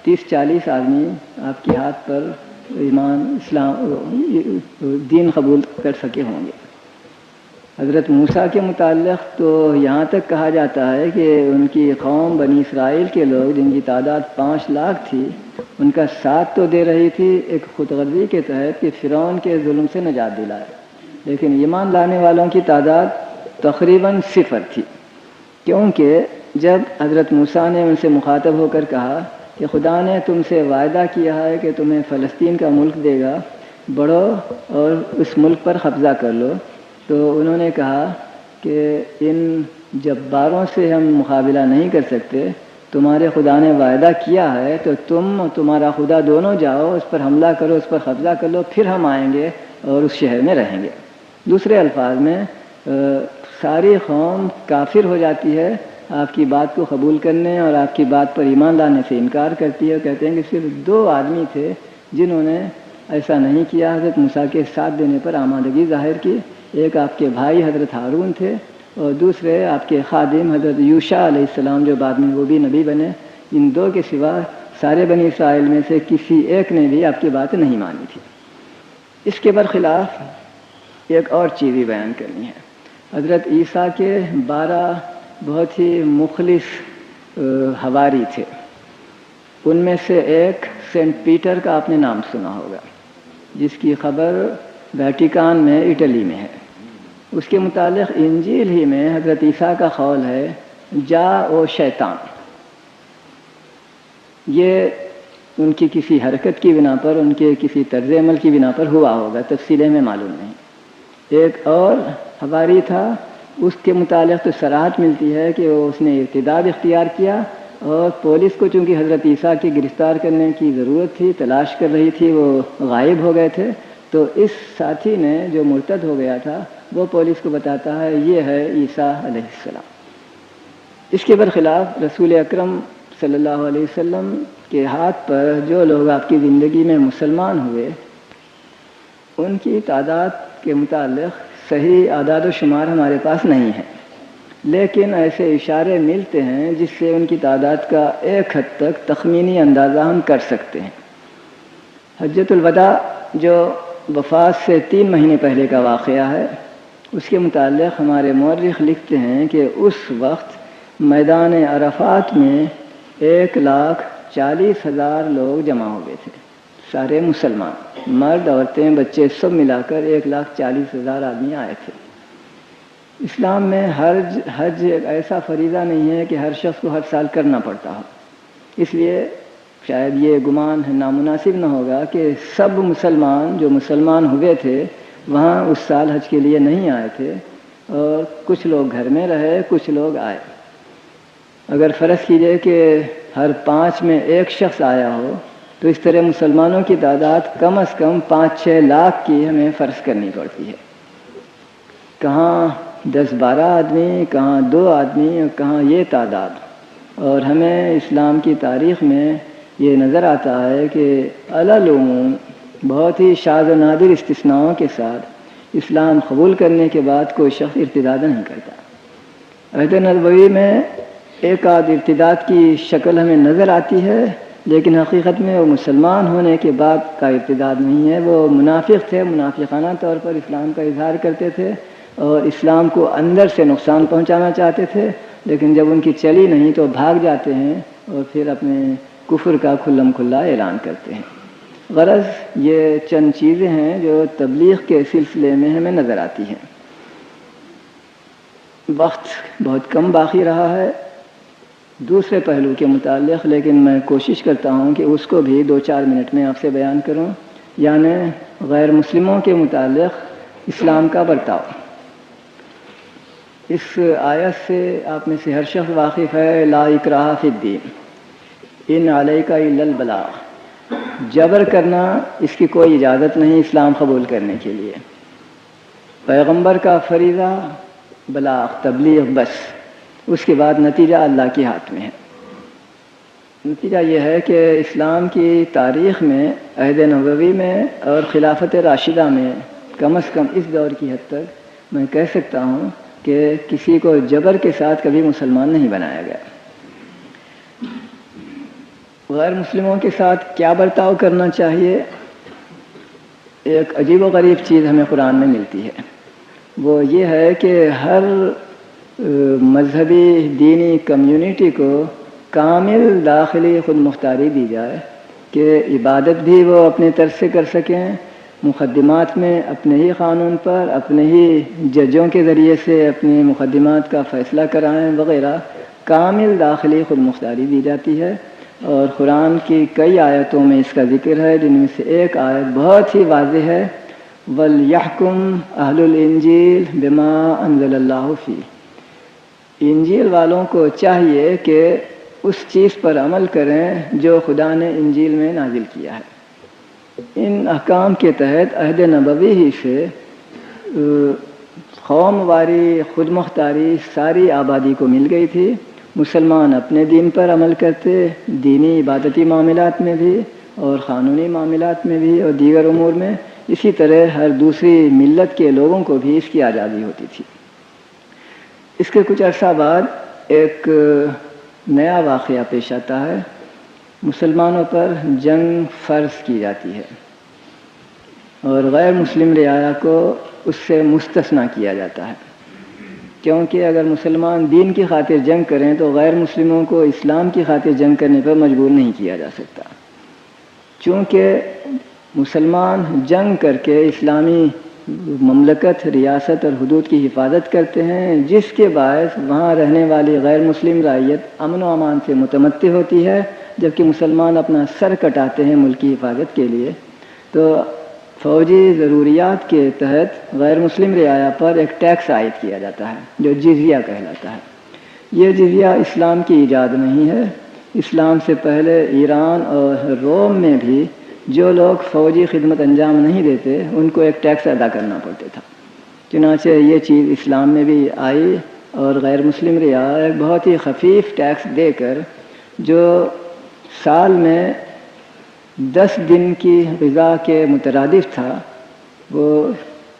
30-40 آدمی آپ کے ہاتھ پر ایمان اسلام دین قبول کر سکے ہوں گے۔ حضرت موسیٰ کے متعلق تو یہاں تک کہا جاتا ہے کہ ان کی قوم بنی اسرائیل کے لوگ جن کی تعداد 5 لاکھ تھی، ان کا ساتھ تو دے رہی تھی ایک خود غرضی کے تحت کہ فرعون کے ظلم سے نجات دلائے، لیکن ایمان لانے والوں کی تعداد تقریباً 0 تھی، کیونکہ جب حضرت موسیٰ نے ان سے مخاطب ہو کر کہا کہ خدا نے تم سے وعدہ کیا ہے کہ تمہیں فلسطین کا ملک دے گا، بڑھو اور اس ملک پر قبضہ کر لو، تو انہوں نے کہا کہ ان جباروں سے ہم مقابلہ نہیں کر سکتے، تمہارے خدا نے وعدہ کیا ہے تو تم اور تمہارا خدا دونوں جاؤ، اس پر حملہ کرو، اس پر قبضہ کر لو، پھر ہم آئیں گے اور اس شہر میں رہیں گے۔ دوسرے الفاظ میں ساری قوم کافر ہو جاتی ہے آپ کی بات کو قبول کرنے اور آپ کی بات پر ایمان لانے سے انکار کرتی ہے، کہتے ہیں کہ صرف 2 آدمی تھے جنہوں نے ایسا نہیں کیا، حضرت موسیٰ کے ساتھ دینے پر آمادگی ظاہر کی۔ ایک آپ کے بھائی حضرت ہارون تھے اور دوسرے آپ کے خادم حضرت یوشع علیہ السلام جو بعد میں وہ بھی نبی بنے۔ ان 2 کے سوا سارے بنی اسرائیل میں سے کسی ایک نے بھی آپ کی بات نہیں مانی تھی۔ اس کے برخلاف ایک اور چیز بھی بیان کرنی ہے۔ حضرت عیسیٰ کے 12 بہت ہی مخلص حواری تھے، ان میں سے ایک سینٹ پیٹر کا آپ نے نام سنا ہوگا، جس کی خبر ویٹیکان میں اٹلی میں ہے۔ اس کے متعلق انجیل ہی میں حضرت عیسیٰ کا قول ہے جا او شیطان۔ یہ ان کی کسی حرکت کی بنا پر، ان کے کسی طرز عمل کی بنا پر ہوا ہوگا، تفصیلیں میں معلوم نہیں۔ ایک اور حواری تھا، اس کے متعلق تو صراحت ملتی ہے کہ اس نے ارتداد اختیار کیا، اور پولیس کو چونکہ حضرت عیسیٰ کی گرفتار کرنے کی ضرورت تھی، تلاش کر رہی تھی، وہ غائب ہو گئے تھے، تو اس ساتھی نے جو مرتد ہو گیا تھا وہ پولیس کو بتاتا ہے یہ ہے عیسیٰ علیہ السلام۔ اس کے برخلاف رسول اکرم صلی اللہ علیہ وسلم کے ہاتھ پر جو لوگ آپ کی زندگی میں مسلمان ہوئے، ان کی تعداد کے متعلق صحیح اعداد و شمار ہمارے پاس نہیں ہے، لیکن ایسے اشارے ملتے ہیں جس سے ان کی تعداد کا ایک حد تک تخمینی اندازہ ہم کر سکتے ہیں۔ حجۃ الوداع جو وفات سے 3 مہینے پہلے کا واقعہ ہے، اس کے متعلق ہمارے مورخ لکھتے ہیں کہ اس وقت میدان عرفات میں 1,40,000 لوگ جمع ہوئے تھے، سارے مسلمان، مرد، عورتیں، بچے سب ملا کر 1,40,000 آدمی آئے تھے۔ اسلام میں حج ایک ایسا فریضہ نہیں ہے کہ ہر شخص کو ہر سال کرنا پڑتا ہو، اس لیے شاید یہ گمان نامناسب نہ ہوگا کہ سب مسلمان جو مسلمان ہوئے تھے وہاں اس سال حج کے لیے نہیں آئے تھے، اور کچھ لوگ گھر میں رہے، کچھ لوگ آئے۔ اگر فرض کیجئے کہ ہر 5 میں ایک شخص آیا ہو تو اس طرح مسلمانوں کی تعداد کم از کم 5-6 لاکھ کی ہمیں فرض کرنی پڑتی ہے۔ کہاں 10-12 آدمی، کہاں 2 آدمی، اور کہاں یہ تعداد۔ اور ہمیں اسلام کی تاریخ میں یہ نظر آتا ہے کہ علی العموم بہت ہی شاذ و نادر استثناؤں کے ساتھ اسلام قبول کرنے کے بعد کوئی شخص ارتداد نہیں کرتا۔ عہد نبوی میں ایک آدھ ارتداد کی شکل ہمیں نظر آتی ہے، لیکن حقیقت میں وہ مسلمان ہونے کے بعد کا ارتداد نہیں ہے، وہ منافق تھے، منافقانہ طور پر اسلام کا اظہار کرتے تھے اور اسلام کو اندر سے نقصان پہنچانا چاہتے تھے، لیکن جب ان کی چلی نہیں تو بھاگ جاتے ہیں اور پھر اپنے کفر کا کھلم کھلا اعلان کرتے ہیں۔ غرض یہ چند چیزیں ہیں جو تبلیغ کے سلسلے میں ہمیں نظر آتی ہیں۔ وقت بہت کم باقی رہا ہے دوسرے پہلو کے متعلق، لیکن میں کوشش کرتا ہوں کہ اس کو بھی 2-4 منٹ میں آپ سے بیان کروں، یعنی غیر مسلموں کے متعلق اسلام کا برتاؤ۔ اس آیت سے آپ میں سے ہر شخص واقف ہے، لا اکراہ فی الدین ان علیک الا البلاغ، جبر کرنا اس کی کوئی اجازت نہیں اسلام قبول کرنے کے لیے۔ پیغمبر کا فریضہ بلاغ، تبلیغ، بس، اس کے بعد نتیجہ اللہ کے ہاتھ میں ہے۔ نتیجہ یہ ہے کہ اسلام کی تاریخ میں، عہد نبوی میں اور خلافت راشدہ میں کم از کم اس دور کی حد تک میں کہہ سکتا ہوں کہ کسی کو جبر کے ساتھ کبھی مسلمان نہیں بنایا گیا۔ غیر مسلموں کے ساتھ کیا برتاؤ کرنا چاہیے؟ ایک عجیب و غریب چیز ہمیں قرآن میں ملتی ہے، وہ یہ ہے کہ ہر مذہبی دینی کمیونٹی کو کامل داخلی خود مختاری دی جائے کہ عبادت بھی وہ اپنے طرف سے کر سکیں، مقدمات میں اپنے ہی قانون پر، اپنے ہی ججوں کے ذریعے سے اپنے مقدمات کا فیصلہ کرائیں وغیرہ، کامل داخلی خود مختاری دی جاتی ہے۔ اور قرآن کی کئی آیتوں میں اس کا ذکر ہے، جن میں سے ایک آیت بہت ہی واضح ہے، وَلْيَحْكُمْ أَهْلُ الْإِنْجِيلِ بِمَا أَنزَلَ اللَّهُ فِيهِ، انجیل والوں کو چاہیے کہ اس چیز پر عمل کریں جو خدا نے انجیل میں نازل کیا ہے۔ ان احکام کے تحت عہد نبوی ہی سے قوم واری خود مختاری ساری آبادی کو مل گئی تھی۔ مسلمان اپنے دین پر عمل کرتے، دینی عبادتی معاملات میں بھی اور قانونی معاملات میں بھی اور دیگر امور میں، اسی طرح ہر دوسری ملت کے لوگوں کو بھی اس کی آزادی ہوتی تھی۔ اس کے کچھ عرصہ بعد ایک نیا واقعہ پیش آتا ہے، مسلمانوں پر جنگ فرض کی جاتی ہے اور غیر مسلم رعایا کو اس سے مستثنیٰ کیا جاتا ہے، کیونکہ اگر مسلمان دین کی خاطر جنگ کریں تو غیر مسلموں کو اسلام کی خاطر جنگ کرنے پر مجبور نہیں کیا جا سکتا۔ چونکہ مسلمان جنگ کر کے اسلامی مملکت، ریاست اور حدود کی حفاظت کرتے ہیں، جس کے باعث وہاں رہنے والی غیر مسلم رعیت امن و امان سے متمتع ہوتی ہے، جبکہ مسلمان اپنا سر کٹاتے ہیں ملک کی حفاظت کے لیے، تو فوجی ضروریات کے تحت غیر مسلم رعایا پر ایک ٹیکس عائد کیا جاتا ہے جو جزیہ کہلاتا ہے۔ یہ جزیہ اسلام کی ایجاد نہیں ہے، اسلام سے پہلے ایران اور روم میں بھی جو لوگ فوجی خدمت انجام نہیں دیتے ان کو ایک ٹیکس ادا کرنا پڑتا تھا۔ چنانچہ یہ چیز اسلام میں بھی آئی اور غیر مسلم رعایا ایک بہت ہی خفیف ٹیکس دے کر، جو سال میں 10 دن کی غذا کے مترادف تھا، وہ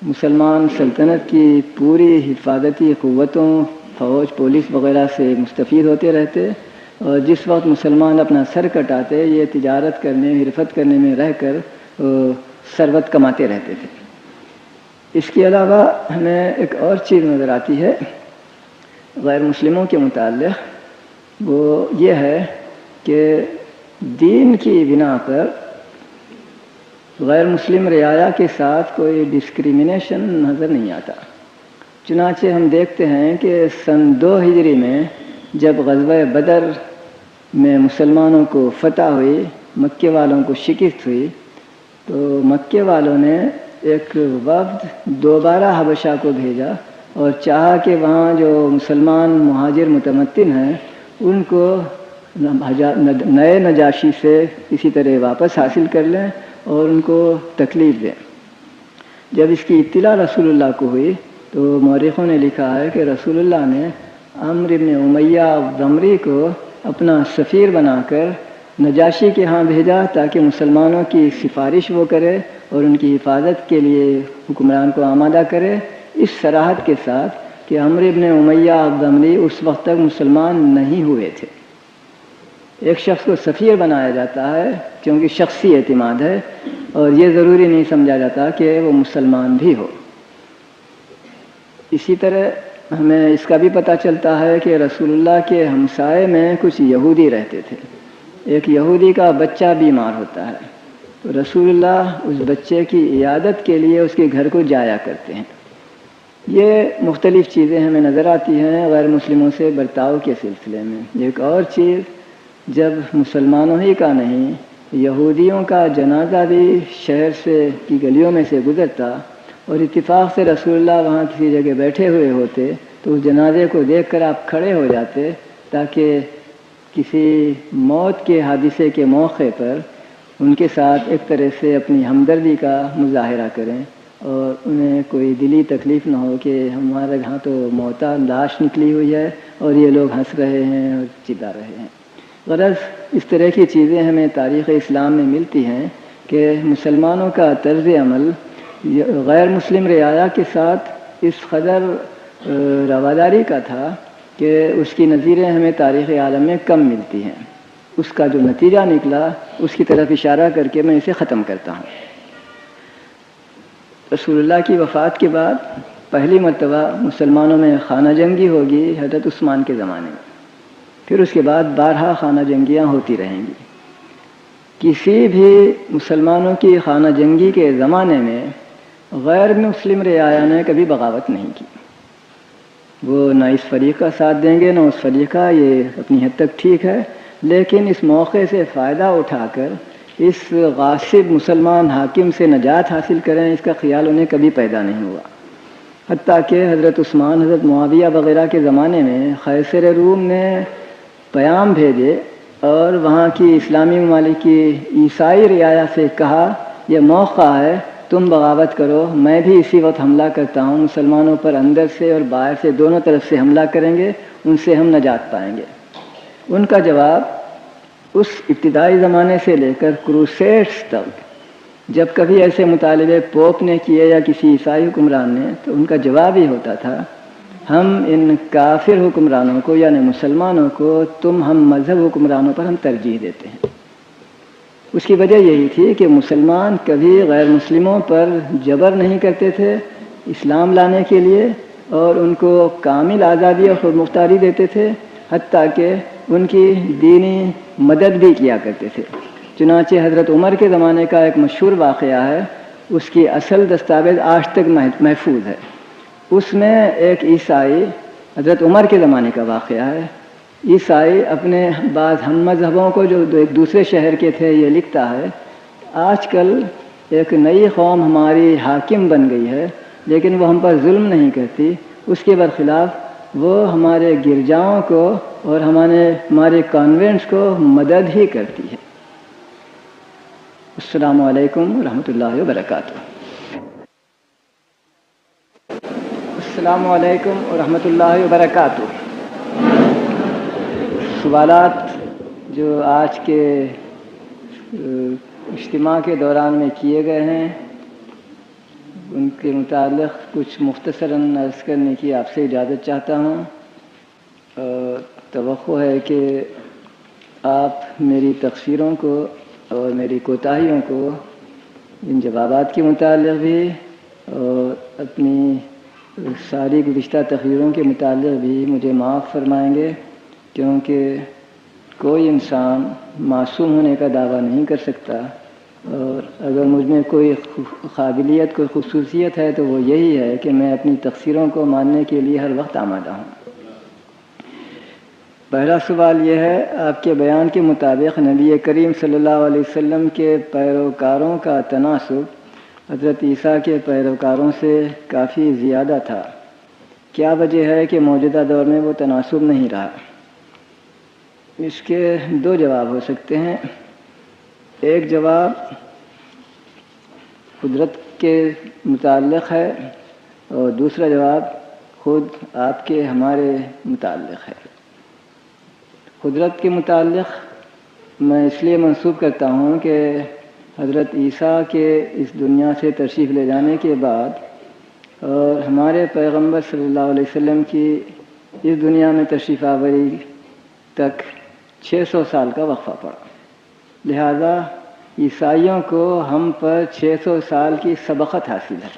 مسلمان سلطنت کی پوری حفاظتی قوتوں، فوج، پولیس وغیرہ سے مستفید ہوتے رہتے، اور جس وقت مسلمان اپنا سر کٹاتے یہ تجارت کرنے، حرفت کرنے میں رہ کر ثروت کماتے رہتے تھے۔ اس کے علاوہ ہمیں ایک اور چیز نظر آتی ہے غیر مسلموں کے متعلق، وہ یہ ہے کہ دین کی بنا پر غیر مسلم رعایا کے ساتھ کوئی ڈسکریمنیشن نظر نہیں آتا۔ چنانچہ ہم دیکھتے ہیں کہ سن 2 ہجری میں جب غزوہ بدر میں مسلمانوں کو فتح ہوئی، مکے والوں کو شکست ہوئی، تو مکے والوں نے ایک وفد دوبارہ حبشہ کو بھیجا اور چاہا کہ وہاں جو مسلمان مہاجر متمتن ہیں ان کو نئے نجاشی سے کسی طرح واپس حاصل کر لیں اور ان کو تکلیف دیں۔ جب اس کی اطلاع رسول اللہ کو ہوئی تو مورخوں نے لکھا ہے کہ رسول اللہ نے عمرو بن امیہ ضمری کو اپنا سفیر بنا کر نجاشی کے ہاں بھیجا تاکہ مسلمانوں کی سفارش وہ کرے اور ان کی حفاظت کے لیے حکمران کو آمادہ کرے، اس صراحت کے ساتھ کہ عمرو بن امیہ ضمری اس وقت تک مسلمان نہیں ہوئے تھے۔ ایک شخص کو سفیر بنایا جاتا ہے کیونکہ شخصی اعتماد ہے، اور یہ ضروری نہیں سمجھا جاتا کہ وہ مسلمان بھی ہو۔ اسی طرح ہمیں اس کا بھی پتہ چلتا ہے کہ رسول اللہ کے ہمسائے میں کچھ یہودی رہتے تھے۔ ایک یہودی کا بچہ بیمار ہوتا ہے تو رسول اللہ اس بچے کی عیادت کے لیے اس کے گھر کو جایا کرتے ہیں۔ یہ مختلف چیزیں ہمیں نظر آتی ہیں غیر مسلموں سے برتاؤ کے سلسلے میں۔ ایک اور چیز، جب مسلمانوں ہی کا نہیں یہودیوں کا جنازہ بھی شہر سے کی گلیوں میں سے گزرتا اور اتفاق سے رسول اللہ وہاں کسی جگہ بیٹھے ہوئے ہوتے تو اس جنازے کو دیکھ کر آپ کھڑے ہو جاتے تاکہ کسی موت کے حادثے کے موقع پر ان کے ساتھ ایک طرح سے اپنی ہمدردی کا مظاہرہ کریں اور انہیں کوئی دلی تکلیف نہ ہو کہ ہمارے یہاں تو موتا لاش نکلی ہوئی ہے اور یہ لوگ ہنس رہے ہیں اور چلا رہے ہیں۔ غرض اس طرح کی چیزیں ہمیں تاریخ اسلام میں ملتی ہیں کہ مسلمانوں کا طرز عمل غیر مسلم رعایا کے ساتھ اس قدر رواداری کا تھا کہ اس کی نظیریں ہمیں تاریخ عالم میں کم ملتی ہیں۔ اس کا جو نتیجہ نکلا اس کی طرف اشارہ کر کے میں اسے ختم کرتا ہوں۔ رسول اللہ کی وفات کے بعد پہلی مرتبہ مسلمانوں میں خانہ جنگی ہوگی حضرت عثمان کے زمانے میں، پھر اس کے بعد 12 خانہ جنگیاں ہوتی رہیں گی۔ کسی بھی مسلمانوں کی خانہ جنگی کے زمانے میں غیر مسلم رعایا نے کبھی بغاوت نہیں کی۔ وہ نہ اس فریق کا ساتھ دیں گے نہ اس فریق کا، یہ اپنی حد تک ٹھیک ہے، لیکن اس موقع سے فائدہ اٹھا کر اس غاصب مسلمان حاکم سے نجات حاصل کریں اس کا خیال انہیں کبھی پیدا نہیں ہوا۔ حتیٰ کہ حضرت عثمان، حضرت معاویہ وغیرہ کے زمانے میں قیصر روم نے پیام بھیجے اور وہاں کی اسلامی ممالک کی عیسائی رعایا سے کہا یہ موقع ہے تم بغاوت کرو، میں بھی اسی وقت حملہ کرتا ہوں، مسلمانوں پر اندر سے اور باہر سے دونوں طرف سے حملہ کریں گے، ان سے ہم نجات پائیں گے۔ ان کا جواب اس ابتدائی زمانے سے لے کر کروسیڈز تک جب کبھی ایسے مطالبے پوپ نے کیے یا کسی عیسائی حکمران نے تو ان کا جواب ہی ہوتا تھا ہم ان کافر حکمرانوں کو یعنی مسلمانوں کو ہم مذہب حکمرانوں پر ہم ترجیح دیتے ہیں۔ اس کی وجہ یہی تھی کہ مسلمان کبھی غیر مسلموں پر جبر نہیں کرتے تھے اسلام لانے کے لیے، اور ان کو کامل آزادی اور خود مختاری دیتے تھے، حتیٰ کہ ان کی دینی مدد بھی کیا کرتے تھے۔ چنانچہ حضرت عمر کے زمانے کا ایک مشہور واقعہ ہے، اس کی اصل دستاویز آج تک محفوظ ہے۔ اس میں ایک عیسائی، حضرت عمر کے زمانے کا واقعہ ہے، عیسائی اپنے بعض ہم مذہبوں کو جو ایک دوسرے شہر کے تھے یہ لکھتا ہے آج کل ایک نئی قوم ہماری حاکم بن گئی ہے لیکن وہ ہم پر ظلم نہیں کرتی، اس کے برخلاف وہ ہمارے گرجاؤں کو اور ہمارے کانوینٹس کو مدد ہی کرتی ہے۔ السلام علیکم ورحمۃ اللہ وبرکاتہ۔ السلام علیکم ورحمۃ اللہ وبرکاتہ۔ سوالات جو آج کے اجتماع کے دوران میں کیے گئے ہیں ان کے متعلق کچھ مختصراً عرض کرنے کی آپ سے اجازت چاہتا ہوں. توقع ہے کہ آپ میری تقصیروں کو اور میری کوتاہیوں کو ان جوابات کے متعلق بھی اور اپنی ساری گزشتہ تقریروں کے متعلق بھی مجھے معاف فرمائیں گے، کیونکہ کوئی انسان معصوم ہونے کا دعویٰ نہیں کر سکتا، اور اگر مجھ میں کوئی قابلیت، کوئی خصوصیت ہے تو وہ یہی ہے کہ میں اپنی تقصیروں کو ماننے کے لیے ہر وقت آمادہ ہوں. پہلا سوال یہ ہے، آپ کے بیان کے مطابق نبی کریم صلی اللہ علیہ وسلم کے پیروکاروں کا تناسب حضرت عیسیٰ کے پیروکاروں سے کافی زیادہ تھا. کیا وجہ ہے کہ موجودہ دور میں وہ تناسب نہیں رہا؟ اس کے دو جواب ہو سکتے ہیں. ایک جواب قدرت کے متعلق ہے اور دوسرا جواب خود آپ کے ہمارے متعلق ہے. قدرت کے متعلق میں اس لیے منسوب کرتا ہوں کہ حضرت عیسیٰ کے اس دنیا سے تشریف لے جانے کے بعد اور ہمارے پیغمبر صلی اللہ علیہ وسلم کی اس دنیا میں تشریف آوری تک 600 سال کا وقفہ پڑا. لہذا عیسائیوں کو ہم پر 600 سال کی سبقت حاصل ہے.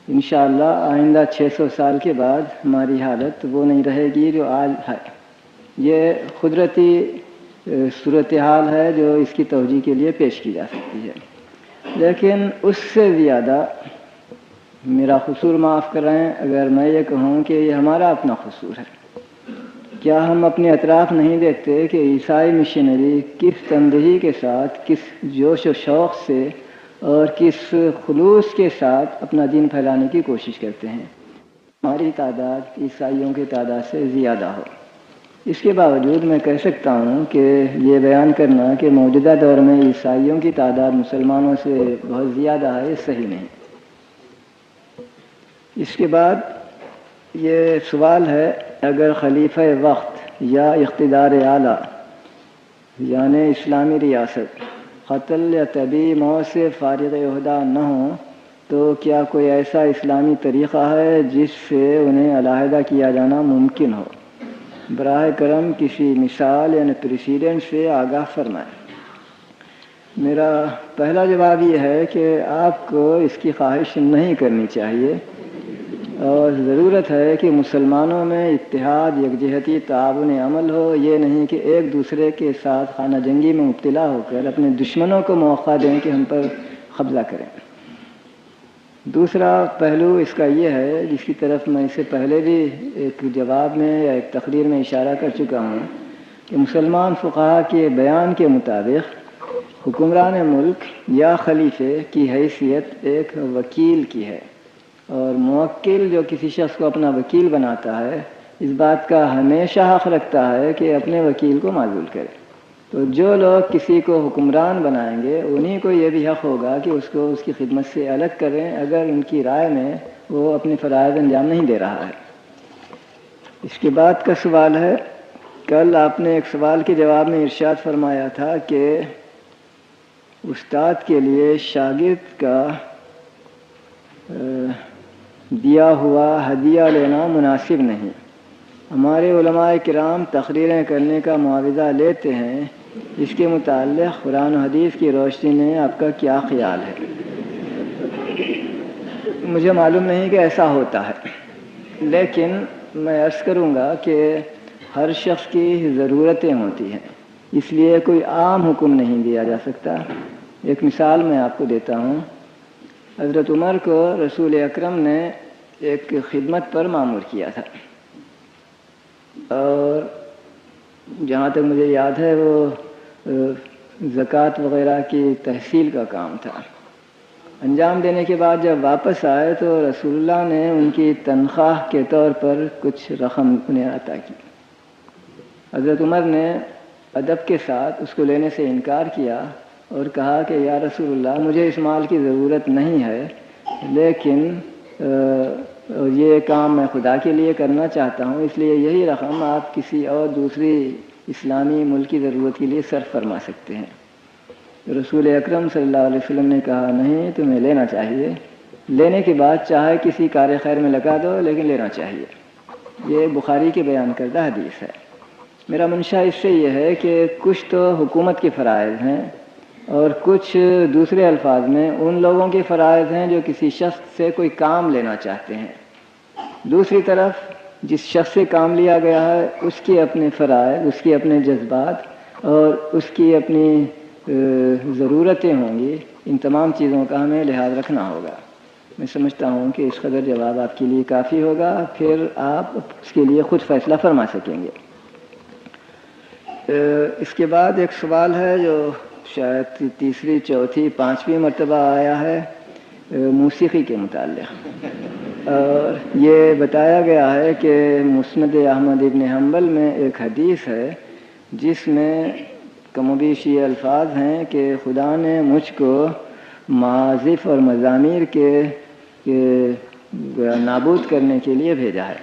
انشاءاللہ آئندہ 600 سال کے بعد ہماری حالت وہ نہیں رہے گی جو آج ہے. یہ قدرتی صورتحال ہے جو اس کی توجیہ کے لیے پیش کی جا سکتی ہے. لیکن اس سے زیادہ میرا قصور معاف کریں اگر میں یہ کہوں کہ یہ ہمارا اپنا قصور ہے. کیا ہم اپنے اطراف نہیں دیکھتے کہ عیسائی مشنری کس تندہی کے ساتھ، کس جوش و شوق سے اور کس خلوص کے ساتھ اپنا دین پھیلانے کی کوشش کرتے ہیں؟ ہماری تعداد عیسائیوں کی تعداد سے زیادہ ہو. اس کے باوجود میں کہہ سکتا ہوں کہ یہ بیان کرنا کہ موجودہ دور میں عیسائیوں کی تعداد مسلمانوں سے بہت زیادہ ہے، یہ صحیح نہیں. اس کے بعد یہ سوال ہے، اگر خلیفہ وقت یا اقتدار اعلیٰ یعنی اسلامی ریاست قتل یا طبی موت سے فارغ عہدہ نہ ہوں تو کیا کوئی ایسا اسلامی طریقہ ہے جس سے انہیں علیحدہ کیا جانا ممکن ہو؟ براہ کرم کسی مثال یعنی پریسیڈنٹ سے آگاہ فرمائیں. میرا پہلا جواب یہ ہے کہ آپ کو اس کی خواہش نہیں کرنی چاہیے، اور ضرورت ہے کہ مسلمانوں میں اتحاد، یکجہتی، تعاون عمل ہو. یہ نہیں کہ ایک دوسرے کے ساتھ خانہ جنگی میں مبتلا ہو کر اپنے دشمنوں کو موقع دیں کہ ہم پر قبضہ کریں. دوسرا پہلو اس کا یہ ہے، جس کی طرف میں اس سے پہلے بھی ایک جواب میں یا ایک تقریر میں اشارہ کر چکا ہوں، کہ مسلمان فقہا کے بیان کے مطابق حکمران ملک یا خلیفے کی حیثیت ایک وکیل کی ہے، اور موکل جو کسی شخص کو اپنا وکیل بناتا ہے اس بات کا ہمیشہ حق رکھتا ہے کہ اپنے وکیل کو معزول کرے. تو جو لوگ کسی کو حکمران بنائیں گے انہی کو یہ بھی حق ہوگا کہ اس کو اس کی خدمت سے الگ کریں اگر ان کی رائے میں وہ اپنے فرائض انجام نہیں دے رہا ہے. اس کے بعد کا سوال ہے، کل آپ نے ایک سوال کے جواب میں ارشاد فرمایا تھا کہ استاد کے لیے شاگرد کا دیا ہوا ہدیہ لینا مناسب نہیں. ہمارے علماء کرام تقریریں کرنے کا معاوضہ لیتے ہیں، اس کے متعلق قرآن و حدیث کی روشنی میں آپ کا کیا خیال ہے؟ مجھے معلوم نہیں کہ ایسا ہوتا ہے، لیکن میں عرض کروں گا کہ ہر شخص کی ضرورتیں ہوتی ہیں، اس لیے کوئی عام حکم نہیں دیا جا سکتا. ایک مثال میں آپ کو دیتا ہوں. حضرت عمر کو رسول اکرم نے ایک خدمت پر مامور کیا تھا، اور جہاں تک مجھے یاد ہے وہ زکوٰۃ وغیرہ کی تحصیل کا کام تھا. انجام دینے کے بعد جب واپس آئے تو رسول اللہ نے ان کی تنخواہ کے طور پر کچھ رقم انہیں عطا کی. حضرت عمر نے ادب کے ساتھ اس کو لینے سے انکار کیا اور کہا کہ یا رسول اللہ، مجھے اس مال کی ضرورت نہیں ہے، لیکن یہ کام میں خدا کے لیے کرنا چاہتا ہوں، اس لیے یہی رقم آپ کسی اور دوسری اسلامی ملک کی ضرورت کے لیے صرف فرما سکتے ہیں. رسول اکرم صلی اللہ علیہ وسلم نے کہا نہیں، تمہیں لینا چاہیے. لینے کے بعد چاہے کسی کار خیر میں لگا دو لیکن لینا چاہیے. یہ بخاری کے بیان کردہ حدیث ہے. میرا منشا اس سے یہ ہے کہ کچھ تو حکومت کے فرائض ہیں اور کچھ دوسرے الفاظ میں ان لوگوں کے فرائض ہیں جو کسی شخص سے کوئی کام لینا چاہتے ہیں. دوسری طرف جس شخص سے کام لیا گیا ہے اس کے اپنے فرائض، اس کے اپنے جذبات اور اس کی اپنی ضرورتیں ہوں گی. ان تمام چیزوں کا ہمیں لحاظ رکھنا ہوگا. میں سمجھتا ہوں کہ اس قدر جواب آپ کے لیے کافی ہوگا، پھر آپ اس کے لیے خود فیصلہ فرما سکیں گے. اس کے بعد ایک سوال ہے جو شاید تیسری، چوتھی، پانچویں مرتبہ آیا ہے موسیقی کے متعلق، اور یہ بتایا گیا ہے کہ مسند احمد ابن حنبل میں ایک حدیث ہے جس میں کم و بیش یہ الفاظ ہیں کہ خدا نے مجھ کو معازف اور مزامیر کے نابود کرنے کے لیے بھیجا ہے.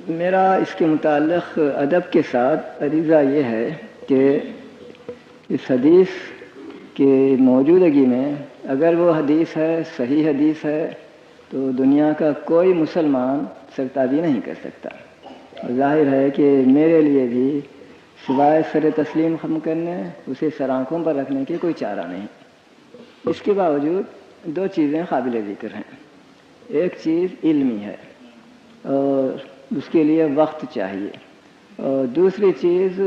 میرا اس کے متعلق ادب کے ساتھ عریضہ یہ ہے کہ اس حدیث کی موجودگی میں اگر وہ حدیث ہے، صحیح حدیث ہے، تو دنیا کا کوئی مسلمان سرتابی نہیں کر سکتا. ظاہر ہے کہ میرے لیے بھی سوائے سر تسلیم خم کرنے، اسے سر آنکھوں پر رکھنے کے کوئی چارہ نہیں. اس کے باوجود دو چیزیں قابل ذکر ہیں. ایک چیز علمی ہے اور اس کے لیے وقت چاہیے، اور دوسری چیز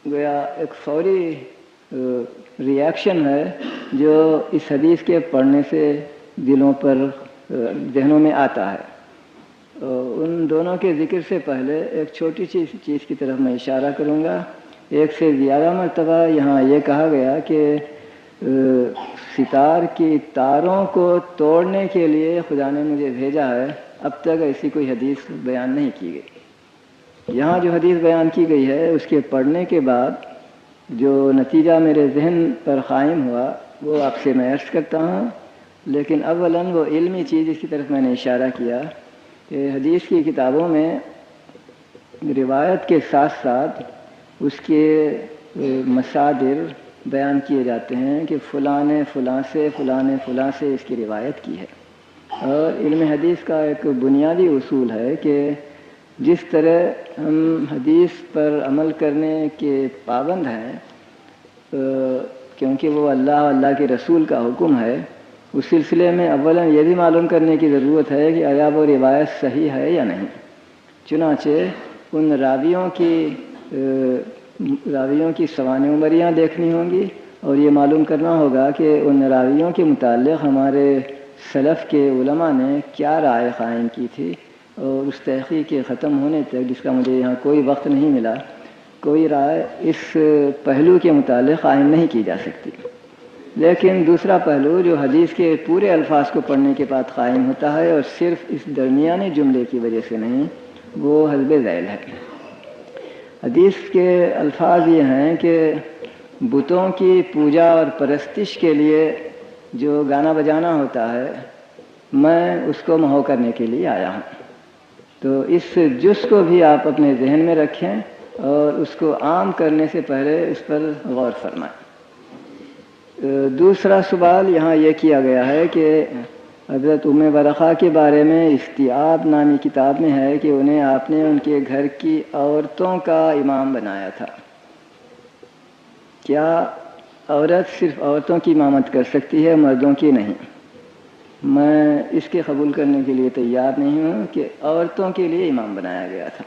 گویا ایک فوری ریاکشن ہے جو اس حدیث کے پڑھنے سے دلوں پر، ذہنوں میں آتا ہے. ان دونوں کے ذکر سے پہلے ایک چھوٹی چیز کی طرف میں اشارہ کروں گا. ایک سے زیادہ مرتبہ یہاں یہ کہا گیا کہ ستار کی تاروں کو توڑنے کے لیے خدا نے مجھے بھیجا ہے. اب تک ایسی کوئی حدیث بیان نہیں کی گئی. یہاں جو حدیث بیان کی گئی ہے اس کے پڑھنے کے بعد جو نتیجہ میرے ذہن پر قائم ہوا وہ آپ سے میں عرض کرتا ہوں. لیکن اولاً وہ علمی چیز جس کی طرف میں نے اشارہ کیا کہ حدیث کی کتابوں میں روایت کے ساتھ ساتھ اس کے مصادر بیان کیے جاتے ہیں کہ فلاں نے فلاں سے، فلاں نے فلاں سے اس کی روایت کی ہے. اور علم حدیث کا ایک بنیادی اصول ہے کہ جس طرح ہم حدیث پر عمل کرنے کے پابند ہیں کیونکہ وہ اللہ کے رسول کا حکم ہے، اس سلسلے میں اولا یہ بھی معلوم کرنے کی ضرورت ہے کہ آیا وہ روایت صحیح ہے یا نہیں. چنانچہ ان راویوں کی سوانح عمریاں دیکھنی ہوں گی اور یہ معلوم کرنا ہوگا کہ ان راویوں کے متعلق ہمارے سلف کے علماء نے کیا رائے قائم کی تھی. اور اس تحقیق کے ختم ہونے تک، جس کا مجھے یہاں کوئی وقت نہیں ملا، کوئی رائے اس پہلو کے متعلق قائم نہیں کی جا سکتی. لیکن دوسرا پہلو جو حدیث کے پورے الفاظ کو پڑھنے کے بعد قائم ہوتا ہے اور صرف اس درمیانی جملے کی وجہ سے نہیں، وہ حسب ذیل ہے. حدیث کے الفاظ یہ ہیں کہ بتوں کی پوجا اور پرستش کے لیے جو گانا بجانا ہوتا ہے میں اس کو محو کرنے کے لیے آیا ہوں. تو اس جز کو بھی آپ اپنے ذہن میں رکھیں اور اس کو عام کرنے سے پہلے اس پر غور فرمائیں. دوسرا سوال یہاں یہ کیا گیا ہے کہ حضرت ام ورقہ کے بارے میں استیاب نامی کتاب میں ہے کہ انہیں آپ نے ان کے گھر کی عورتوں کا امام بنایا تھا. کیا عورت صرف عورتوں کی امامت کر سکتی ہے، مردوں کی نہیں؟ میں اس کے قبول کرنے کے لیے تیار نہیں ہوں کہ عورتوں کے لیے امام بنایا گیا تھا.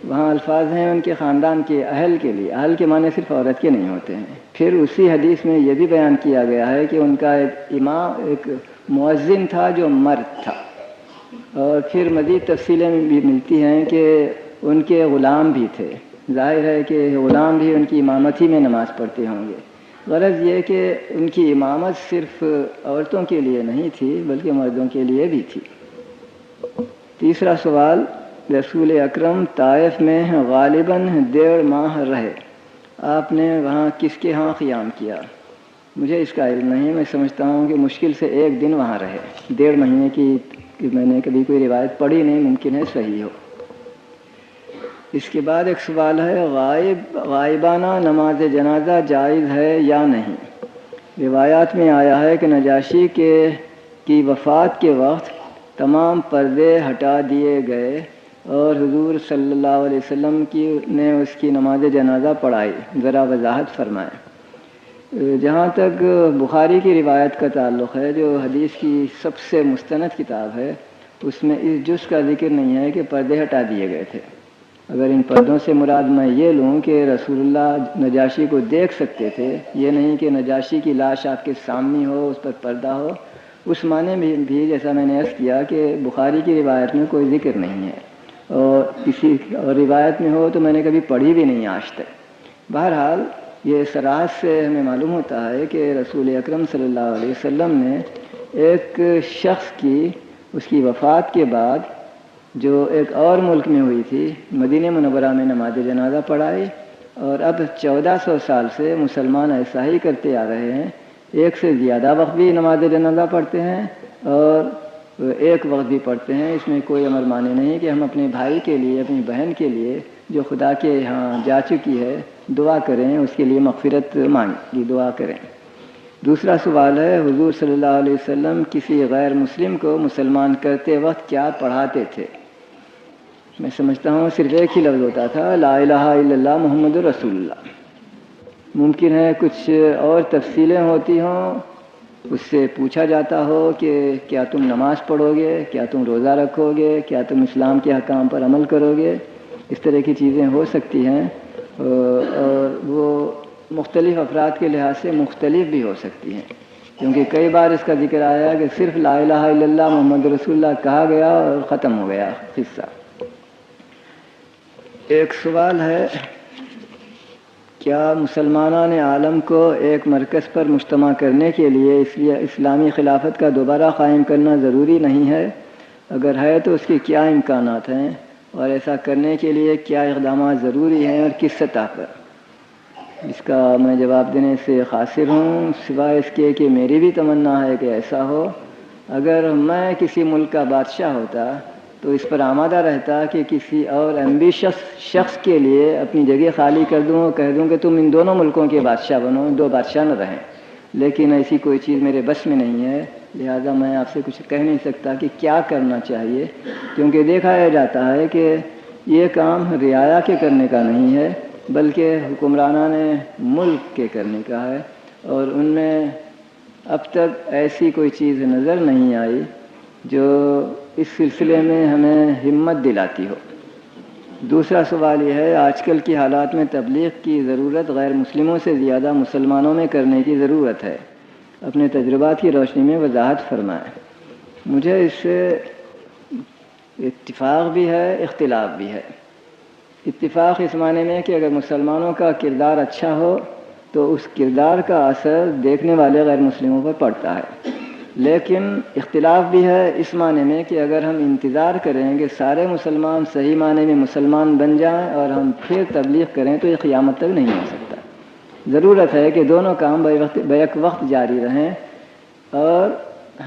وہاں الفاظ ہیں ان کے خاندان کے اہل کے لیے. اہل کے معنی صرف عورت کے نہیں ہوتے ہیں. پھر اسی حدیث میں یہ بھی بیان کیا گیا ہے کہ ان کا ایک امام، ایک مؤذن تھا جو مرد تھا. اور پھر مزید تفصیلیں بھی ملتی ہیں کہ ان کے غلام بھی تھے. ظاہر ہے کہ غلام بھی ان کی امامت ہی میں نماز پڑھتے ہوں گے. غرض یہ کہ ان کی امامت صرف عورتوں کے لیے نہیں تھی بلکہ مردوں کے لیے بھی تھی. تیسرا سوال، رسول اکرم طائف میں غالباً 1.5 ماہ رہے، آپ نے وہاں کس کے ہاں قیام کیا؟ مجھے اس کا علم نہیں. میں سمجھتا ہوں کہ مشکل سے 1 دن وہاں رہے. 1.5 مہینے کی میں نے کبھی کوئی روایت پڑھی نہیں، ممکن ہے صحیح ہو. اس کے بعد ایک سوال ہے، غائبانہ نماز جنازہ جائز ہے یا نہیں؟ روایات میں آیا ہے کہ نجاشی کی وفات کے وقت تمام پردے ہٹا دیے گئے اور حضور صلی اللہ علیہ وسلم نے اس کی نماز جنازہ پڑھائی. ذرا وضاحت فرمائیں. جہاں تک بخاری کی روایت کا تعلق ہے، جو حدیث کی سب سے مستند کتاب ہے، اس میں اس جز کا ذکر نہیں ہے کہ پردے ہٹا دیے گئے تھے. اگر ان پردوں سے مراد میں یہ لوں کہ رسول اللہ نجاشی کو دیکھ سکتے تھے، یہ نہیں کہ نجاشی کی لاش آپ کے سامنے ہو، اس پر پردہ ہو، اس معنی میں بھی جیسا میں نے عرض کیا کہ بخاری کی روایت میں کوئی ذکر نہیں ہے، اور کسی اور روایت میں ہو تو میں نے کبھی پڑھی بھی نہیں آج تک. بہرحال یہ صراحت سے ہمیں معلوم ہوتا ہے کہ رسول اکرم صلی اللہ علیہ وسلم نے ایک شخص کی اس کی وفات کے بعد جو ایک اور ملک میں ہوئی تھی، مدینہ منورہ میں نماز جنازہ پڑھائی، اور اب 1400 سال سے مسلمان ایسا ہی کرتے آ رہے ہیں. ایک سے زیادہ وقت بھی نماز جنازہ پڑھتے ہیں اور ایک وقت بھی پڑھتے ہیں. اس میں کوئی امر معنی نہیں کہ ہم اپنے بھائی کے لیے، اپنی بہن کے لیے جو خدا کے یہاں جا چکی ہے دعا کریں، اس کے لیے مغفرت مانگیں، دعا کریں. دوسرا سوال ہے، حضور صلی اللہ علیہ وسلم کسی غیر مسلم کو مسلمان کرتے وقت کیا پڑھاتے تھے؟ میں سمجھتا ہوں صرف ایک ہی لفظ ہوتا تھا، لا الہ الا اللہ محمد رسول اللہ. ممکن ہے کچھ اور تفصیلیں ہوتی ہوں، اس سے پوچھا جاتا ہو کہ کیا تم نماز پڑھو گے، کیا تم روزہ رکھو گے، کیا تم اسلام کے احکام پر عمل کرو گے. اس طرح کی چیزیں ہو سکتی ہیں، اور وہ مختلف افراد کے لحاظ سے مختلف بھی ہو سکتی ہیں، کیونکہ کئی بار اس کا ذکر آیا کہ صرف لا الہ الا اللہ محمد رسول اللہ کہا گیا اور ختم ہو گیا قصہ. ایک سوال ہے، کیا مسلمانان عالم کو ایک مرکز پر مجتمع کرنے کے لیے اسلامی خلافت کا دوبارہ قائم کرنا ضروری نہیں ہے؟ اگر ہے تو اس کے کیا امکانات ہیں، اور ایسا کرنے کے لیے کیا اقدامات ضروری ہیں اور کس سطح پر؟ اس کا میں جواب دینے سے قاصر ہوں، سوائے اس کے کہ میری بھی تمنا ہے کہ ایسا ہو. اگر میں کسی ملک کا بادشاہ ہوتا تو اس پر آمادہ رہتا کہ کسی اور ایمبیشس شخص کے لیے اپنی جگہ خالی کر دوں اور کہہ دوں کہ تم ان دونوں ملکوں کے بادشاہ بنو، دو بادشاہ نہ رہیں. لیکن ایسی کوئی چیز میرے بس میں نہیں ہے، لہذا میں آپ سے کچھ کہہ نہیں سکتا کہ کیا کرنا چاہیے، کیونکہ دیکھا جاتا ہے کہ یہ کام رعایا کے کرنے کا نہیں ہے بلکہ حکمرانان ملک کے کرنے کا ہے، اور ان میں اب تک ایسی کوئی چیز نظر نہیں آئی جو اس سلسلے میں ہمیں ہمت دلاتی ہو. دوسرا سوال یہ ہے، آج کل کی حالات میں تبلیغ کی ضرورت غیر مسلموں سے زیادہ مسلمانوں میں کرنے کی ضرورت ہے. اپنے تجربات کی روشنی میں وضاحت فرمائیں. مجھے اس سے اتفاق بھی ہے، اختلاف بھی ہے. اتفاق اس معنی میں کہ اگر مسلمانوں کا کردار اچھا ہو تو اس کردار کا اثر دیکھنے والے غیر مسلموں پر پڑتا ہے. لیکن اختلاف بھی ہے اس معنی میں کہ اگر ہم انتظار کریں کہ سارے مسلمان صحیح معنی میں مسلمان بن جائیں اور ہم پھر تبلیغ کریں تو یہ قیامت تک نہیں ہو سکتا. ضرورت ہے کہ دونوں کام بیک وقت جاری رہیں، اور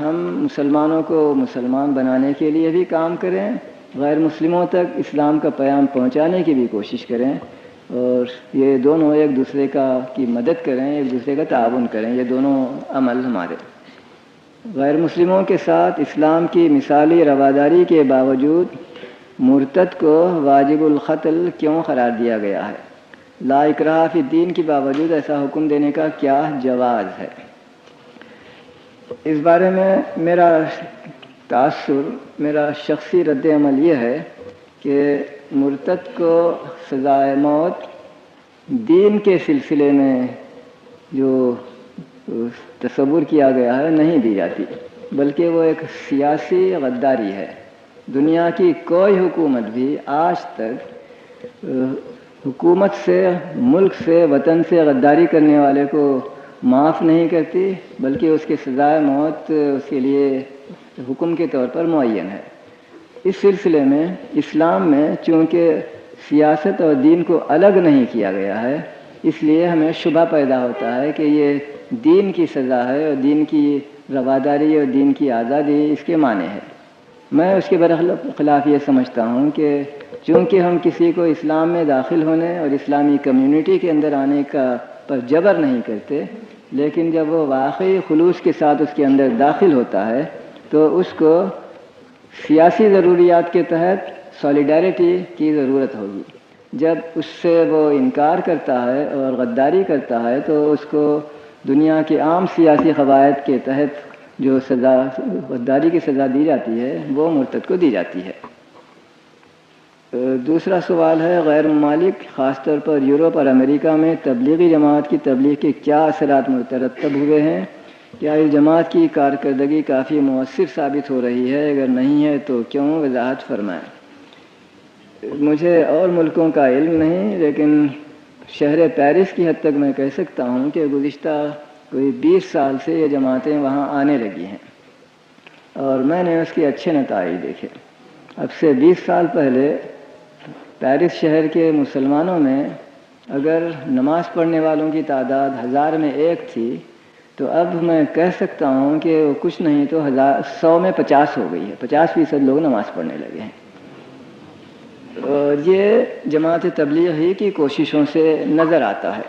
ہم مسلمانوں کو مسلمان بنانے کے لیے بھی کام کریں، غیر مسلموں تک اسلام کا پیام پہنچانے کی بھی کوشش کریں، اور یہ دونوں ایک دوسرے کی مدد کریں، ایک دوسرے کا تعاون کریں. یہ دونوں عمل ہمارے غیر مسلموں کے ساتھ اسلام کی مثالی رواداری کے باوجود مرتد کو واجب القتل کیوں قرار دیا گیا ہے؟ لا اکراہ فی الدین کے باوجود ایسا حکم دینے کا کیا جواز ہے؟ اس بارے میں میرا تاثر، میرا شخصی رد عمل یہ ہے کہ مرتد کو سزائے موت دین کے سلسلے میں جو تصور کیا گیا ہے نہیں دی جاتی، بلکہ وہ ایک سیاسی غداری ہے. دنیا کی کوئی حکومت بھی آج تک حکومت سے، ملک سے، وطن سے غداری کرنے والے کو معاف نہیں کرتی، بلکہ اس کے سزائے موت اس کے لیے حکم کے طور پر معین ہے. اس سلسلے میں اسلام میں چونکہ سیاست اور دین کو الگ نہیں کیا گیا ہے، اس لیے ہمیں شبہ پیدا ہوتا ہے کہ یہ دین کی سزا ہے اور دین کی رواداری اور دین کی آزادی اس کے معنی ہے. میں اس کے برخلاف یہ سمجھتا ہوں کہ چونکہ ہم کسی کو اسلام میں داخل ہونے اور اسلامی کمیونٹی کے اندر آنے کا پر جبر نہیں کرتے، لیکن جب وہ واقعی خلوص کے ساتھ اس کے اندر داخل ہوتا ہے تو اس کو سیاسی ضروریات کے تحت سولیڈیرٹی کی ضرورت ہوگی. جب اس سے وہ انکار کرتا ہے اور غداری کرتا ہے تو اس کو دنیا کے عام سیاسی قواعد کے تحت جو سزا غداری کی سزا دی جاتی ہے وہ مرتد کو دی جاتی ہے. دوسرا سوال ہے غیر ممالک خاص طور پر یورپ اور امریکہ میں تبلیغی جماعت کی تبلیغ کے کیا اثرات مترتب ہوئے ہیں؟ کیا اس جماعت کی کارکردگی کافی مؤثر ثابت ہو رہی ہے؟ اگر نہیں ہے تو کیوں؟ وضاحت فرمائیں. مجھے اور ملکوں کا علم نہیں، لیکن شہر پیرس کی حد تک میں کہہ سکتا ہوں کہ گزشتہ کوئی 20 سال سے یہ جماعتیں وہاں آنے لگی ہیں اور میں نے اس کے اچھے نتائج دیکھے. اب سے 20 سال پہلے پیرس شہر کے مسلمانوں میں اگر نماز پڑھنے والوں کی تعداد 1000 میں 1 تھی تو اب میں کہہ سکتا ہوں کہ وہ کچھ نہیں تو 100 میں 50 ہو گئی ہے. 50% لوگ نماز پڑھنے لگے ہیں. اور یہ جماعت تبلیغ ہی کی کوششوں سے نظر آتا ہے.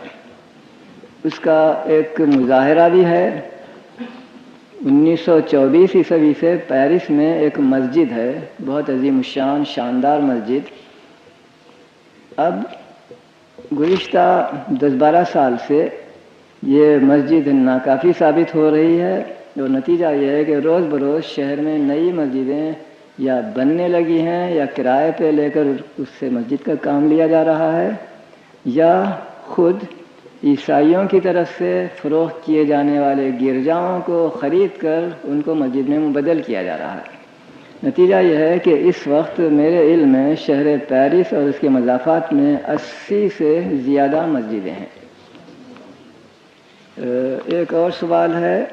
اس کا ایک مظاہرہ بھی ہے. 1924 عیسوی سے پیرس میں ایک مسجد ہے، بہت عظیم الشان شاندار مسجد. اب گزشتہ 10-12 سال سے یہ مسجد ناکافی ثابت ہو رہی ہے اور نتیجہ یہ ہے کہ روز بروز شہر میں نئی مسجدیں یا بننے لگی ہیں یا کرائے پہ لے کر اس سے مسجد کا کام لیا جا رہا ہے، یا خود عیسائیوں کی طرف سے فروخت کیے جانے والے گرجاؤں کو خرید کر ان کو مسجد میں مبدل کیا جا رہا ہے. نتیجہ یہ ہے کہ اس وقت میرے علم میں شہر پیرس اور اس کے مضافات میں 80 سے زیادہ مسجدیں ہیں. ایک اور سوال ہے،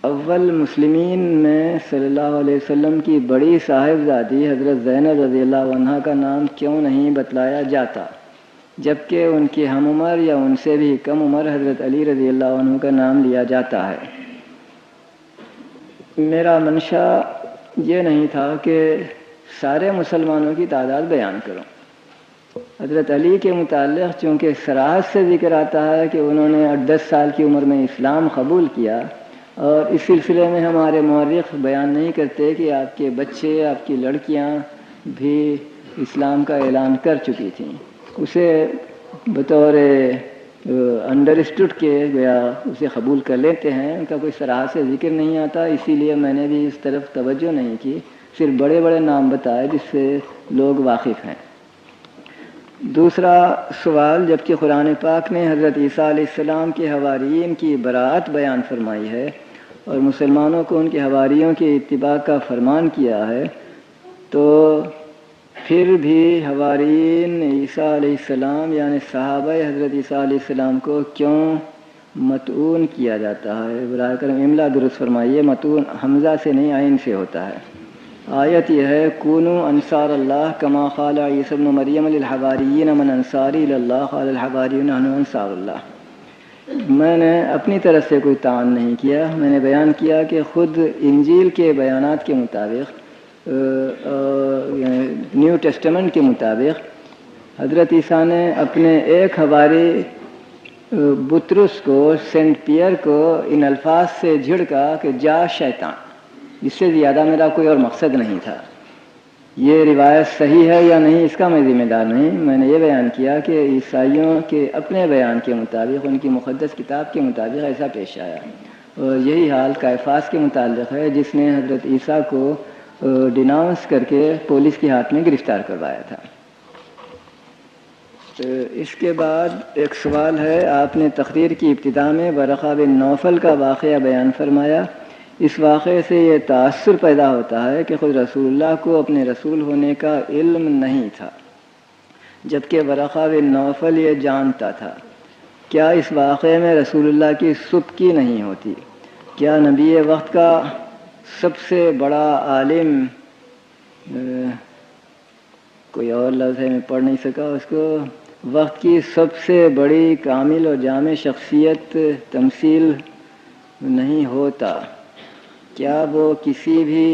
اول مسلمین میں صلی اللہ علیہ وسلم کی بڑی صاحبزادی حضرت زینب رضی اللہ عنہا کا نام کیوں نہیں بتلایا جاتا، جبکہ ان کی ہم عمر یا ان سے بھی کم عمر حضرت علی رضی اللہ عنہ کا نام لیا جاتا ہے؟ میرا منشا یہ نہیں تھا کہ سارے مسلمانوں کی تعداد بیان کروں. حضرت علی کے متعلق چونکہ صراحت سے ذکر آتا ہے کہ انہوں نے 8-10 سال کی عمر میں اسلام قبول کیا، اور اس سلسلے میں ہمارے مورخ بیان نہیں کرتے کہ آپ کے بچے، آپ کی لڑکیاں بھی اسلام کا اعلان کر چکی تھیں. اسے بطور انڈرسٹوڈ کے گویا اسے قبول کر لیتے ہیں، ان کا کوئی صراحت سے ذکر نہیں آتا. اسی لیے میں نے بھی اس طرف توجہ نہیں کی، صرف بڑے بڑے نام بتائے جس سے لوگ واقف ہیں. دوسرا سوال، جبکہ قرآن پاک نے حضرت عیسیٰ علیہ السلام کے حواریین کی براءت بیان فرمائی ہے اور مسلمانوں کو ان کے حواریوں کی اتباع کا فرمان کیا ہے، تو پھر بھی حواریین عیسیٰ علیہ السلام یعنی صحابہ حضرت عیسیٰ علیہ السلام کو کیوں مطعون کیا جاتا ہے؟ براہ کرم املا درست فرمائیے. مطعون حمزہ سے نہیں عین سے ہوتا ہے. آیت یہ ہے کونوا انصار اللہ کما قال عیسی ابن مریم للحواریین من انصاری الی اللہ قال الحواریون نحن انصار اللہ. میں نے اپنی طرف سے کوئی تعان نہیں کیا، میں نے بیان کیا کہ خود انجیل کے بیانات کے مطابق، نیو ٹیسٹمنٹ کے مطابق، حضرت عیسیٰ نے اپنے ایک حواری بطرس کو، سینٹ پیئر کو ان الفاظ سے جھڑکا کہ جا شیطان. اس سے زیادہ میرا کوئی اور مقصد نہیں تھا. یہ روایت صحیح ہے یا نہیں اس کا میں ذمہ دار نہیں. میں نے یہ بیان کیا کہ عیسائیوں کے اپنے بیان کے مطابق، ان کی مقدس کتاب کے مطابق ایسا پیش آیا، اور یہی حال کائفاس کے متعلق ہے جس نے حضرت عیسیٰ کو ڈیناؤنس کر کے پولیس کے ہاتھ میں گرفتار کروایا تھا. اس کے بعد ایک سوال ہے، آپ نے تقریر کی ابتدا میں ورقہ بن نوفل کا واقعہ بیان فرمایا. اس واقعے سے یہ تاثر پیدا ہوتا ہے کہ خود رسول اللہ کو اپنے رسول ہونے کا علم نہیں تھا، جبکہ ورقہ بن نوفل یہ جانتا تھا. کیا اس واقعے میں رسول اللہ کی سبکی نہیں ہوتی؟ کیا نبی وقت کا سب سے بڑا عالم، کوئی اور لفظ ہے میں پڑھ نہیں سکا اس کو، وقت کی سب سے بڑی کامل اور جامع شخصیت تمثیل نہیں ہوتا؟ کیا وہ کسی بھی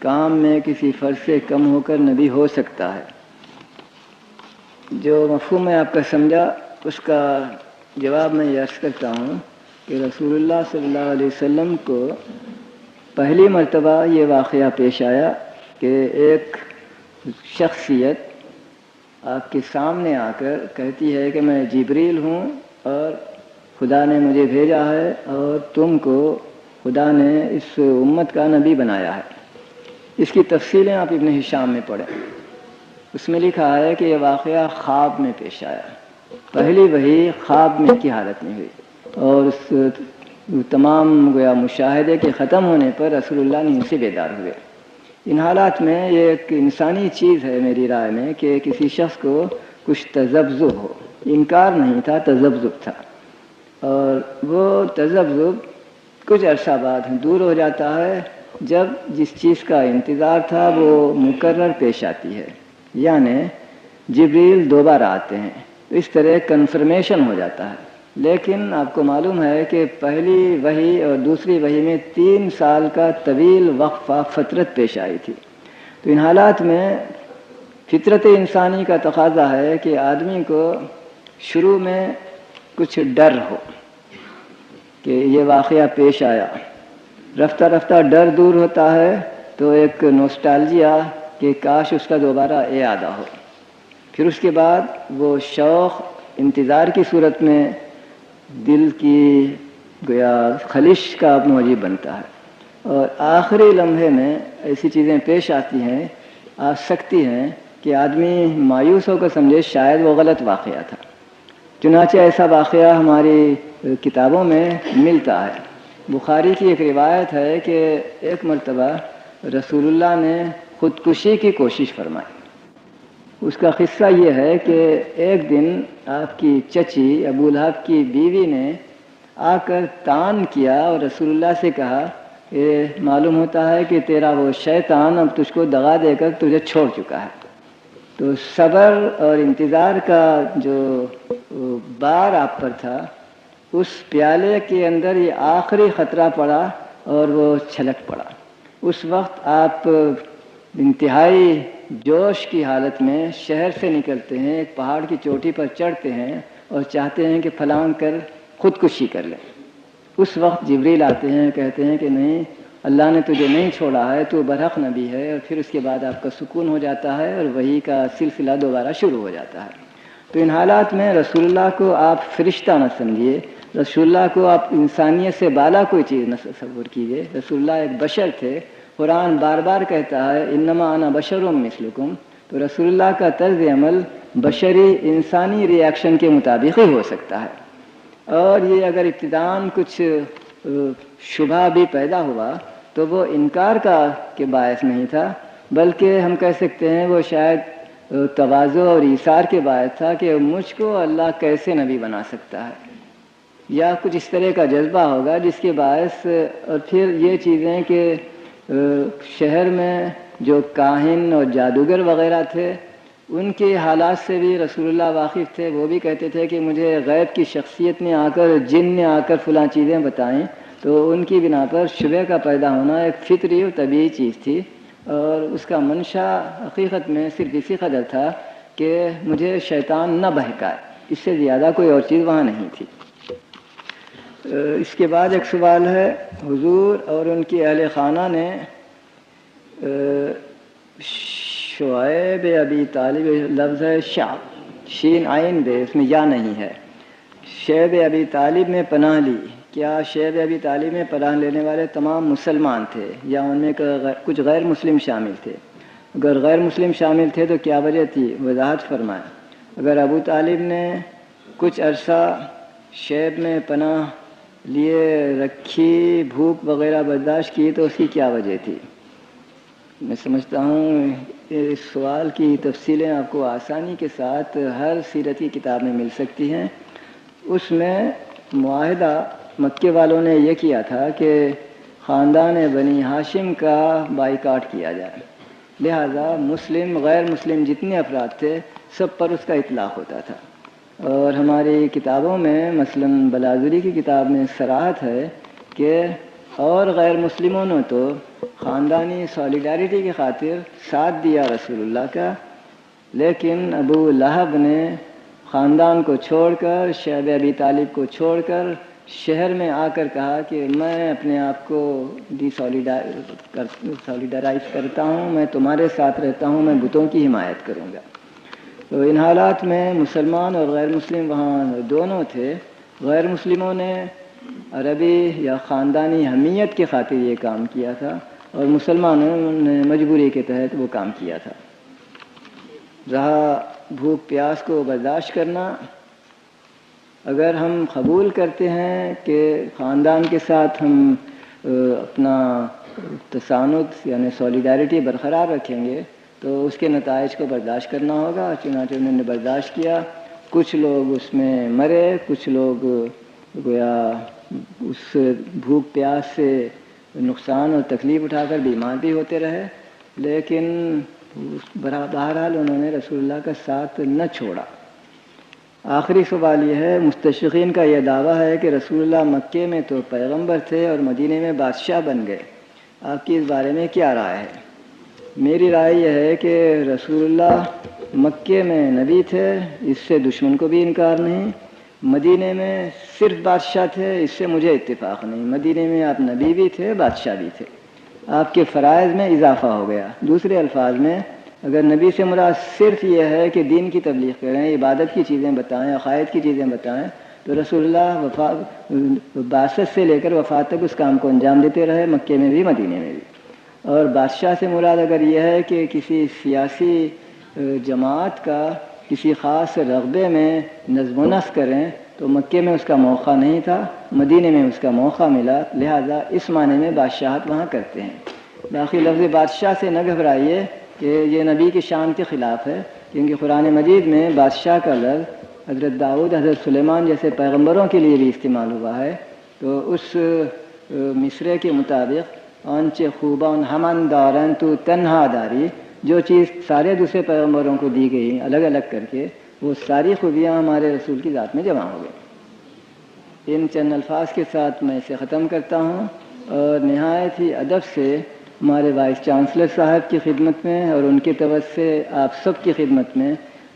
کام میں کسی فرد سے کم ہو کر نبی ہو سکتا ہے؟ جو مفہوم میں آپ کا سمجھا اس کا جواب میں یہ عرض کرتا ہوں کہ رسول اللہ صلی اللہ علیہ وسلم کو پہلی مرتبہ یہ واقعہ پیش آیا کہ ایک شخصیت آپ کے سامنے آ کر کہتی ہے کہ میں جبریل ہوں اور خدا نے مجھے بھیجا ہے اور تم کو خدا نے اس امت کا نبی بنایا ہے۔ اس کی تفصیلیں آپ ابن ہشام میں پڑھیں، اس میں لکھا ہے کہ یہ واقعہ خواب میں پیش آیا، پہلی وحی خواب میں کی حالت میں ہوئی، اور اس تمام گویا مشاہدے کے ختم ہونے پر رسول اللہ نیند سے بیدار ہوئے۔ ان حالات میں یہ ایک انسانی چیز ہے میری رائے میں کہ کسی شخص کو کچھ تذبذب ہو، انکار نہیں تھا، تذبذب تھا، اور وہ تذبذب کچھ عرصہ بعد دور ہو جاتا ہے جب جس چیز کا انتظار تھا وہ مکرر پیش آتی ہے، یعنی جبریل دوبارہ آتے ہیں، اس طرح کنفرمیشن ہو جاتا ہے۔ لیکن آپ کو معلوم ہے کہ پہلی وحی اور دوسری وحی میں 3 سال کا طویل وقفہ فترت پیش آئی تھی۔ تو ان حالات میں فطرت انسانی کا تقاضا ہے کہ آدمی کو شروع میں کچھ ڈر ہو کہ یہ واقعہ پیش آیا، رفتہ رفتہ ڈر دور ہوتا ہے تو ایک نوسٹالجیا کہ کاش اس کا دوبارہ اعادہ ہو، پھر اس کے بعد وہ شوق انتظار کی صورت میں دل کی گویا خلش کا موجب بنتا ہے، اور آخری لمحے میں ایسی چیزیں پیش آتی ہیں، آ سکتی ہیں کہ آدمی مایوس ہو کر سمجھے شاید وہ غلط واقعہ تھا۔ چنانچہ ایسا واقعہ ہماری کتابوں میں ملتا ہے۔ بخاری کی ایک روایت ہے کہ ایک مرتبہ رسول اللہ نے خودکشی کی کوشش فرمائی۔ اس کا قصہ یہ ہے کہ ایک دن آپ کی چچی ابو لہب کی بیوی نے آ کر طعن کیا اور رسول اللہ سے کہا کہ معلوم ہوتا ہے کہ تیرا وہ شیطان اب تجھ کو دغا دے کر تجھے چھوڑ چکا ہے۔ تو صبر اور انتظار کا جو بار آپ پر تھا، اس پیالے کے اندر یہ آخری خطرہ پڑا اور وہ چھلک پڑا۔ اس وقت آپ انتہائی جوش کی حالت میں شہر سے نکلتے ہیں، ایک پہاڑ کی چوٹی پر چڑھتے ہیں اور چاہتے ہیں کہ پھلانگ کر خودکشی کر لیں۔ اس وقت جبریل آتے ہیں، کہتے ہیں کہ نہیں، اللہ نے تجھے نہیں چھوڑا ہے، تو برحق نبی ہے، اور پھر اس کے بعد آپ کا سکون ہو جاتا ہے اور وحی کا سلسلہ دوبارہ شروع ہو جاتا ہے۔ تو ان حالات میں رسول اللہ کو آپ فرشتہ نہ سمجھیے، رسول اللہ کو آپ انسانیت سے بالا کوئی چیز نہ تصور کیجیے۔ رسول اللہ ایک بشر تھے، قرآن بار بار کہتا ہے انما انا بشر مثلکم، تو رسول اللہ کا طرز عمل بشری انسانی ریاکشن کے مطابق ہی ہو سکتا ہے، اور یہ اگر ابتداً کچھ شبہ بھی پیدا ہوا تو وہ انکار کا کے باعث نہیں تھا، بلکہ ہم کہہ سکتے ہیں وہ شاید تواضع اور ایثار کے باعث تھا کہ مجھ کو اللہ کیسے نبی بنا سکتا ہے، یا کچھ اس طرح کا جذبہ ہوگا جس کے باعث۔ اور پھر یہ چیزیں کہ شہر میں جو کاہن اور جادوگر وغیرہ تھے ان کے حالات سے بھی رسول اللہ واقف تھے، وہ بھی کہتے تھے کہ مجھے غیب کی شخصیت نے آ کر، جن نے آ کر فلاں چیزیں بتائیں، تو ان کی بنا پر شبہ کا پیدا ہونا ایک فطری اور طبیعی چیز تھی، اور اس کا منشا حقیقت میں صرف اسی قدر تھا کہ مجھے شیطان نہ بہکائے، اس سے زیادہ کوئی اور چیز وہاں نہیں تھی۔ اس کے بعد ایک سوال ہے، حضور اور ان کی اہل خانہ نے شعیب ابی طالب، لفظ ہے شین عین بے، اس میں یا نہیں ہے، شعیب ابی طالب میں پناہ لی، کیا شعیب ابی طالب میں پناہ لینے والے تمام مسلمان تھے یا ان میں کچھ غیر مسلم شامل تھے؟ اگر غیر مسلم شامل تھے تو کیا وجہ تھی؟ وضاحت فرمائیں۔ اگر ابو طالب نے کچھ عرصہ شعیب میں پناہ لیے رکھی، بھوک وغیرہ برداشت کی، تو اس کی کیا وجہ تھی؟ میں سمجھتا ہوں اس سوال کی تفصیلیں آپ کو آسانی کے ساتھ ہر سیرت کی کتاب میں مل سکتی ہیں۔ اس میں معاہدہ مکے والوں نے یہ کیا تھا کہ خاندان بنی ہاشم کا بائیکاٹ کیا جائے، لہذا مسلم غیر مسلم جتنے افراد تھے سب پر اس کا اطلاق ہوتا تھا، اور ہماری کتابوں میں مثلاً بلاذری کی کتاب میں صراحت ہے کہ اور غیر مسلموں نے تو خاندانی سالیڈیرٹی کی خاطر ساتھ دیا رسول اللہ کا، لیکن ابو لہب نے خاندان کو چھوڑ کر، شعب ابی طالب کو چھوڑ کر شہر میں آ کر کہا کہ میں اپنے آپ کو سولیڈرائز کرتا ہوں، میں تمہارے ساتھ رہتا ہوں، میں بتوں کی حمایت کروں گا۔ تو ان حالات میں مسلمان اور غیر مسلم وہاں دونوں تھے۔ غیر مسلموں نے عربی یا خاندانی حمیت کی خاطر یہ کام کیا تھا، اور مسلمانوں نے مجبوری کے تحت وہ کام کیا تھا۔ رہا بھوک پیاس کو برداشت کرنا، اگر ہم قبول کرتے ہیں کہ خاندان کے ساتھ ہم اپنا تسانت یعنی سولیڈیرٹی برقرار رکھیں گے تو اس کے نتائج کو برداشت کرنا ہوگا۔ چنانچہ انہوں نے برداشت کیا، کچھ لوگ اس میں مرے، کچھ لوگ گویا اس بھوک پیاس سے نقصان اور تکلیف اٹھا کر بیمار بھی ہوتے رہے، لیکن بہرحال انہوں نے رسول اللہ کا ساتھ نہ چھوڑا۔ آخری سوال یہ ہے، مستشرقین کا یہ دعویٰ ہے کہ رسول اللہ مکے میں تو پیغمبر تھے اور مدینے میں بادشاہ بن گئے، آپ کی اس بارے میں کیا رائے ہے؟ میری رائے یہ ہے کہ رسول اللہ مکے میں نبی تھے، اس سے دشمن کو بھی انکار نہیں، مدینے میں صرف بادشاہ تھے، اس سے مجھے اتفاق نہیں، مدینے میں آپ نبی بھی تھے، بادشاہ بھی تھے، آپ کے فرائض میں اضافہ ہو گیا۔ دوسرے الفاظ میں اگر نبی سے مراد صرف یہ ہے کہ دین کی تبلیغ کریں، عبادت کی چیزیں بتائیں، عقائد کی چیزیں بتائیں، تو رسول اللہ بعثت سے لے کر وفات تک اس کام کو انجام دیتے رہے، مکے میں بھی مدینے میں بھی۔ اور بادشاہ سے مراد اگر یہ ہے کہ کسی سیاسی جماعت کا کسی خاص رغبے میں نظم و نسق کریں، تو مکے میں اس کا موقع نہیں تھا، مدینے میں اس کا موقع ملا، لہذا اس معنی میں بادشاہت وہاں کرتے ہیں۔ باقی لفظ بادشاہ سے نہ گھبرائیے کہ یہ نبی کی شان کے خلاف ہے، کیونکہ قرآن مجید میں بادشاہ کا لفظ حضرت داؤد، حضرت سلیمان جیسے پیغمبروں کے لیے بھی استعمال ہوا ہے۔ تو اس مصرعے کے مطابق آنچہ خوبان ہمن دارن تو تنہا داری، جو چیز سارے دوسرے پیغمبروں کو دی گئی الگ الگ کر کے، وہ ساری خوبیاں ہمارے رسول کی ذات میں جمع ہو گئی۔ ان چند الفاظ کے ساتھ میں اسے ختم کرتا ہوں، اور نہایت ہی ادب سے ہمارے وائس چانسلر صاحب کی خدمت میں اور ان کی طرف سے آپ سب کی خدمت میں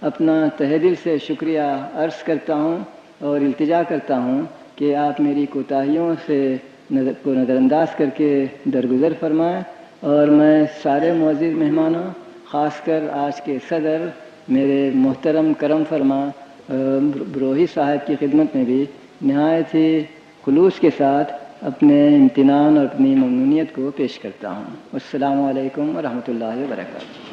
اپنا تہہ دل سے شکریہ عرض کرتا ہوں اور التجا کرتا ہوں کہ آپ میری کوتاہیوں سے کو نظر انداز کر کے درگزر فرمائیں، اور میں سارے معزز مہمانوں، خاص کر آج کے صدر میرے محترم کرم فرما بروہی صاحب کی خدمت میں بھی نہایت ہی خلوص کے ساتھ اپنے امتنان اور اپنی ممنونیت کو پیش کرتا ہوں۔ السلام علیکم ورحمۃ اللہ وبرکاتہ۔